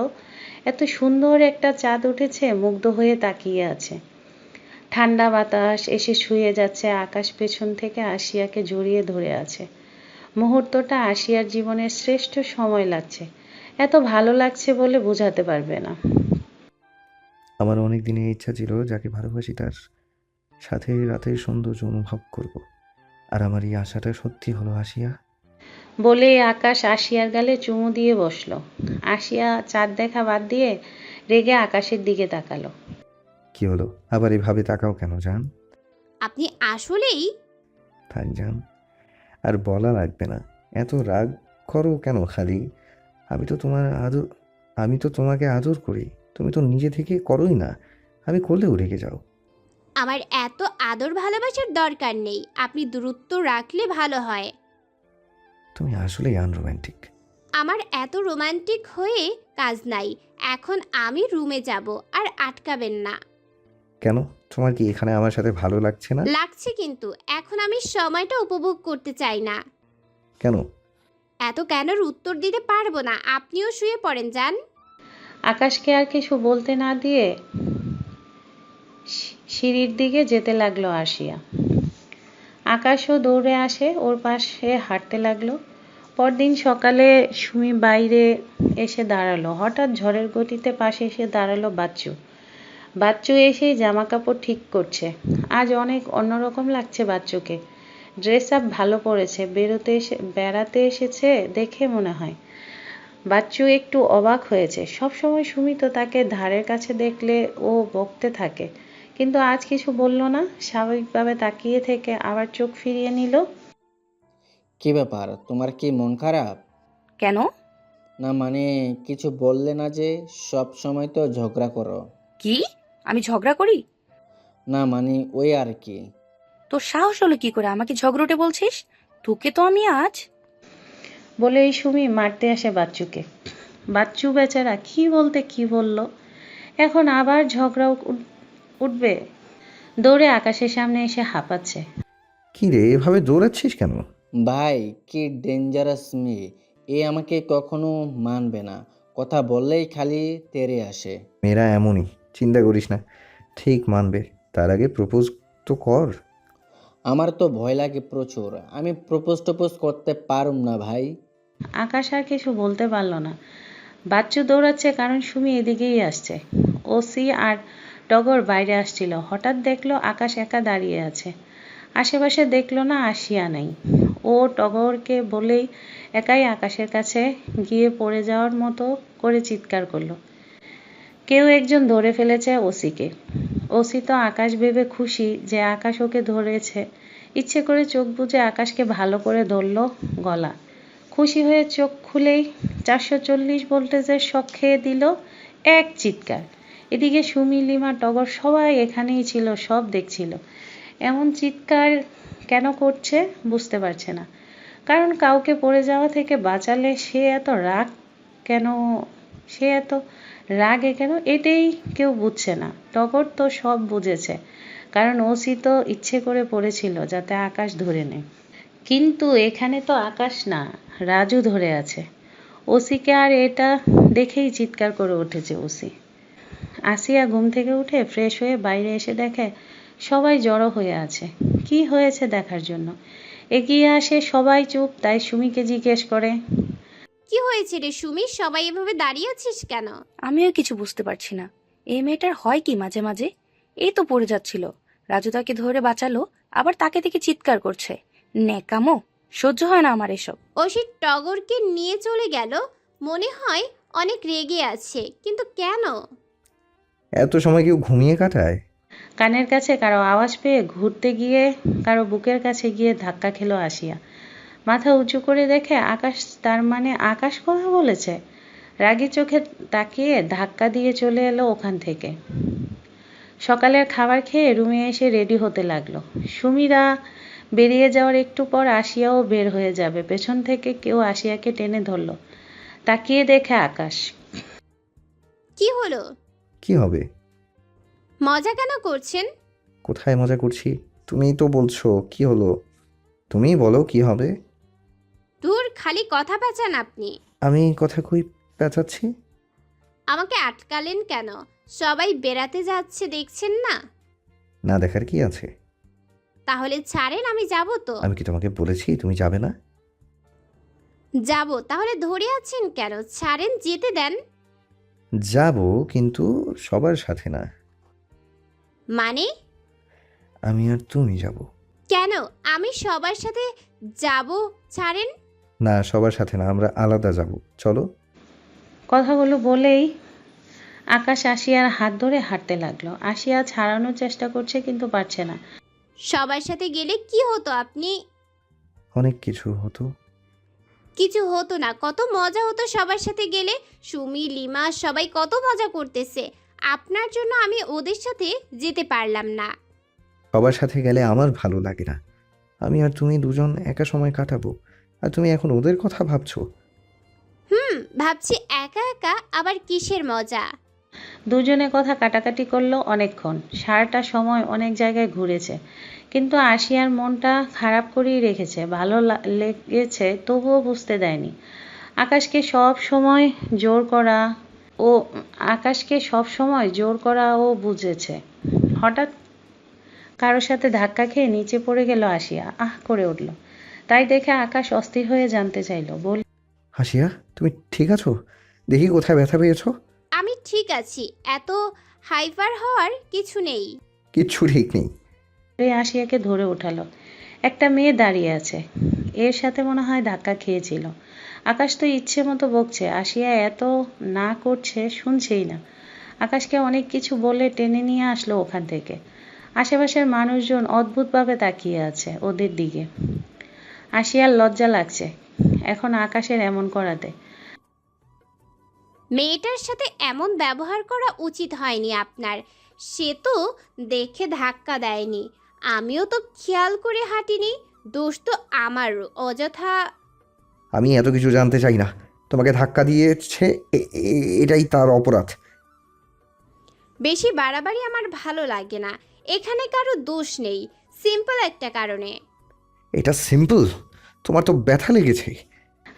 এত সুন্দর একটা চাঁদ উঠেছে, মুগ্ধ হয়ে তাকিয়ে আছে। ঠান্ডা বাতাস এসে শুয়ে যাচ্ছে, আকাশ পেছন থেকে আসিয়াকে জড়িয়ে ধরে আছে। মুহূর্তটা আসিয়ার জীবনের শ্রেষ্ঠ সময় লাগছে। এত ভালো লাগছে বলে বোঝাতে পারবে না। আমার অনেক দিনের ইচ্ছা ছিল যাকে ভালোবাসি তার সাথে রাতের সৌন্দর্য অনুভব করব। আর আমার এই আশাটা সত্যি হলো আসিয়া। বলে আকাশ আসিয়ার গালে চুমু দিয়ে বসলো। আসিয়া চাঁদ দেখা বাদ দিয়ে রেগে আকাশের দিকে তাকালো। কি হলো, আবার এভাবে তাকাও কেন জান? আপনি আসলেই থাক জান, আর বলা লাগবে না। এত রাগ করো কেন খালি? আমি তো তোমাকে আদর করি, তুমি তো নিজে থেকে করোই না। আমি করলেও রেগে যাও। আমার এত আদর ভালোবাসার দরকার নেই, আপনি দূরত্ব রাখলে ভালো হয়। তুমি আসলেই আনরোম্যান্টিক। আমার এত রোমান্টিক হয়ে কাজ নাই। এখন আমি রুমে যাব, আর আটকাবেন না। কেন, তোমার কি এখানে আমার সাথে ভালো লাগছে না? লাগছে, কিন্তু এখন আমি সময়টা উপভোগ করতে চাই না। কেন? এত কেনর উত্তর দিতে পারবো না, আপনিও শুয়ে পড়েন যান। আকাশকে আর কিছু বলতে না দিয়ে সিঁড়ির দিকে যেতে লাগলো আসিয়া। আকাশও দৌড়ে আসে ওর পাশে, হাঁটতে লাগলো। পরদিন সকালে সুমি বাইরে এসে দাঁড়ালো। হঠাৎ ঝড়ের গতিতে পাশে এসে দাঁড়ালো বাচ্চু। বাচ্চু এসেই জামা কাপড় ঠিক করছে। আজ অনেক অন্যরকম লাগছে বাচ্চুকে। ড্রেস আপ ভালো পরেছে, বেড়াতে এসেছে দেখে মনে হয়। বাচ্চু একটু অবাক হয়েছে। সবসময় সুমি তো তাকে ধারের কাছে দেখলে ও বকতে থাকে, কিন্তু আজ কিছু বলল না। স্বাভাবিকভাবে তাকিয়ে থেকে আবার চোখ ফিরিয়ে নিল। কি ব্যাপার, তোমার কি মন খারাপ? কেন? না মানে কিছু বললে না যে, সব সময় তো ঝগড়া করো। কি? আমি ঝগড়া করি? না মানে ওই আর কি। তোর সাহস হলো কি করে আমাকে ঝগড়টে বলছিস? তোকে তো আমি আজ। বলেই সুমি মারতে আসে বাচ্চুকে। বাচ্চু বেচারা কি বলতে কি বলল, এখন আবার ঝগড়া উঠবে। দৌড়ে আকাশের সামনে এসে হাঁপাচ্ছে। কি রে, এভাবে দৌড়াচ্ছিস কেন? ভাই, কি ডেঞ্জারাস মেয়ে! এ আমাকে কখনো মানবে না, কথা বললেই খালি তেড়ে আসে। মেয়েরা এমনই, চিন্তা করিস না, ঠিক মানবে। তার আগে প্রপোজ তো কর। আমার তো ভয় লাগে প্রচুর, আমি প্রপোজ করতে পারুম না ভাই। আকাশ আর কিছু বলতে পারল না। বাচ্চু দৌড়াচ্ছে কারণ সুমি এদিকেই আসছে। ওসি আর টগর বাইরে আসছিল। হঠাৎ দেখলো আকাশ একা দাঁড়িয়ে আছে। আশেপাশে দেখলো না আসিয়া নাই। ও টগরকে বলেই একাই আকাশের কাছে গিয়ে পড়ে যাওয়ার মতো করে চিৎকার করলো। কেউ একজন ধরে ফেলেছে ওসিকে। ওসি তো আকাশ ভেবে খুশি যে আকাশ ওকে ধরেছে। ইচ্ছে করে চোখ বুজে আকাশকে ভালো করে ধরলো গলা। খুশি হয়ে চোখ খুলেই 440 ভোল্টেজের শক খেয়ে দিল এক চিৎকার। এদিকে সুমি, লিমা, টগর সবাই এখানেই ছিল, সব দেখছিল। এমন চিৎকার কেন করছে বুঝতে পারছে না। কারণ কাউকে পড়ে যাওয়া থেকে বাঁচালে সে এত রাগে কেন, এটাই কেউ বুঝছে না। টগর তো সব বুঝেছে, কারণ ওসি তো ইচ্ছে করে পড়েছিল যাতে আকাশ ধরে নেয়। কিন্তু এখানে তো আকাশ না, রাজু ধরে আছে। ওসিকে আর এটা দেখেই চিৎকার করে উঠেছে ওসি। আসিয়া ঘুম থেকে উঠে ফ্রেশ হয়ে বাইরে এসে দেখে সবাই জড়ো হয়ে আছে। কি হয়েছে দেখার জন্য এগিয়ে আসে। সবাই চুপ, তাই সুমিকে জিজ্ঞেস করে, কি হয়েছে রে সুমি, সবাই এভাবে দাঁড়িয়ে আছিস কেন? আমিও কিছু বুঝতে পারছি না। এই মেয়েটার হয় কি মাঝে মাঝে? এই তো পড়ে যাচ্ছিল, রাজু তাকে ধরে বাঁচালো, আবার তাকে দেখে চিৎকার করছে। ন্যাকামো, সহ্য হয় না আমার এসব। অসি টগরকে নিয়ে চলে গেল। মনে হয় অনেক রেগে আছে, কিন্তু কেন? এত সময় কেউ ঘুমিয়ে কাটায়? কানের কাছে কারো আওয়াজ পেয়ে ঘুরতে গিয়ে কারো বুকের কাছে গিয়ে ধাক্কা খেলো আসিয়া। মাথা উঁচু করে দেখে আকাশ, তার মানে আকাশ কথা বলেছে। রাগী চোখে তাকিয়ে ধাক্কা দিয়ে চলে এলো ওখান থেকে। সকালের খাবার খেয়ে রুমে এসে রেডি হতে লাগলো। সুমিরা বেরিয়ে যাওয়ার একটু পর আসিয়াও বের হয়ে যাবে, পেছন থেকে কেউ আসিয়াকে টেনে ধরলো। তাকিয়ে দেখে আকাশ। কি হলো? কি হবে? মজা কেন করছেন? কোথায় মজা করছি? তুমিই তো বলছো কি হলো। তুমিই বলো কি হবে। ধুর, খালি কথা পেঁচান আপনি। আমি কথা কই পেঁচাচ্ছি? আমাকে আটকালেন কেন? সবাই বেড়াতে যাচ্ছে, দেখছেন না? না দেখার কি আছে? তাহলে ছাড়েন, আমি যাব তো। আমি কি তোমাকে বলেছি তুমি যাবে না? যাব, তাহলে ধরে আছেন কেন? ছাড়েন, যেতে দেন। যাব, কিন্তু সবার সাথে না। মানে? আমি আর তুমি যাব। কেন? আমি সবার সাথে যাব, ছাড়েন। না, সবার সাথে না, আমরা আলাদা যাব, চলো। কথাগুলো বলেই আকাশ আসিয়ার হাত ধরে হাঁটতে লাগলো। আসিয়া ছাড়ানোর চেষ্টা করছে কিন্তু পারছে না। সবার সাথে গেলে কি হতো? আপনি অনেক কিছু হতো। কিছু হতো না, কত মজা হতো সবার সাথে গেলে। সুমি, লিমা সবাই কত মজা করতেছে। আপনার জন্য আমি ওদের সাথে যেতে পারলাম না। সবার সাথে গেলে আমার ভালো লাগে না। আমি আর তুমি দুজন একা সময় কাটাবো, আর তুমি এখন ওদের কথা ভাবছো। ভাবছি একা একা আবার কিসের মজা। দুজনে কথা কাটাকাটি করলো অনেকক্ষণ। সারাটা সময় অনেক জায়গায় ঘুরেছে, কিন্তু আসিয়ার মনটা খারাপ করেই রেখেছে। ভালো লেগেছে তবুও বুঝতে দেয়নি। আকাশকে সব সময় জোর করা ও বুঝেছে। হঠাৎ কারোর সাথে ধাক্কা খেয়ে নিচে পড়ে গেল আসিয়া। আহ করে উঠল। তাই দেখে আকাশ অস্থির হয়ে জানতে চাইল, বলল, হাসিয়া, তুমি ঠিক আছো? দেখি কোথায় ব্যথা পেয়েছো। আমি ঠিক আছি, এত হাইপার হওয়ার কিছু নেই। কিচ্ছু ঠিক নেই। আসিয়াকে ধরে উঠালো। একটা মেয়ে দাঁড়িয়ে আছে, এর সাথে মনে হয় ধাক্কা খেয়েছিল। আকাশ তো ইচ্ছে মতো বকছে, আসিয়া এত না করছে শুনছেই না। আকাশকে অনেক কিছু বলে টেনে নিয়ে আসলো ওখান থেকে। আশেপাশের মানুষজন অদ্ভুতভাবে তাকিয়ে আছে ওদের দিকে। আসিয়ার লজ্জা লাগছে এখন আকাশের এমন করাতে। মেয়েটার সাথে এমন ব্যবহার করা উচিত হয়নি আপনার। সে তো দেখে ধাক্কা দেয়নি, আমিও তো খেয়াল করে হাঁটিনি। দোষ তো আমার, অযথা। আমি এত কিছু জানতে চাই না। তোমাকে ধাক্কা দিয়েছে, এটাই তার অপরাধ। বেশি বাড়াবাড়ি আমার ভালো লাগে না। এখানে কারো দোষ নেই, সিম্পল একটা কারণে। এটা সিম্পল? তোমার তো ব্যথা লেগেছে।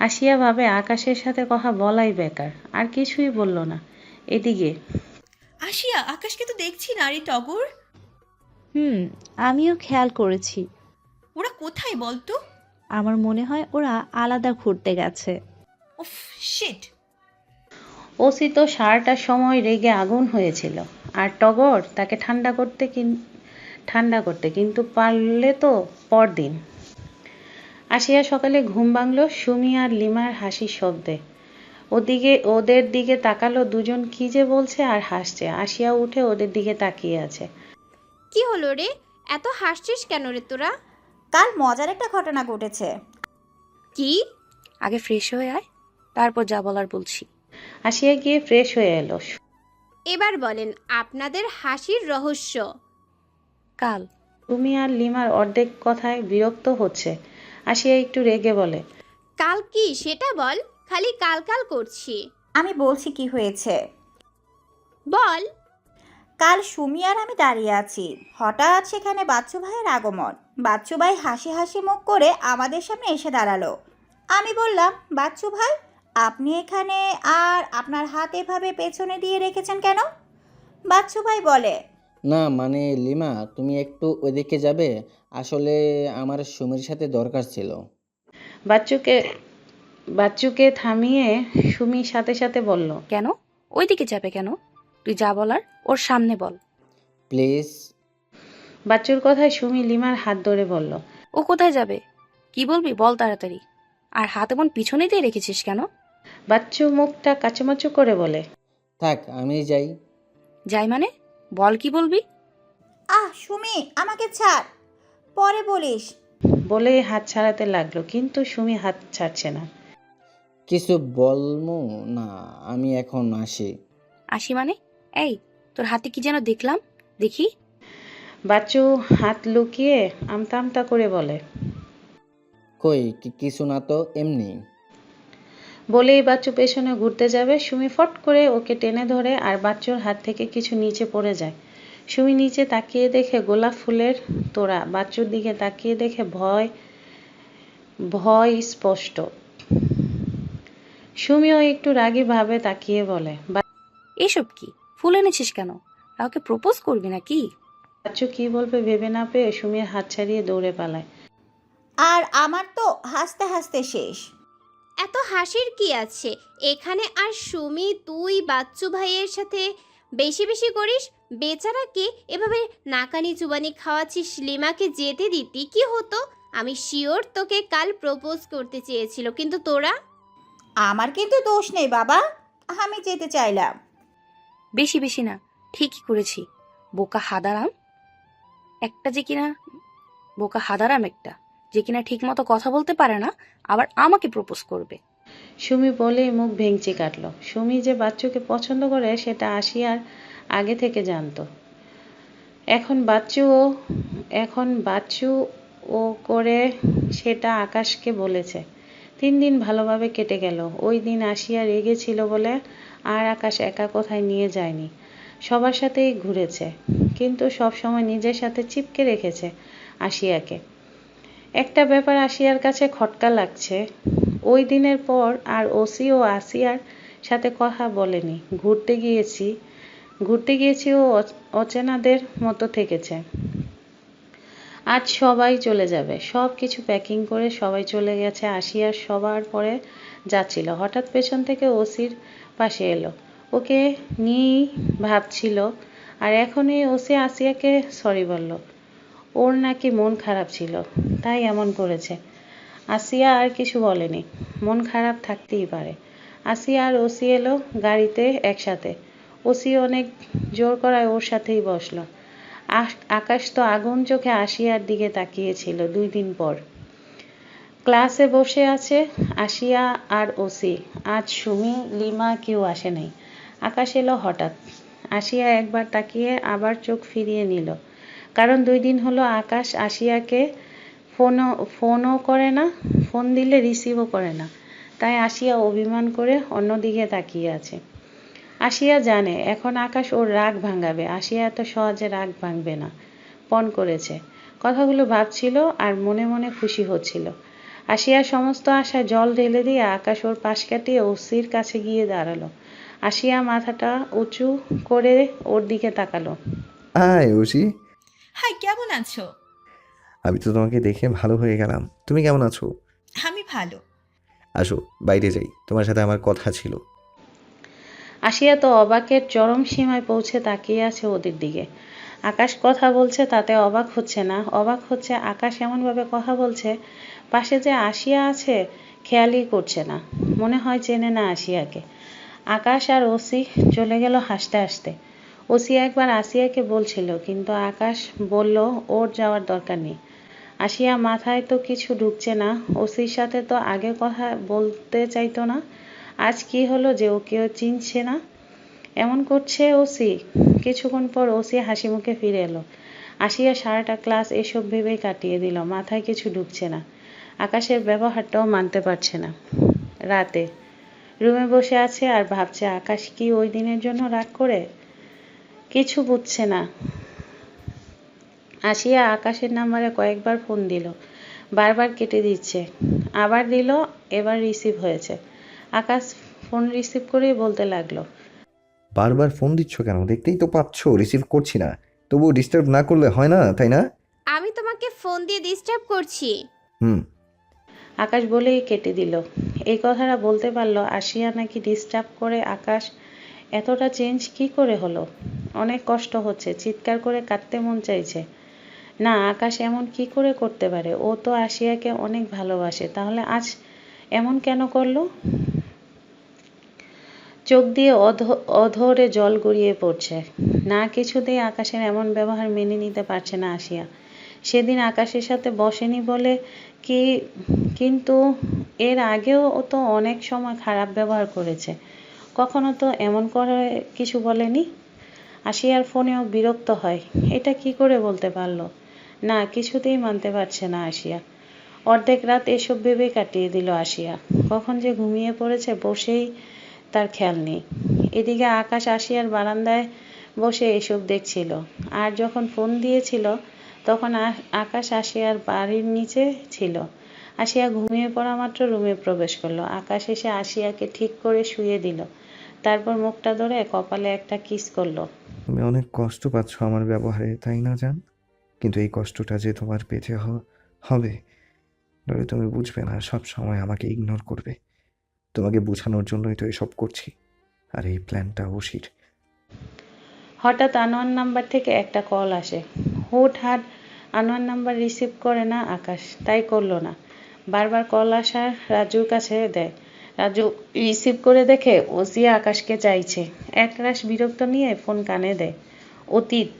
আসিয়া ভাবে আকাশের সাথে কথা বলাই বেকার, আর কিছুই বলল না। এদিকে আসিয়া, আকাশকে তো দেখছি না রে টগর। আমিও খেয়াল করেছি। ওরা কোথায় বলতো? আমার মনে হয় ওরা আলাদা ঘুরতে গেছে। উফ, শিট। ওসি তো সারাটা সময় রেগে আগুন হয়েছিল, আর টগর তাকে ঠান্ডা করতে কিন্তু পারলে তো পরদিন। আসিয়া সকালে ঘুম ভাঙল সুমি আর লিমার হাসির শব্দে। ওদের দিকে তাকালো, দুজন কি যে বলছে আর হাসছে। আসিয়া উঠে ওদের দিকে তাকিয়ে আছে। কি হলো রে, এত হাসছিস কেন রে তোরা? কাল মজার একটা ঘটনা ঘটেছে। কি? আগে ফ্রেশ হয়ে আয়, তারপর যা বলার বলছি। আসিয়া গিয়ে ফ্রেশ হয়ে এলো। এবার বলেন আপনাদের হাসির রহস্য। কাল সুমি আর লিমার অর্ধেক কথায় বিরক্ত হচ্ছে। আসিয়া একটু রেগে বলে, কাল কি সেটা বল, খালি কাল কাল করছি। আমি বলছি কি হয়েছে। বল। কাল সুমি আর আমি দাঁড়িয়ে আছি, হঠাৎ সেখানে বাচ্চু ভাইয়ের আগমন। বাচ্চু ভাই হাসি হাসি মুখ করে আমাদের সামনে এসে দাঁড়ালো। আমি বললাম, বাচ্চু ভাই আপনি এখানে, আর আপনার হাত এভাবে পেছনে দিয়ে রেখেছেন কেন? বাচ্চু ভাই বলে, না মানে লিমা, তুমি একটু ওইদিকে যাবে? আসলে আমার সুমির সাথে দরকার ছিল। বাচ্চুকে থামিয়ে সুমি সাথে সাথে বলল, কেন ওইদিকে যাবে কেন? তুই যা বলার ওর সামনে বল। প্লিজ। বাচ্চুর কথায় সুমি লিমার হাত ধরে বলল, ও কোথায় যাবে? কি বলবি বল তাড়াতাড়ি। আর হাত এমন পিছনে দিয়ে রেখেছিস কেন? বাচ্চু মুখটা কাচুমাচু করে বলে। থাক আমি যাই। যাই মানে? বল কি বলবি? সুমি, আমাকে ছাড়, পরে বলিস। বলেই হাত ছাড়াতে লাগলো, কিন্তু সুমি হাত ছাড়ছে না। কিছু বলমু না, আমি এখন আসি। আসি মানে? এই, তোর হাতে কি যেন দেখলাম, দেখি। বাচ্চু হাত লুকিয়ে আমতা আমতা করে বলে। কই কিছু না তো, এমনি। বলেই বাচ্চু পেছনে ঘুরতে যাবে, সুমি ফট করে ওকে টেনে ধরে আর বাচ্চুর হাত থেকে কিছু নিচে পড়ে যায়। সুমি নিচে তাকিয়ে দেখে গোলাপ ফুলের তোড়া, বাচ্চুর দিকে তাকিয়ে দেখে ভয় ভয় স্পষ্ট। সুমিও একটু রাগী ভাবে তাকিয়ে বলে, এসব কি? ফুল এনেছিস কেন? কাউকে প্রপোজ করবি নাকি? বাচ্চু কি বলবে ভেবে না পেয়ে সুমির হাত ছাড়িয়ে দৌড়ে পালায়। আর আমার তো হাসতে হাসতে শেষ। এত হাসির কি আছে এখানে? আর সুমি, তুই বাচ্চু ভাইয়ের সাথে বেশি বেশি করিস। বেচারাকে এভাবে নাকানি চুবানি খাওয়াচ্ছিস। লিমাকে যেতে দিতি কি হতো? আমি শিওর তোকে কাল প্রপোজ করতে চেয়েছিল, কিন্তু তোরা। আমার কিন্তু দোষ নেই বাবা, আমি যেতে চাইলাম। বেশি বেশি না, ঠিকই করেছি। বোকা হাদারাম একটা যে কিনা বোকা হাদারাম একটা যে কিনা ঠিক মতো কথা বলতে পারে না, আবার আমাকে প্রপোজ করবে। সুমি বলেই মুখ ভেঙচি কাটলো। সুমি যে বাচ্চুকে পছন্দ করে সেটা আসিয়ার আগে থেকে জানতো। এখন বাচ্চু ও করে সেটা আকাশকে বলেছে। 3 দিন ভালোভাবে কেটে গেল। ওই দিন আসিয়া রেগে ছিল বলে আর আকাশ একা কোথায় নিয়ে যায়নি, সবার সাথেই ঘুরেছে, কিন্তু সবসময় নিজের সাথে চিপকে রেখেছে আসিয়াকে। একটা ব্যাপার আসিয়ার কাছে খটকা লাগছে, ওই দিনের পর আর ওসি ও আসিয়ার সাথে কথা বলেনি। ঘুরতে গিয়েছি ও অচেনাদের মতো থেকেছে। আজ সবাই চলে যাবে, সব কিছু প্যাকিং করে সবাই চলে গেছে। আসিয়ার সবার পরে যাচ্ছিল, হঠাৎ পেছন থেকে ওসির পাশে এলো, ওকে নিয়েই ভাবছিল। আর এখনই ওসি আসিয়াকে সরি বলল। ওর নাকি মন খারাপ ছিল, তাই এমন করেছে। আসিয়া আর কিছু বলেনি, মন খারাপ থাকতেই পারে। আসিয়া আর ওসি এলো গাড়িতে একসাথে। ওসি অনেক জোর করায় ওর সাথেই বসলো। আকাশ তো আগুন চোখে আসিয়ার দিকে তাকিয়েছিল। 2 দিন পর ক্লাসে বসে আছে আসিয়া আর ওসি। আজ সুমি, লিমা কেউ আসে নাই। আকাশ এলো হঠাৎ। আসিয়া একবার তাকিয়ে আবার চোখ ফিরিয়ে নিল, কারণ 2 দিন হলো আকাশ আসিয়াকে ফোনও করে না, ফোন দিলে রিসিভও করে না। তাই আসিয়া অভিমান করে অন্যদিকে তাকিয়ে আছে। আসিয়া জানে এখন আকাশ ওর রাগ ভাঙাবে। আসিয়া এত সহজে রাগ ভাঙবে না, পণ করেছে। কথাগুলো ভাবছিল আর মনে মনে খুশি হচ্ছিল। আসিয়ার সমস্ত আশায় জল ঢেলে দিয়ে আকাশ ওর পাশ কাটিয়ে ওসির কাছে গিয়ে দাঁড়ালো। আসিয়া মাথাটা উঁচু করে ওর দিকে তাকালো। আয় ওসি। হাই, কেমন আছো? আমি তো তোমাকে দেখে ভালো হয়ে গেলাম, তুমি কেমন আছো? আমি ভালো। আসো বাইরে যাই, তোমার সাথে আমার কথা ছিল। আসিয়া তো অবাকের চরম সীমায় পৌঁছে তাকিয়ে আছে ওদের দিকে। আকাশ কথা বলছে তাতে অবাক হচ্ছে না, অবাক হচ্ছে আকাশ এমনভাবে কথা বলছে, পাশে যে আসিয়া আছে খেয়ালই করছে না, মনে হয় চেনে না আসিয়াকে। আকাশ আর ওসি চলে গেল হাসতে হাসতে। ওসি একবার আসিয়াকে বলছিল, কিন্তু আকাশ বলল ওর যাওয়ার দরকার নেই। আসিয়া মাথায় তো কিছু ঢুকছে না, ওসির সাথে তো আগে কথা বলতে চাইতো না, আজ কি হলো যে ওকে চিনছে না, এমন করছে ওসি। কিছুক্ষণ পর ওসি হাসি মুখে ফিরে এলো। আসিয়া সারাটা ক্লাস এসব ভেবেই কাটিয়ে দিল, মাথায় কিছু ঢুকছে না, আকাশের ব্যবহারটাও মানতে পারছে না। রাতে রুমে বসে আছে আর ভাবছে আকাশ কি ওই দিনের জন্য রাগ করে, কিছু বুঝছে না। আসিয়া আকাশের নাম্বারে কয়েকবার ফোন দিল, বারবার কেটে দিচ্ছে, আবার দিল, এবার রিসিভ হয়েছে। আকাশ ফোন রিসিভ করেই বলতে লাগলো, বারবার ফোন দিচ্ছ কেন? দেখতেই তো পাচ্ছ রিসিভ করছি না, তবুও ডিস্টার্ব না করলে হয় না, তাই না? আমি তোমাকে ফোন দিয়ে ডিস্টার্ব করছি? হুম। আকাশ বলেই কেটে দিল। এই কথাটা বলতে পারলো আসিয়া নাকি ডিস্টার্ব করে। আকাশ এতটা চেঞ্জ কি করে হলো? অনেক কষ্ট হচ্ছে, চিৎকার করে কাঁদতে মন চাইছে। না, আকাশ এমন কি করে করতে পারে? ও তো আশিয়াকে অনেক ভালোবাসে, তাহলে আজ এমন কেন করলো? চোখ দিয়ে অধরে জল গড়িয়ে পড়ছে। না, কিছুতেই আকাশের এমন ব্যবহার মেনে নিতে পারছে না আশিয়া। সেদিন আকাশের সাথে বসেনি বলে কি, কিন্তু এর আগেও ও তো অনেক সময় খারাপ ব্যবহার করেছে, কখনো তো এমন করে কিছু বলেনি। আশিয়ার ফোনেও বিরক্ত হয়, এটা কি করে বলতে পারলো? না, কিছুতেই মানতে পারছে না আশিয়া। অর্ধেক রাত এসব ভেবে কাটিয়ে দিল আশিয়া। কখন যে ঘুমিয়ে পড়েছে বসেই তার খেয়াল নেই। এদিকে আকাশ আশিয়ার বারান্দায় বসে এসব দেখছিল। আর যখন ফোন দিয়েছিল তখন আকাশ আশিয়ার বাড়ির নিচে ছিল। আশিয়া ঘুমিয়ে পড়া মাত্র রুমে প্রবেশ করলো। আকাশ এসে আশিয়াকে ঠিক করে শুয়ে দিল, তারপর মুখটা ধরে কপালে একটা কিস করলো। তুমি অনেক কষ্ট পাচ্ছ আমার ব্যবহারে, তাই না জান? কিন্তু এই কষ্টটা যে তোমার পেতে হবে, নইলে তুমি বুঝবে না, সব সময় আমাকে ইগনোর করবে। তোমাকে বোঝানোর জন্যই তো এসব করছি। আর এই প্ল্যানটা অসির। হঠাৎ আনোয়ার নাম্বার থেকে একটা কল আসে। হুটহাট আনোয়ার নাম্বার রিসিভ করে না আকাশ, তাই করলো না। বারবার কল আসার রাজুর কাছে দেয়। রাজু রিসিভ করে দেখে ওসিয়া আকাশকে চাইছে। একরাশ বিরক্ত নিয়ে ফোন কানে দেয়। অতীত।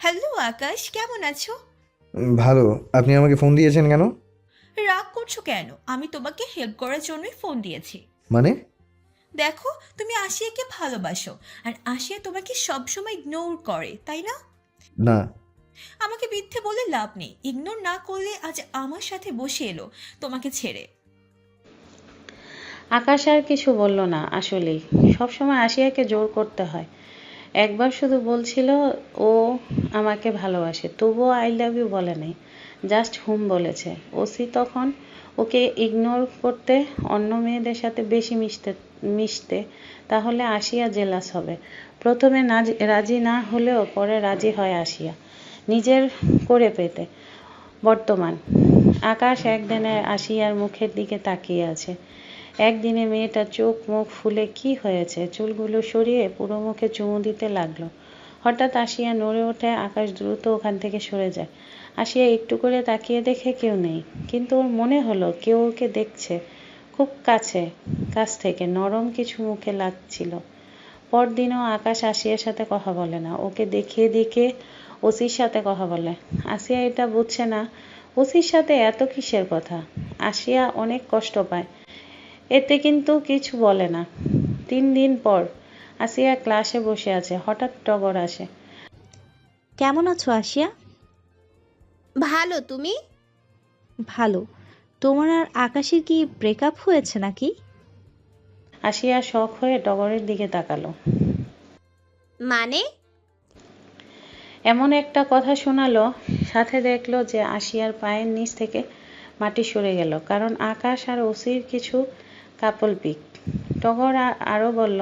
হ্যালো আকাশ, কেমন আছো? ভালো। আপনি আমাকে ফোন দিয়েছেন কেন? রাগ করছো কেন? আমি তোমাকে হেল্প করার জন্যই ফোন দিয়েছি। মানে? দেখো, তুমি আশিয়াকে ভালোবাসো, আর আশিয়া তোমাকে সবসময় ইগনোর করে, তাই না? না। আমাকে মিথ্যে বলে লাভ নেই। ইগনোর না করলে আজ আমার সাথে বসে এলো তোমাকে ছেড়ে। আকাশ আর কিছু বলল না। আসলেই সবসময় আশিয়াকে জোর করতে হয়। একবার শুধু বলছিল ও আমাকে ভালোবাসে, তবুও আই লাভ ইউ বলে নাই, জাস্ট হুম বলেছে। ওসি তখন ওকে ইগনোর করতে, অন্য মেয়েদের সাথে বেশি মিশতে, তাহলে আশিয়া জেলাস হবে। প্রথমে রাজি না হলেও পরে রাজি হয় আশিয়া, নিজের করে পেতে। বর্তমান আকাশ একদিনে আশিয়ার মুখের দিকে তাকিয়ে আছে। একদিনে মেয়েটার চোখ মুখ ফুলে কি হয়েছে, চুলগুলো সরিয়ে পুরো মুখে চুমু দিতে লাগলো। হঠাৎ আশিয়া নড়ে ওঠে। আকাশ দ্রুত ওখান থেকে সরে যায়। আশিয়া একটু করে তাকিয়ে দেখে কেউ নেই, কিন্তু ওর মনে হলো কেউ ওকে দেখছে খুব কাছ থেকে, নরম কিছু মুখে লাগছিল। পরদিনও আকাশ আশিয়ার সাথে কথা বলে না, ওকে দেখিয়ে দিকে ওসির সাথে কথা বলে। আশিয়া এটা বুঝছে না, ওসির সাথে এত কিসের কথা। আশিয়া অনেক কষ্ট পায়, এতে কিন্তু কিছু বলে না। 3 দিন পর আসিয়া ক্লাসে বসে আছে, হঠাৎ টগর আসে। কেমন আছো আশিয়া? ভালো, তুমি? ভালো। তোমার আর আকাশের কি ব্রেকআপ হয়েছে নাকি? আসিয়া শখ হয়ে টগরের দিকে তাকালো। মানে? এমন একটা কথা শোনালো, সাথে দেখলো যে আসিয়ার পায়ের নিচ থেকে মাটি সরে গেল, কারণ আকাশ আর ওসির কিছু কাপল পিক। টগর আরও বলল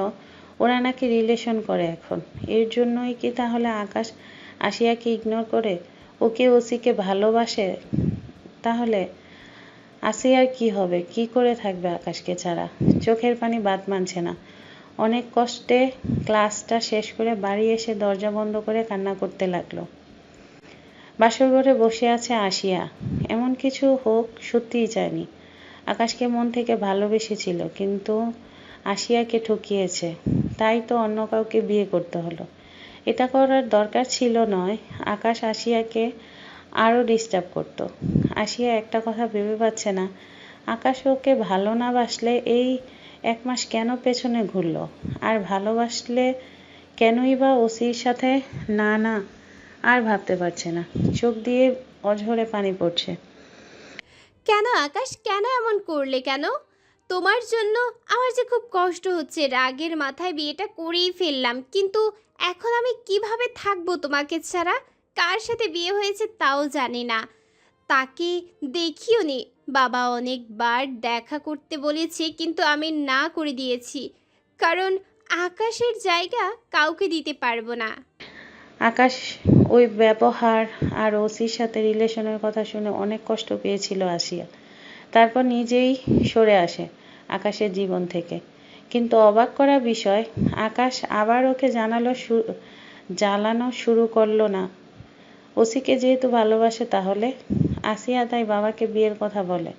ওরা নাকি রিলেশন করে এখন। এর জন্যই কি তাহলে আকাশ আসিয়াকে ইগনোর করে, ওকে ওসিকে ভালোবাসে? তাহলে আসিয়ার কি হবে, কি করে থাকবে আকাশকে ছাড়া? চোখের পানি বাদ মানছে না। অনেক কষ্টে ক্লাসটা শেষ করে বাড়ি এসে দরজা বন্ধ করে কান্না করতে লাগলো। বাসর ঘরে বসে আছে আশিয়া। এমন কিছু হোক সত্যিই চায়নি। আকাশকে মন থেকে ভালোবেসেছিল, কিন্তু আশিয়াকে ঠকিয়েছে, তাই তো অন্য কাউকে বিয়ে করতে হলো। এটা করার দরকার ছিল নয়। আকাশ আশিয়াকে আরও ডিস্টার্ব করত। আশিয়া একটা কথা ভেবে পাচ্ছে না, আকাশ ওকে ভালো না বাসলে এই 1 মাস কেন পেছনে ঘুরলো, আর ভালোবাসলে কেনই বা ওসির সাথে? না আর ভাবতে পারছে না, চোখ দিয়ে অঝরে পানি পড়ছে। কেন আকাশ, কেন এমন করলে কেন? তোমার জন্য আমার যে খুব কষ্ট হচ্ছে। রাগের মাথায় বিয়েটা করেই ফেললাম, কিন্তু এখন আমি কিভাবে থাকবো তোমাকে ছাড়া? কার সাথে বিয়ে হয়েছে তাও জানি না, তাকে দেখিও নি। বাবা অনেকবার দেখা করতে বলেছে, কিন্তু আমি না করে দিয়েছি, কারণ আকাশের জায়গা কাউকে দিতে পারবো না। আকাশ ওই ব্যবহার আর ওসির সাথে রিলেশনের কথা শুনে অনেক কষ্ট পেয়েছিল আসিয়া। তারপর নিজেই সরে আসে আকাশের জীবন থেকে। কিন্তু অবাক করা বিষয়, আকাশ আবার ওকে জ্বালানো শুরু করলো না। ওসিকে যেহেতু ভালোবাসে তাহলে আসিয়া তাই বাবাকে বিয়ের কথা বলে।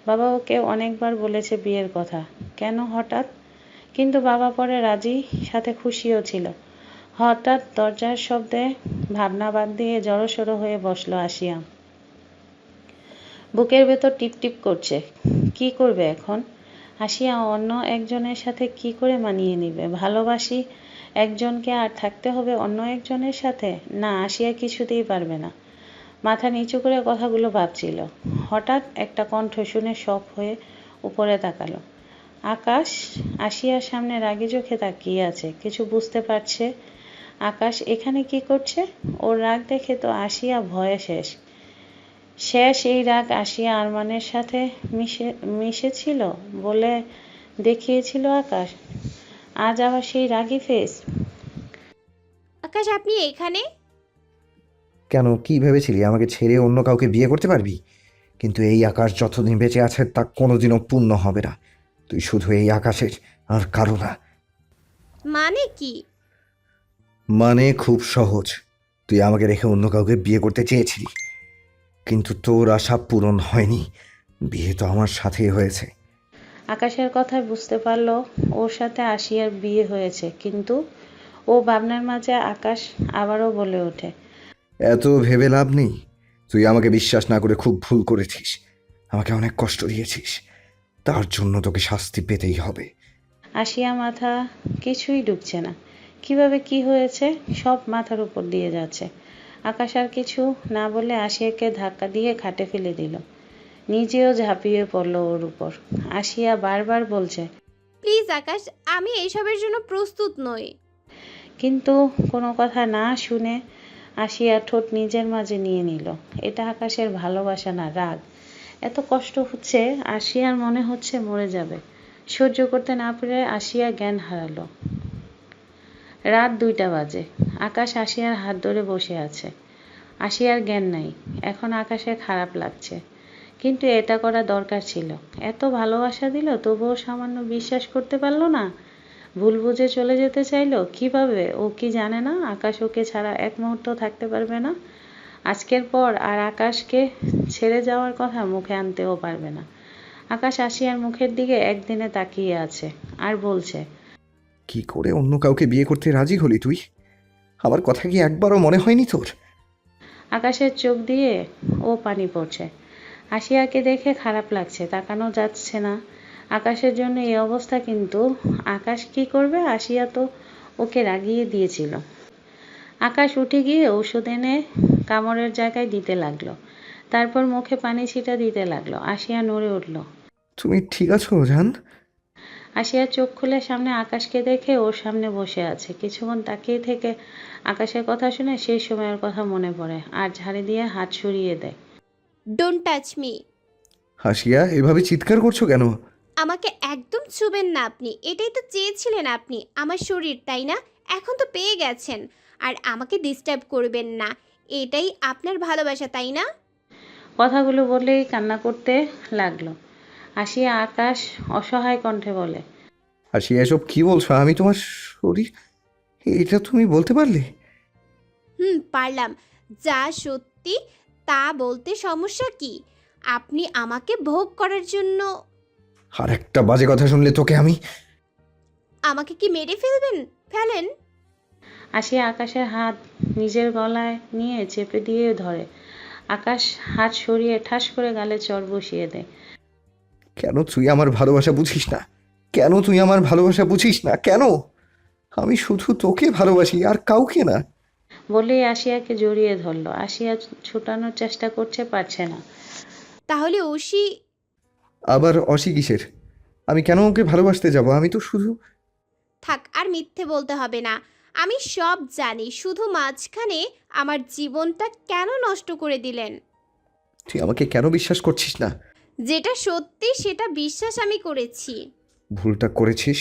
বাবা ওকে অনেকবার বলেছে বিয়ের কথা, কেন হঠাৎ? কিন্তু বাবা পরে রাজি, সাথে খুশিও ছিল। হঠাৎ দরজার শব্দে ভাবনা বাদ দিয়ে জড়সড় হয়ে বসলো আসিয়া। বুকের ভেতর টিপটিপ করছে। কি করবে এখন? আসিয়া অন্য একজনের সাথে কি করে মানিয়ে নিবে? ভালোবাসি একজনকে আর থাকতে হবে অন্য একজনের সাথে? না, আসিয়া কিছুতেই পারবে না। মাথা নিচু করে কথাগুলো ভাবছিল। হঠাৎ একটা কণ্ঠ শুনে শক হয়ে উপরে তাকালো। আকাশ আসিয়ার সামনে রাগী চোখে তাকিয়ে আছে, কিছু বুঝতে পারছে। আকাশ এখানে কি করছে? ওর রাগ দেখে তো আসিয়া ভয়ে শেষ। এই রাগ আসিয়া আরমানের সাথে মিশেছিল বলে দেখিয়েছিল আকাশ। আজ আবার সেই রাগী ফেস। আকাশ, আপনি এখানে? কেন, কি ভেবেছিলি আমাকে ছেড়ে অন্য কাউকে বিয়ে করতে পারবি? কিন্তু এই আকাশ যতদিন বেঁচে আছে তা কোনোদিনও পূর্ণ হবে না। তুই শুধু এই আকাশের, আর কারো না। মানে কি? মানে খুব সহজ। তুই আমাকে রেখে অন্য কাউকে বিয়ে করতে চেয়েছিলি, কিন্তু তোর আশা পূরণ হয়নি। বিয়ে তো আমার সাথেই হয়েছে। আকাশের কথায় বুঝতে পারলো ওর সাথে আসিয়ার বিয়ে হয়েছে, কিন্তু ও ভাবনার মাঝে আকাশ আবারও বলে ওঠে, এত ভেবে লাভ নেই। তুই আমাকে বিশ্বাস না করে খুব ভুল করেছিস। আমাকে অনেক কষ্ট দিয়েছিস, তার জন্য তোকে শাস্তি পেতেই হবে। আসিয়া মাথা কিছুই ঢুকছে না। কিভাবে কি হয়েছে সব মাথার উপর দিয়ে যাচ্ছে। আকাশ আর কিছু না বলে আসিয়াকে ধাক্কা দিয়ে খাটে ফেলে দিল। নিজেও ঝাঁপিয়ে পড়ল ওর উপর। আসিয়া বারবার বলছে, প্লিজ আকাশ, আমি এইসবের জন্য প্রস্তুত নই। কিন্তু কোনো কথা না শুনে আসিয়া ঠোঁট নিজের মাঝে নিয়ে নিল। এটা আকাশের ভালোবাসা না, রাগ। এত কষ্ট হচ্ছে, আসিয়ার মনে হচ্ছে মরে যাবে। সহ্য করতে না পেরে আসিয়া জ্ঞান হারালো। রাত 2টা বাজে। আকাশ আসিয়ার হাত ধরে বসে আছে। আসিয়ার জ্ঞান নাই। এখন আকাশের খারাপ লাগছে, কিন্তু এটা করা দরকার ছিল। এত ভালোবাসা দিল, তবুও সামান্য বিশ্বাস করতে পারলো না। ভুল বুঝে চলে যেতে চাইলো। কিভাবে? ও কি জানে না আকাশ ওকে ছাড়া এক মুহূর্ত থাকতে পারবে না? আজকের পর আর আকাশকে ছেড়ে যাওয়ার কথা মুখে আনতেও পারবে না। আকাশ আসিয়ার মুখের দিকে একদিনে তাকিয়ে আছে আর বলছে, কি করে অন্য কাউকে বিয়ে করতে রাজি হলি তুই? আমার কথা কি একবারও মনে হয়নি তোর? আকাশের চোখ দিয়ে ও পানি পড়ছে। আসিয়াকে দেখে খারাপ লাগছে, তাকানো যাচ্ছে না। আকাশের জন্য এই অবস্থা, কিন্তু আকাশ কি করবে? আসিয়া তো ওকে রাগিয়ে দিয়েছিল। আকাশ উঠে গিয়ে ওষুধ এনে কামড়ের জায়গায় দিতে লাগলো। তারপর মুখে পানি ছিটা দিতে লাগলো। আসিয়া নড়ে উঠল। তুমি ঠিক আছো জান? আসিয়া চোখ খুলে সামনে আকাশকে দেখে ওর সামনে বসে আছে। কিছুক্ষণ তাকিয়ে থেকে আকাশের কথা শুনে সেই সময়ের কথা মনে পড়ে আর ঝাড়ি দিয়ে হাত সরিয়ে দেয়। Don't touch me. হাসিয়া, এভাবে চিৎকার করছো কেন? আমাকে একদম ছুবেন না আপনি। এটাই তো চেয়েছিলেন আপনি, আমার শরীর, তাই না? এখন তো পেয়ে গেছেন। আর আমাকে ডিস্টার্ব করবেন না। এটাই আপনার ভালোবাসা, তাই না? কথাগুলো বলেই কান্না করতে লাগলো। আসিয়া আকাশ অসহায় কণ্ঠে বলে, হাসিয়া, এসব কি বলছো? আমি তোমার শরীর, এটা তুমি বলতে পারলে? পারলাম। যা সত্যি তা বলতে সমস্যা কি? আপনি আমাকে ভোগ করার জন্য আর একটা বাজে কথা শুনলে তোকে আমি... আমাকে কি মেরে ফেলেন? আসিয়া আকাশের হাত নিজের গলায় নিয়ে চেপে দিয়ে ধরে। আকাশ হাত সরিয়ে ঠাস করে গালে চড় বসিয়ে দেয়। কেন তুই আমার ভালোবাসা বুঝিস না? কেন তুই আমার ভালোবাসা বুঝিস না? কেন? আমি শুধু তোকে ভালোবাসি, আর কাউকে না। বলেই আসিয়াকে জড়িয়ে ধরল। আসিয়া ছুটানোর চেষ্টা করছে, পারছে না। তাহলে ওশি? আবার অসি কিসের? আমি কেন ওকে ভালোবাসতে যাব? আমি তো শুধু... থাক, আর মিথ্যে বলতে হবে না। আমি সব জানি। শুধু মাঝখানে আমার জীবনটা কেন নষ্ট করে দিলেন? তুই আমাকে কেন বিশ্বাস করছিস না? যেটা সত্যি সেটা বিশ্বাস আমি করেছি। ভুলটা করেছিস,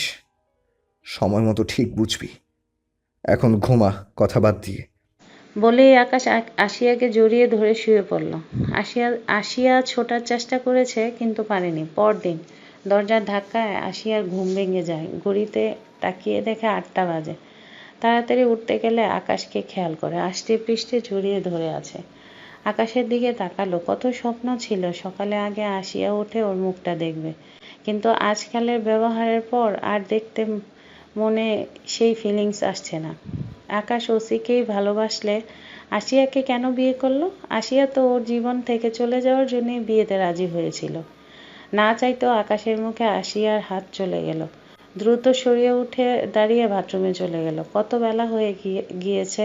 সময় মতো ঠিক বুঝবি। এখন ঘুমা, কথা বাদ দিয়ে। বলেই আকাশ আসিয়াকে জড়িয়ে ধরে শুয়ে পড়ল। আসিয়া ছোটার চেষ্টা করেছে, কিন্তু পারেনি। পরদিন দরজার ধাক্কায় আসিয়ার ঘুম ভেঙে যায়। ঘড়িতে তাকিয়ে দেখে 8টা বাজে। তাড়াতাড়ি উঠতে গেলে আকাশকে খেয়াল করে আষ্টে পৃষ্ঠে জড়িয়ে ধরে আছে। আকাশের দিকে তাকালো। কত স্বপ্ন ছিল সকালে আগে আসিয়া উঠে ওর মুখটা দেখবে, কিন্তু আজকালের ব্যবহারের পর আর দেখতে মনে সেই ফিলিংস আসছে না। আকাশ ওসিকেই ভালোবাসলে আসিয়াকে কেন বিয়ে করলো? আসিয়া তো ওর জীবন থেকে চলে যাওয়ার জন্যই বিয়েতে রাজি হয়েছিল। না চাইতেও আকাশের মুখে আসিয়ার হাত চলে গেল। দ্রুত সরিয়ে উঠে দাঁড়িয়ে বাথরুমে চলে গেল। কত বেলা হয়ে গিয়েছে,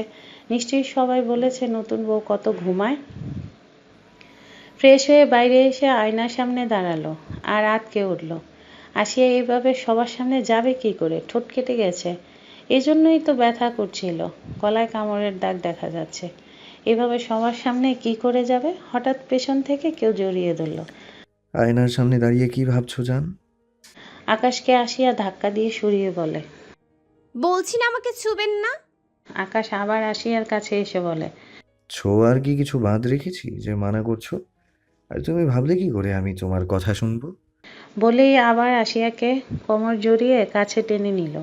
নিশ্চয়ই সবাই বলেছে নতুন বউ কত ঘুমায়। ফ্রেশ হয়ে বাইরে এসে আয়নার সামনে দাঁড়ালো আর আঁতকে উঠল। আসিয়া এইভাবে সবার সামনে যাবে কি করে? ঠোঁট কেটে গেছে, এজন্যই তো ব্যথা করছিল। গলায় কামড়ের দাগ দেখা যাচ্ছে। এভাবে সবার সামনে কি করে যাবে? হঠাৎ পেছন থেকে কেউ জড়িয়ে ধরল। আয়নার সামনে দাঁড়িয়ে কি ভাবছো জান? আকাশকে আসিয়া ধাক্কা দিয়ে সরিয়ে বলে। বলছি না আমাকে ছুবেন না। আকাশ আবার আসিয়ার কাছে এসে বলে, ছোঁয়ার কি কিছু বাদ রেখেছি যে মানা করছো? আর তুমি ভাবলে কি করে আমি তোমার কথা শুনবো? বলেই আবার আসিয়াকে কোমর জড়িয়ে কাছে টেনে নিল।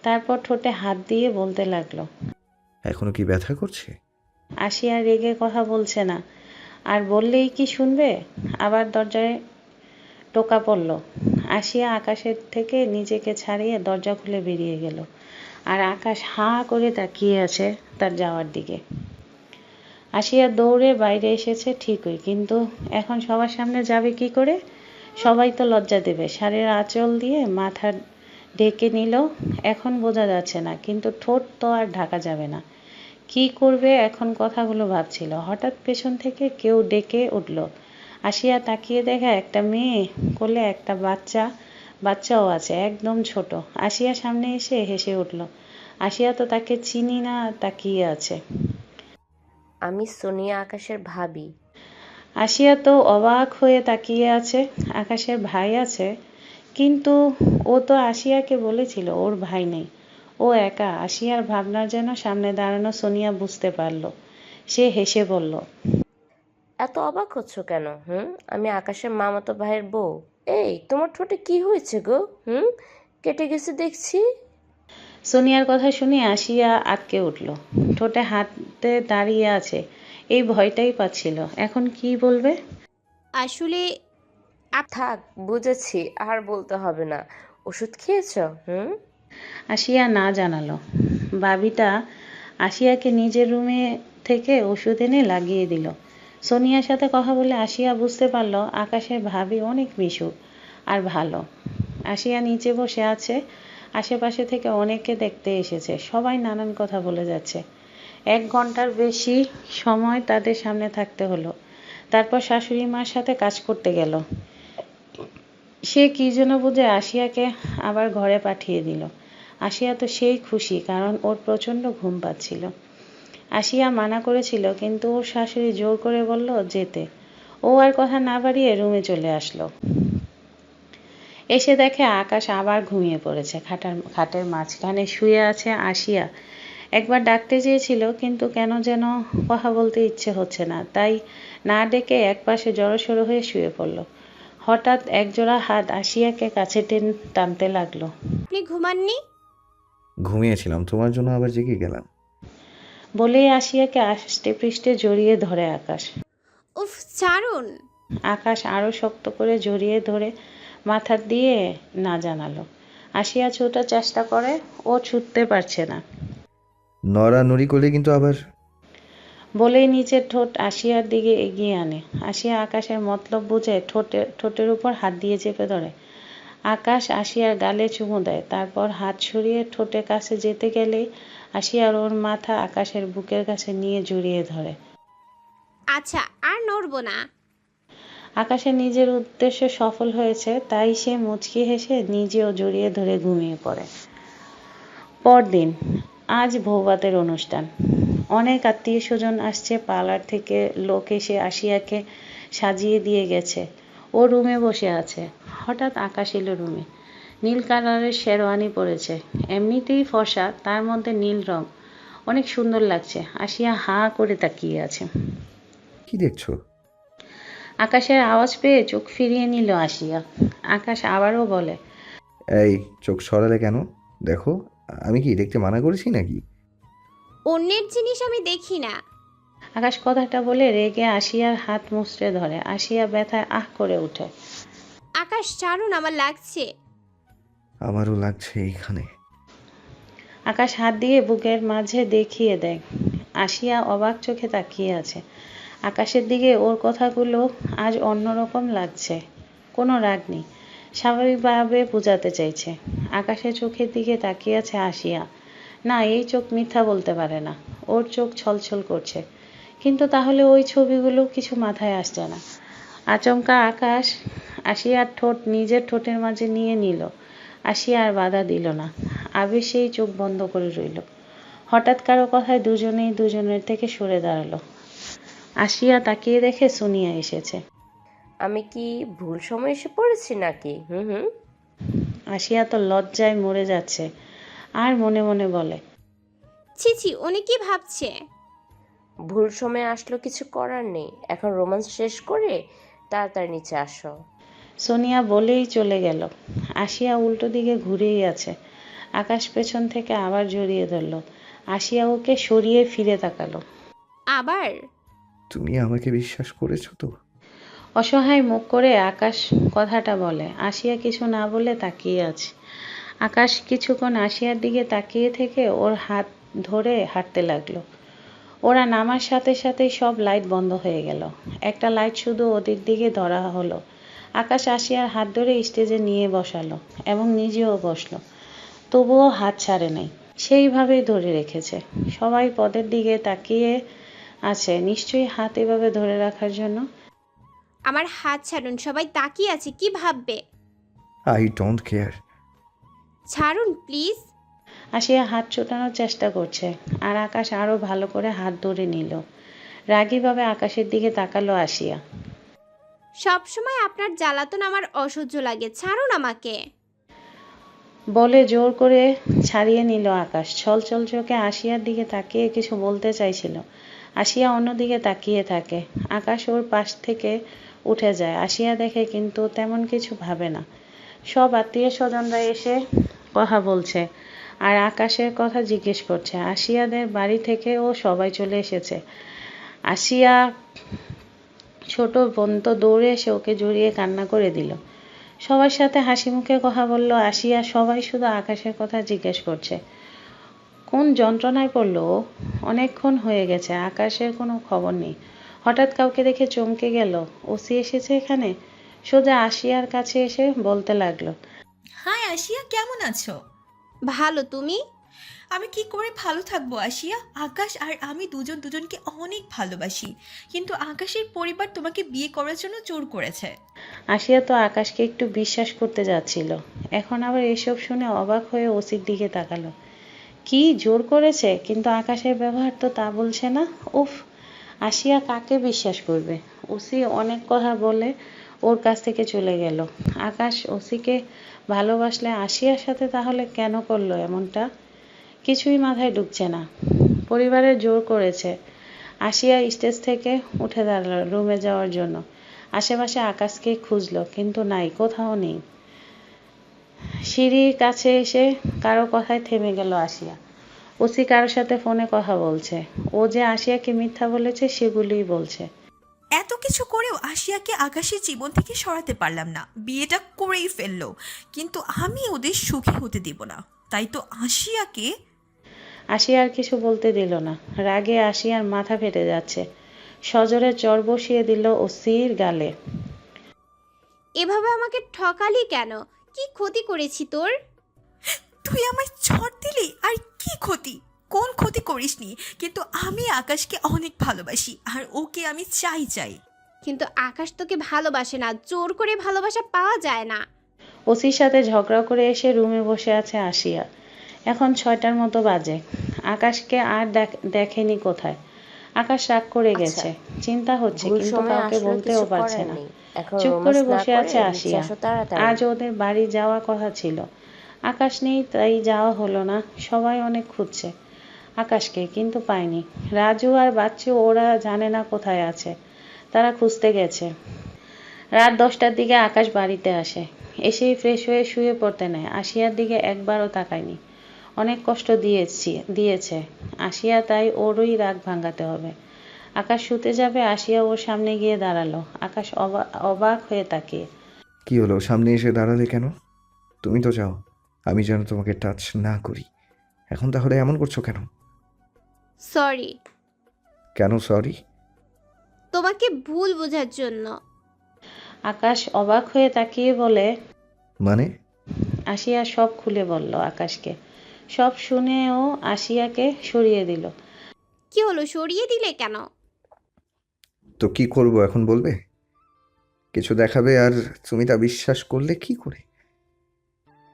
তারপর ঠোঁটে হাত দিয়ে বলতে লাগলো। এখনো কি ব্যথা করছে? আসিয়া রেগে কথা বলছে না, আর বললেই কি শুনবে? আবার দরজায় টোকা পড়ল। আসিয়া আকাশের থেকে নিজেকে ছাড়িয়ে দরজা খুলে বেরিয়ে গেল। আর আকাশ হাঁ করে তাকিয়ে আছে তার যাওয়ার দিকে। আসিয়া দৌড়ে বাইরে এসেছে ঠিকই, কিন্তু এখন সবার সামনে যাবে কি করে? সবাই তো লজ্জা দেবে। শাড়ির আঁচল দিয়ে মাথা ঢেকে নিল, এখন বোঝা যাচ্ছে না, কিন্তু ঠোঁট তো আর ঢাকা যাবে না। কি করবে এখন কথাগুলো ভাবছিল। হঠাৎ পেছন থেকে কেউ ডেকে উঠল। আসিয়া তাকিয়ে দেখা একটা মেয়ে কোলে একটা বাচ্চাও আছে, একদম ছোট। আসিয়া সামনে এসে হেসে উঠল। আসিয়া তো তাকে চিনি না, তাকিয়ে আছে। আমি সোনিয়া, আকাশের ভাবি। আসিয়া তো অবাক হয়ে তাকিয়ে আছে। আকাশের ভাই আছে, কিন্তু ও তো আসিয়াকে বলেছিল ওর ভাই নেই, ও একা। আসিয়ার ভাবনার যেন সামনে দাঁড়ানো সোনিয়া বুঝতে পারল। সে হেসে বলল, এত অবাক হচ্ছ কেন? আমি আকাশের মামাতো ভাইয়ের বউ। এই, তোমার ঠোঁটে কি হয়েছে গো? কেটে গেছে দেখছি। সোনিয়ার কথা শুনে আসিয়া আটকে উঠল। ঠোঁটে হাতে দাঁড়িয়ে আছে, এই ভয়টাই পাচ্ছিল। এখন কি বলবে? আসলে থাক, বুঝেছি, আর বলতে হবে না। ওষুধ খেয়েছো? আসিয়া না জানালো। বাবিটা আসিয়াকে নিজের রুমে থেকে ওষুধ এনে লাগিয়ে দিল। সোনিয়ার সাথে কথা বলে আসিয়া বুঝতে পারল আকাশের ভাবি অনেক মিশুক আর ভালো। আসিয়া নিচে বসে আছে, আশেপাশে থেকে অনেকে দেখতে এসেছে। সবাই নানান কথা বলে যাচ্ছে। 1 ঘন্টার বেশি সময় তাদের সামনে থাকতে হলো। তারপর শাশুড়ি মার সাথে কাজ করতে গেল। সে কি যেন বুঝে আসিয়াকে আবার ঘরে পাঠিয়ে দিল। আসিয়া তো সেই খুশি, কারণ ওর প্রচণ্ড ঘুম পাচ্ছিল। আসিয়া মানা করেছিল, কিন্তু ওর শাশুড়ি জোর করে বলল যেতে। ও আর কথা না বাড়িয়ে রুমে চলে আসলো। এসে দেখে আকাশ আবার ঘুমিয়ে পড়েছে। খাটের মাঝখানে শুয়ে আছে আসিয়া। একবার ডাকতে চেয়েছিল, কিন্তু কেন যেন কথা বলতে ইচ্ছে হচ্ছে না, তাই না ডেকে একপাশে জড়সড় হয়ে শুয়ে পড়ল। হঠাৎ একজোড়া হাত আসিয়াকে কাছে টানতে লাগলো। আপনি ঘুমাননি? ঘুমিয়েছিলাম, তোমার জন্য আবার জেগে গেলাম। বলেই আসিয়াকে আষ্টে পৃষ্ঠে জড়িয়ে ধরে আকাশ। উফ, ছাড়ুন। আকাশ আরো শক্ত করে জড়িয়ে ধরে মাথা দিয়ে না জানালো। আসিয়া ছোটার চেষ্টা করে, ও ছুটতে পারছে না। নড়ানড়ি করলে কিন্তু আবার। বলেই নিচের ঠোঁট আসিয়ার দিকে এগিয়ে আনে। আসিয়া আকাশের মতলব বুঝে ঠোঁটের উপর হাত দিয়ে চেপে ধরে। আকাশ আসিয়ার গালে চুমু দেয়, তারপর হাত সরিয়ে ঠোঁটের কাছে যেতে গেলেই আসিয়ার ওর মাথা আকাশের বুকের কাছে নিয়ে জড়িয়ে ধরে। আচ্ছা, আর নড়বো না। আকাশের নিজের উদ্দেশ্য সফল হয়েছে, তাই সে মুচকি হেসে নিজেও জড়িয়ে ধরে ঘুমিয়ে পড়ে। পরদিন, আজ বৌভাতের অনুষ্ঠান। অনেক আত্মীয় স্বজন আসছে, পার্লার থেকে লোক এসে আসিয়াকে সাজিয়ে দিয়ে গেছে। ও রুমে বসে আছে। হঠাৎ আকাশ এলো রুমে। নীল কালারের শেরওয়ানি পরেছে, এমনিতেই ফর্সা, তার মধ্যে নীল রং, অনেক সুন্দর লাগছে। আসিয়া হাঁ করে তাকিয়ে আছে। কি দেখছো? আকাশের আওয়াজ পেয়ে চোখ ফিরিয়ে নিল আসিয়া। আকাশ আবারও বলে, এই, চোখ সরালে কেন? দেখো, আমি কি দেখতে মানা করেছি নাকি? অন্যের জিনিস আমি দেখি না। আকাশ কথাটা বলে রেগে আশিয়ার হাত মুচড়ে ধরে। আশিয়া ব্যথায় আহ করে ওঠে। আকাশ ছাড়ুন, আমার লাগছে। আমারও লাগছে এইখানে। আকাশ হাত দিয়ে বুকের মাঝে দেখিয়ে দেয়। আশিয়া অবাক চোখে তাকিয়ে আছে। আকাশের দিকে ওর কথাগুলো আজ অন্যরকম লাগছে। কোনো রাগ নেই, স্বাভাবিকভাবে বোঝাতে চাইছে। আকাশের চোখের দিকে তাকিয়ে আছে আশিয়া। না, এই চোখ মিথ্যা বলতে পারে না। ওর চোখ ছলছল করছে, কিন্তু তাহলে ওই ছবিগুলো কিছু মাথায় আসছে না। আচমকা আকাশ আশিয়ার ঠোঁট নিজের ঠোঁটের মাঝে নিয়ে নিল। আশিয়া আর বাধা দিল না, আবেশেই চোখ বন্ধ করে রইল। হঠাৎ কারো কথায় দুজনেই দুজনের থেকে সরে দাঁড়ালো। আশিয়া তাকিয়ে দেখে সোনিয়া এসেছে। আমি কি ভুল সময় এসে পড়েছি নাকি? হুম। আশিয়া তো লজ্জায় মরে যাচ্ছে, আর মনে মনে বলে, ছি, উনি কি ভাবছে? ভুল সময় আসলো, কিছু করার নেই। এখন রোমান্স শেষ করে তাড়াতাড়ি নিচে আসো। সোনিয়া বলেই চলে গেল। আশিয়া উল্টো দিকে ঘুরেই আছে। আকাশ পেছন থেকে আবার জড়িয়ে ধরল। আশিয়া ওকে সরিয়ে ফিরে তাকালো। আবার? তুমি আমাকে বিশ্বাস করেছো তো? অসহায় মুখ করে আকাশ কথাটা বলে। আশিয়া কিছু না বলে তাকিয়ে আছে। আকাশ কিছুক্ষণ আশিয়ার দিকে তাকিয়ে থেকে ওর হাত ধরে হাঁটতে লাগলো। ওরা নামার সাথে সাথেই সব লাইট বন্ধ হয়ে গেল। একটা লাইট শুধু ওদের দিকে ধরা হলো। আকাশ আশিয়ার হাত ধরে স্টেজে নিয়ে বসালো এবং নিজেও বসলো। তবুও হাত ছাড়ে নাই, সেইভাবেই ধরে রেখেছে। সবাই পদের দিকে তাকিয়ে আছে, নিশ্চয়ই হাত এভাবে ধরে রাখার জন্য। আমার হাত ছাড়ুন, সবাই তাকিয়ে আছে, কি ভাববে? I don't care. ছাড়ুন প্লিজ। আশিয়া হাত ছোটানোর চেষ্টা করছে, আর আকাশ আরো ভালো করে হাত ধরে নিল। রাগীভাবে আকাশের দিকে তাকালো আশিয়া। সব সময় আপনার জ্বালাতন আমার অসহ্য লাগে, ছাড়ুন আমাকে। বলে জোর করে ছাড়িয়ে নিল আকাশ। ছলছল চোখে আশিয়ার দিকে তাকিয়ে কিছু বলতে চাইছিল। আশিয়া অন্যদিকে তাকিয়ে থাকে। আকাশ ওর পাশ থেকে উঠে যায়। আশিয়া দেখে, কিন্তু তেমন কিছু ভাবে না। সব আত্মীয় স্বজনরা এসে কথা বলছে আর আকাশের কথা জিজ্ঞেস করছে। আশিয়াদের বাড়ি থেকেও সবাই চলে এসেছে। আশিয়া ছোট বোন তো দৌড়ে এসে ওকে জড়িয়ে কান্না করে দিল। সবার সাথে হাসি মুখে কথা বলল আশিয়া। সবাই শুধু আকাশের কথা জিজ্ঞেস করছে, কোন যন্ত্রণায় পড়লো ও? অনেকক্ষণ হয়ে গেছে, আকাশের কোনো খবর নেই। হঠাৎ কাউকে দেখে চমকে গেল। ওসি এসেছে এখানে। সোজা আশিয়ার কাছে এসে বলতে লাগলো, হাই আশিয়া, কেমন আছো? ভালো, তুমি? আমি কি করে ভালো থাকবো আশিয়া? আকাশ আর আমি দুজনকে অনেক ভালোবাসি, কিন্তু আকাশের পরিবার তোমাকে বিয়ে করার জন্য জোর করেছে। আশিয়া তো আকাশকে একটু বিশ্বাস করতে যাচ্ছিল, এখন আবার এসব শুনে অবাক হয়ে ওসির দিকে তাকালো। কি জোর করেছে? কিন্তু আকাশের ব্যবহার তো তা বলছে না। উফ, আশিয়া কাকে বিশ্বাস করবে? ওসি অনেক কথা বলে ওর কাছ থেকে চলে গেল। আকাশ ওসিকে ভালোবাসলে আশিয়ার সাথে তাহলে কেন করলো এমনটা? কিছুই মাথায় ঢুকছে না। পরিবারের জোর করেছে। আশিয়া স্টেজ থেকে উঠে দাঁড়ালো রুমে যাওয়ার জন্য। আশেপাশে আকাশকে খুঁজলো, কিন্তু নাই, কোথাও নেই। সিঁড়ির কাছে এসে কারো কথায় থেমে গেল আশিয়া। ওসি কারোর সাথে ফোনে কথা বলছে। ও যে আশিয়াকে মিথ্যা বলেছে সেগুলিই বলছে। এত কিছু করেও আশিয়াকে আকাশের জীবন থেকে সরাতে পারলাম না। বিয়েটা করেই ফেললো, কিন্তু আমি ওদের সুখী হতে দিব না। তাই তো আশিয়াকে। আশিয়া আর কিছু বলতে দিল না। রাগে আশিয়ার মাথা ফেটে যাচ্ছে। সজোরে চর বসিয়ে দিল ওসির গালে। এভাবে আমাকে ঠকালি কেন? কি ক্ষতি করেছি তোর? তুই আমায় ঝড় দিলি? আর কি ক্ষতি? কোন ক্ষতি করিসনি? কিন্তু আমি আকাশকে অনেক ভালোবাসি, আর ওকে আমি চাই। কিন্তু আকাশ তোকে ভালোবাসে না, জোর করে ভালোবাসা পাওয়া যায় না। ওসির সাথে ঝগড়া করে এসে রুমে বসে আছে আশিয়া। এখন 6টার মতো বাজে। আকাশকে আর দেখেনি কোথায়। আকাশ রাগ করে গেছে। চিন্তা হচ্ছে, ভুল কিন্তু সময় কাউকে আসলো, বলতেও কিছু পারছে করার না। নেই। এখন চুপ রোমান্স করে না বসে করে আছে নিচে আশিয়া। আসো তাড়াতাড়ি। আজ ওদের বাড়ি যাওয়ার কথা ছিল। আকাশ নেই, তাই যাওয়া হলো না। সবাই অনেক খুঁজছে আকাশকে, কিন্তু পায়নি। রাজু আর বাচ্চু ওরা জানে না কোথায় আছে, তারা খুঁজতে গেছে। রাত 10টার দিকে আকাশ বাড়িতে আসে। এসেই ফ্রেশ হয়ে শুয়ে পড়তে নেয়। আশিয়ার দিকে একবারও তাকায়নি। অনেক কষ্ট দিয়েছে আসিয়া, তাই ওরই রাগ ভাঙাতে হবে। আকাশ শুতে যাবে, আসিয়া ওর সামনে গিয়ে দাঁড়ালো। আকাশ অবাক হয়ে তাকিয়ে। কি হলো, সামনে এসে দাঁড়ালে কেন? তুমি তো চাও আমি যেন তোমাকে টাচ না করি, এখন তাহলে এমন করছো কেন? সরি, কেন সরি? তোমাকে ভুল বোঝার জন্য। আকাশ অবাক হয়ে তাকিয়ে বলে। মানে? আসিয়া সব খুলে বলল আকাশকে। সব শুনেও আসিয়াকে সরিয়ে দিল। কি হলো, সরিয়ে দিলে কেন? তো কি করব এখন বলবে? কিছু দেখাবে আর তুমি তা বিশ্বাস করলে কি করে?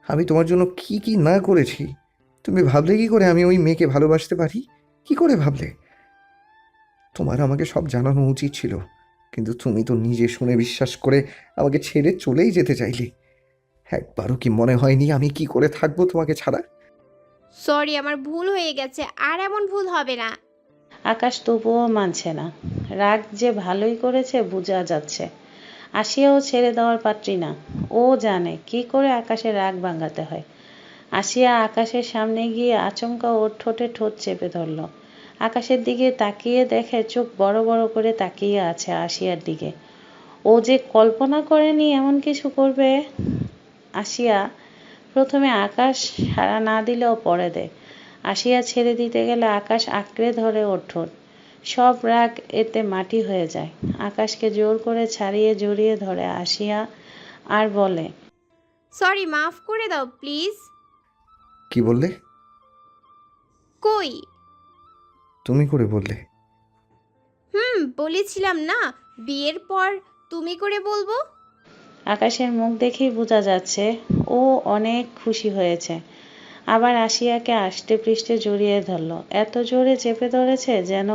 আমি তোমার জন্য কি কি না করেছি তুমি ভাবলে কি করে আমি ওই মেয়েকে ভালোবাসতে পারি? কি করে ভাবলে? তোমার আমাকে সব জানানো উচিত ছিল, কিন্তু তুমি তো নিজে শুনে বিশ্বাস করে আমাকে ছেড়ে চলেই যেতে চাইলে। একবারও কি মনে হয়নি আমি কি করে থাকবো তোমাকে ছাড়া? সরি, আমার ভুল হয়ে গেছে, আর এমন ভুল হবে না। আকাশ তবুও মানছে না। রাগ যে ভালোই করেছে বোঝা যাচ্ছে। আসিয়াও ছেড়ে দেওয়ার পাত্রী না। ও জানে কি করে আকাশের রাগ ভাঙাতে হয়। আসিয়া আকাশের সামনে গিয়ে আচমকা ওর ঠোঁটে ঠোঁট চেপে ধরল। আকাশের দিকে তাকিয়ে দেখে চোখ বড় বড় করে তাকিয়ে আছে আসিয়ার দিকে। ও যে কল্পনা করেনি এমন কিছু করবে। আসিয়া প্রথমে আকাশ সাড়া না দিলেও পরে দেয়। আসিয়া ছেড়ে দিতে গেলে আকাশ আঁকড়ে ধরে ওর ঠোঁট। সব রাগ এতে মাটি হয়ে যায়। আকাশকে জোর করে ছাড়িয়ে জড়িয়ে ধরে আসিয়া আর বলে, সরি, মাফ করে দাও প্লিজ। কি বললে? কই? তুমি করে বললে? বলেছিলাম না, বিয়ের পর তুমি করে বলবো। আকাশের মুখ দেখেই বোঝা যাচ্ছে ও অনেক খুশি হয়েছে। আবার আসিয়াকে আষ্টে পৃষ্ঠে জড়িয়ে ধরল। এত জোরে চেপে ধরেছে যেন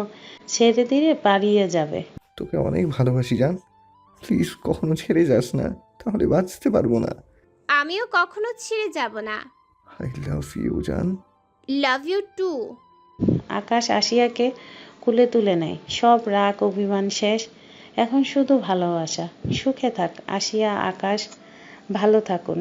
ছেড়ে দিলে পালিয়ে যাবে। তোকে অনেক ভালোবাসি জান, প্লিজ কখনো ছেড়ে যাস না, তাহলে বাঁচতে পারবো না। আমিও কখনো ছেড়ে যাব না। আই লাভ ইউ জান। Love you two. আকাশ আসিয়াকে কুলে তুলে নেয়। সব রাগ অভিমান শেষ, এখন শুধু ভালোবাসা। সুখে থাক আসিয়া, আকাশ ভালো থাকুন।